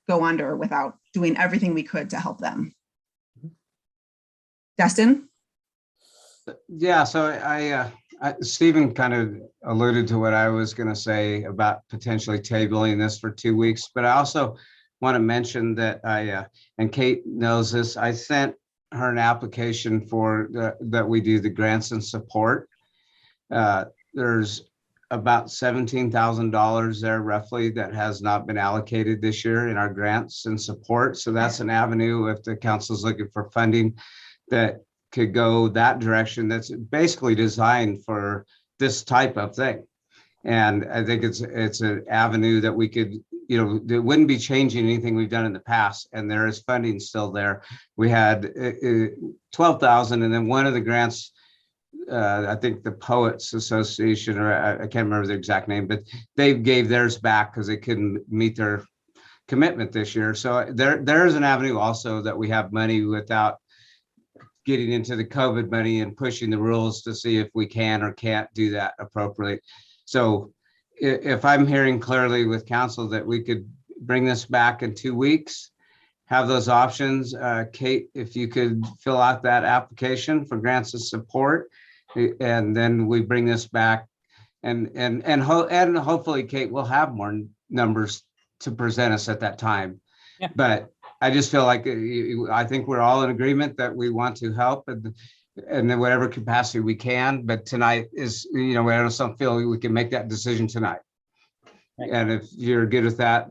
go under without doing everything we could to help them. Destin? Yeah, so Stephen kind of alluded to what I was going to say about potentially tabling this for 2 weeks, but I also want to mention that and Kate knows this, I sent her an application for that we do the grants and support. There's about $17,000 there roughly that has not been allocated this year in our grants and support. So that's an avenue if the council's looking for funding that could go that direction. That's basically designed for this type of thing. And I think it's an avenue that we could, it wouldn't be changing anything we've done in the past, and there is funding still there. We had 12,000, and then one of the grants, I think the Poets Association, or I can't remember the exact name, but they gave theirs back because they couldn't meet their commitment this year. So there is an avenue also that we have money without getting into the COVID money and pushing the rules to see if we can or can't do that appropriately. So if I'm hearing clearly with council that we could bring this back in 2 weeks, have those options. Kate, if you could fill out that application for grants of support, and then we bring this back, and hopefully, Kate, will have more numbers to present us at that time. Yeah. But I just feel like I think we're all in agreement that we want to help and in whatever capacity we can. But tonight is, I don't feel we can make that decision tonight. Right. And if you're good with that,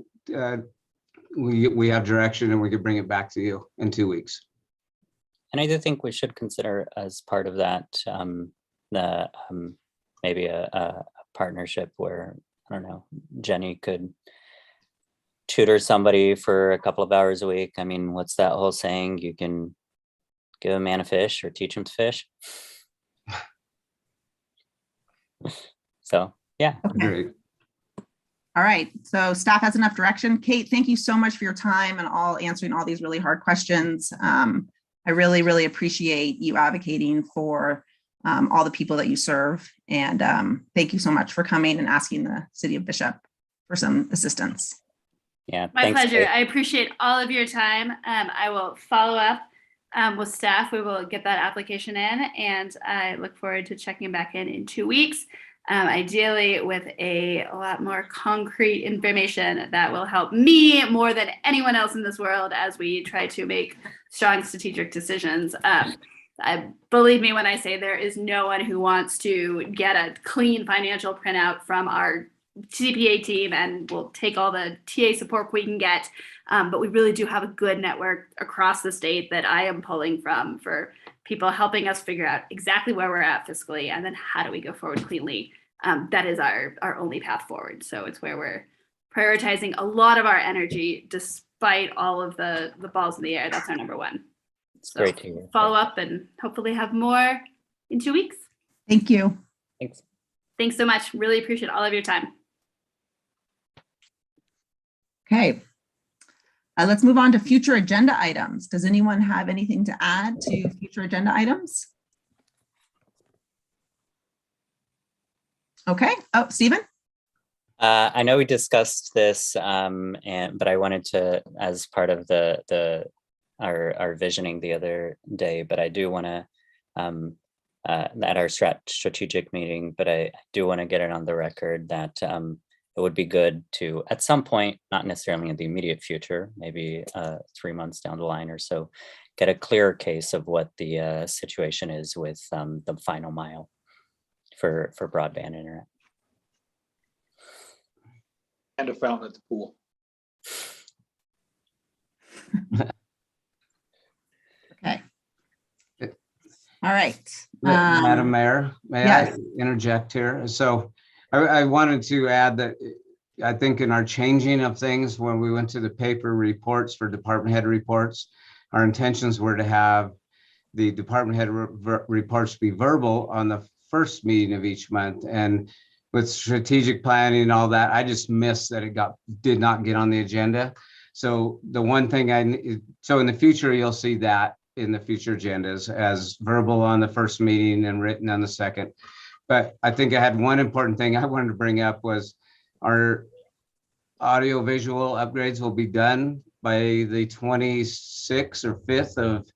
we have direction and we can bring it back to you in 2 weeks. And I do think we should consider as part of that maybe a partnership where, I don't know, Jenny could tutor somebody for a couple of hours a week. I mean, what's that whole saying? You can give a man a fish or teach him to fish. So, yeah. Great. All right, so staff has enough direction. Kate, thank you so much for your time and answering all these really hard questions. I really, really appreciate you advocating for all the people that you serve. And thank you so much for coming and asking the City of Bishop for some assistance. Yeah, My thanks, pleasure. Kate. I appreciate all of your time. I will follow up with staff. We will get that application in, and I look forward to checking back in 2 weeks. Ideally with a lot more concrete information that will help me more than anyone else in this world as we try to make strong strategic decisions. Believe me when I say there is no one who wants to get a clean financial printout from our CPA team, and we'll take all the TA support we can get. But we really do have a good network across the state that I am pulling from for people helping us figure out exactly where we're at fiscally, and then how do we go forward cleanly. That is our only path forward. So it's where we're prioritizing a lot of our energy despite all of the balls in the air. That's our number one. It's great to hear. Follow up and hopefully have more in 2 weeks. Thank you. Thanks. Thanks so much. Really appreciate all of your time. Okay. Let's move on to future agenda items. Does anyone have anything to add to future agenda items? Okay. Oh, Stephen? I know we discussed this, but I wanted to, as part of our visioning the other day, but I do want to, at our strategic meeting, but I do want to get it on the record that it would be good to, at some point, not necessarily in the immediate future, maybe 3 months down the line or so, get a clearer case of what the situation is with the final mile for broadband internet. And a fountain at the pool. Okay. All right. Madam Mayor, may yes. I interject here? So I wanted to add that I think in our changing of things, when we went to the paper reports for department head reports, our intentions were to have the department head reports be verbal on the first meeting of each month. And with strategic planning and all that, I just missed that it did not get on the agenda. So the one thing so in the future, you'll see that in the future agendas as verbal on the first meeting and written on the second. But I think I had one important thing I wanted to bring up was our audio visual upgrades will be done by the 26th or 5th of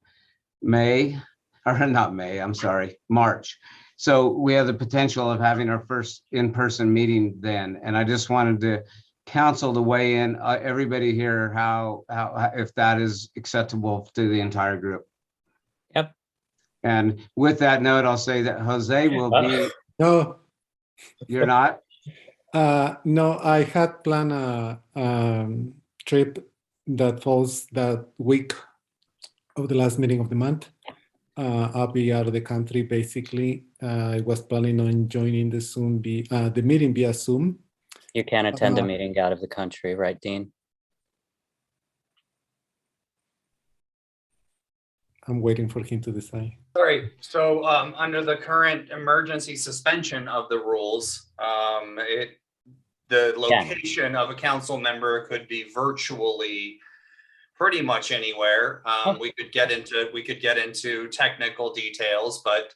May, or not May, I'm sorry, March. So we have the potential of having our first in-person meeting then. And I just wanted to council to weigh in, everybody here, how if that is acceptable to the entire group. Yep. And with that note, I'll say that Jose will be. No. You're not? No, I had planned a trip that falls that week of the last meeting of the month. I'll be out of the country basically, I was planning on joining the meeting via Zoom. You can attend a Uh, meeting out of the country, right, Dean? I'm waiting for him to decide. Sorry, so under the current emergency suspension of the rules, the location of a council member could be virtually pretty much anywhere. We could get into technical details, but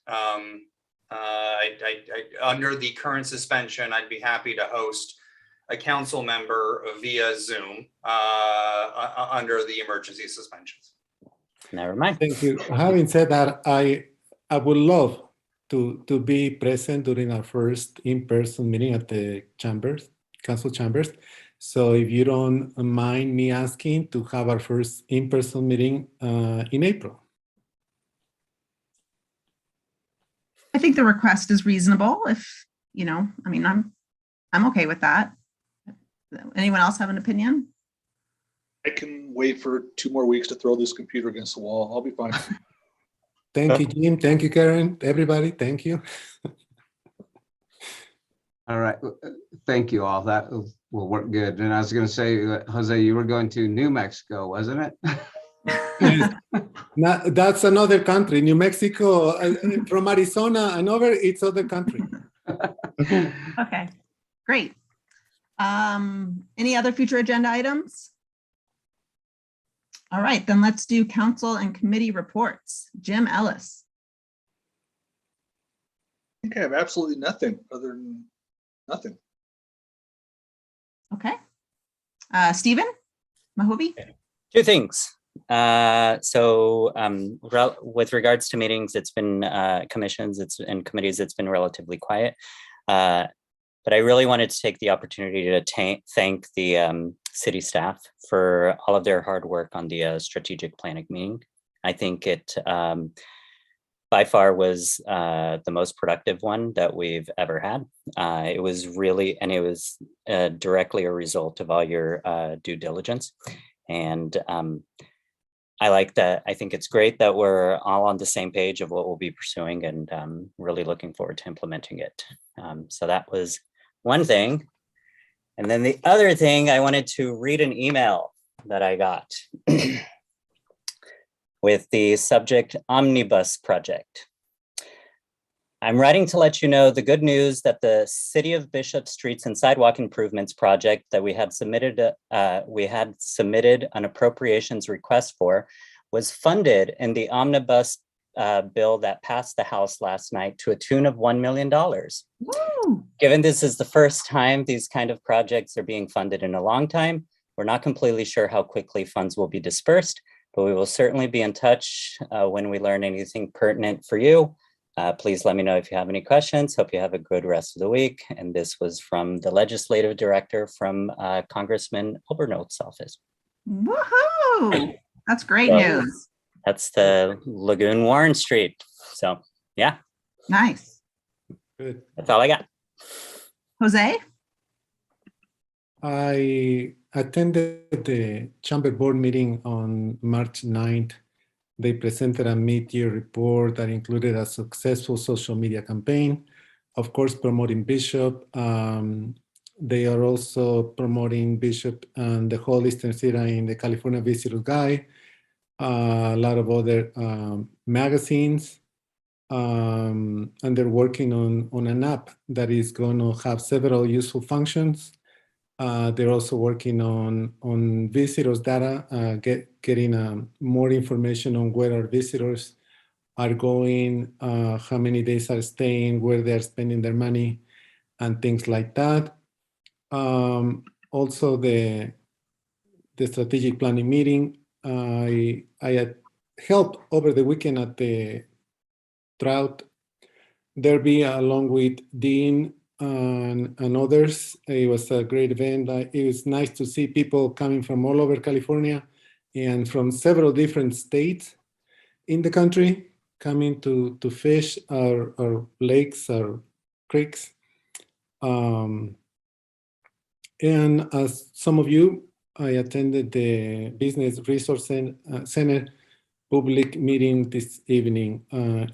under the current suspension, I'd be happy to host a council member via Zoom under the emergency suspensions. Never mind. Thank you. Having said that, I would love to be present during our first in-person meeting at the council chambers. So if you don't mind me asking to have our first in-person meeting in April. I think the request is reasonable if, I mean, I'm okay with that. Anyone else have an opinion? I can wait for 2 more weeks to throw this computer against the wall. I'll be fine. Thank you, Jim. Thank you, Karen. Everybody, thank you. All right. Thank you all. That will work good. And I was going to say, Jose, you were going to New Mexico, wasn't it? Now, that's another country. New Mexico, from Arizona and over, it's other country. Okay, great. Any other future agenda items? All right, then let's do council and committee reports. Jim Ellis. I think I have absolutely nothing other than nothing. Okay. Stephen Mahubi? 2 things. With regards to meetings, it's been commissions, and committees, it's been relatively quiet. But I really wanted to take the opportunity to thank the city staff for all of their hard work on the strategic planning meeting. I think it by far was the most productive one that we've ever had. It was directly a result of all your due diligence. And I like that. I think it's great that we're all on the same page of what we'll be pursuing, and really looking forward to implementing it. So that was one thing. And then the other thing, I wanted to read an email that I got with the subject Omnibus Project. I'm writing to let you know the good news that the City of Bishop Streets and Sidewalk Improvements Project that we had submitted an appropriations request for was funded in the Omnibus bill that passed the House last night to a tune of $1 million. Woo! Given this is the first time these kind of projects are being funded in a long time, we're not completely sure how quickly funds will be dispersed, but we will certainly be in touch when we learn anything pertinent for you. Please let me know if you have any questions. Hope you have a good rest of the week. And this was from the legislative director from Congressman Obernoth's office. Woohoo! That's great So, news. That's the Lagoon Warren Street. So yeah, Nice. Good. that's all I got. Jose? I attended the Chamber Board meeting on March 9th. They presented a mid-year report that included a successful social media campaign, of course, promoting Bishop. They are also promoting Bishop and the whole Eastern Sierra in the California Visitor Guide, a lot of other magazines, and they're working on an app that is going to have several useful functions. They're also working on visitors data, getting more information on where our visitors are going, how many days are staying, where they're spending their money, and things like that. Also, the strategic planning meeting, I had helped over the weekend at the Trout Derby along with Dean and others. It was a great event. It was nice to see people coming from all over California and from several different states in the country coming to fish our lakes, our creeks. And as some of you, I attended the Business Resource Center public meeting this evening.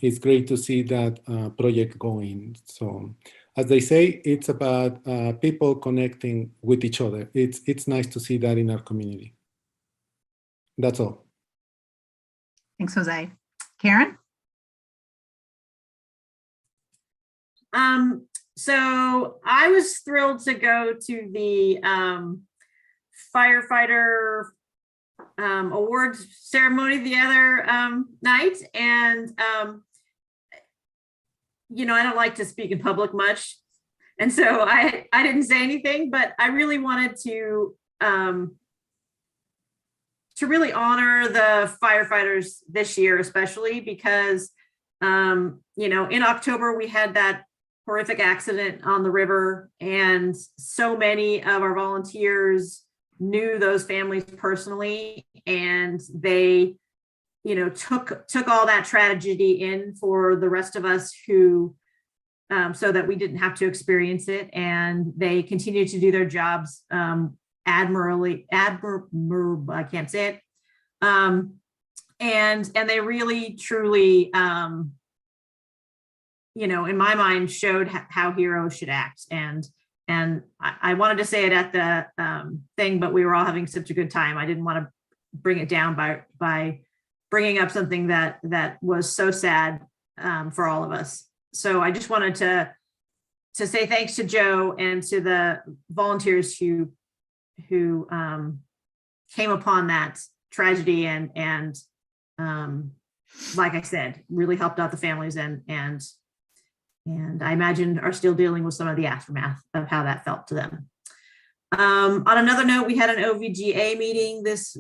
It's great to see that project going. So as they say, it's about people connecting with each other. It's nice to see that in our community. That's all. Thanks, Jose. Karen? So I was thrilled to go to the firefighter awards ceremony the other night, and you know, I don't like to speak in public much, and so I didn't say anything, but I really wanted to really honor the firefighters this year, especially because you know, in October we had that horrific accident on the river, and so many of our volunteers knew those families personally, and they, you know, took all that tragedy in for the rest of us who, so that we didn't have to experience it, and they continue to do their jobs admirably. I can't say it, and they really truly, you know, in my mind, showed how heroes should act. And I wanted to say it at the thing, but we were all having such a good time. I didn't want to bring it down by bringing up something that was so sad for all of us. So I just wanted to say thanks to Joe and to the volunteers who came upon that tragedy and like I said, really helped out the families and I imagine are still dealing with some of the aftermath of how that felt to them. On another note, we had an OVGA meeting this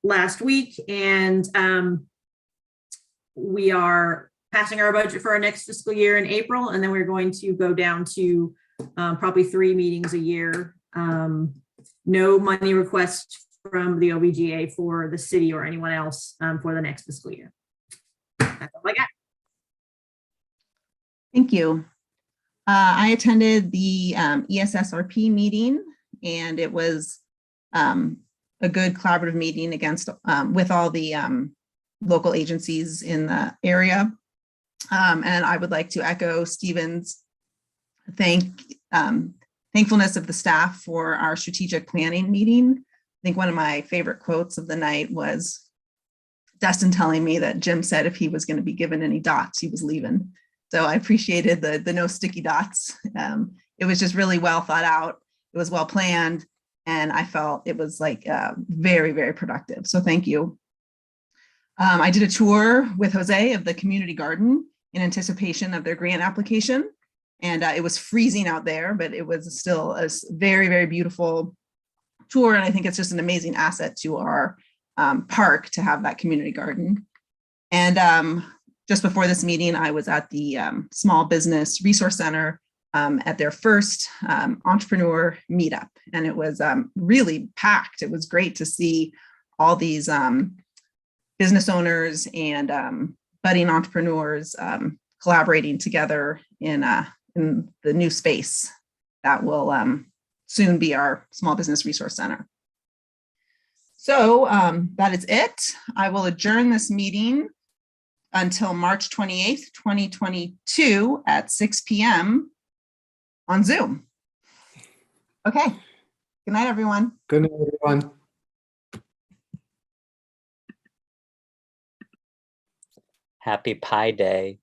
last week, and we are passing our budget for our next fiscal year in April, and then we're going to go down to probably 3 meetings a year. No money request from the OVGA for the city or anyone else for the next fiscal year. That's all I got. Thank you. I attended the ESSRP meeting, and it was a good collaborative meeting with all the local agencies in the area. And I would like to echo Stephen's thankfulness of the staff for our strategic planning meeting. I think one of my favorite quotes of the night was Dustin telling me that Jim said if he was going to be given any dots, he was leaving. So I appreciated the no sticky dots. It was just really well thought out. It was well planned, and I felt it was like very, very productive. So thank you. I did a tour with Jose of the community garden in anticipation of their grant application. And it was freezing out there, but it was still a very, very beautiful tour. And I think it's just an amazing asset to our park to have that community garden. And just before this meeting, I was at the Small Business Resource Center at their first entrepreneur meetup. And it was really packed. It was great to see all these business owners and budding entrepreneurs collaborating together in the new space that will soon be our Small Business Resource Center. So that is it. I will adjourn this meeting until March 28th, 2022 at 6 p.m. on Zoom. Okay. Good night, everyone. Good night, everyone. Happy Pi Day.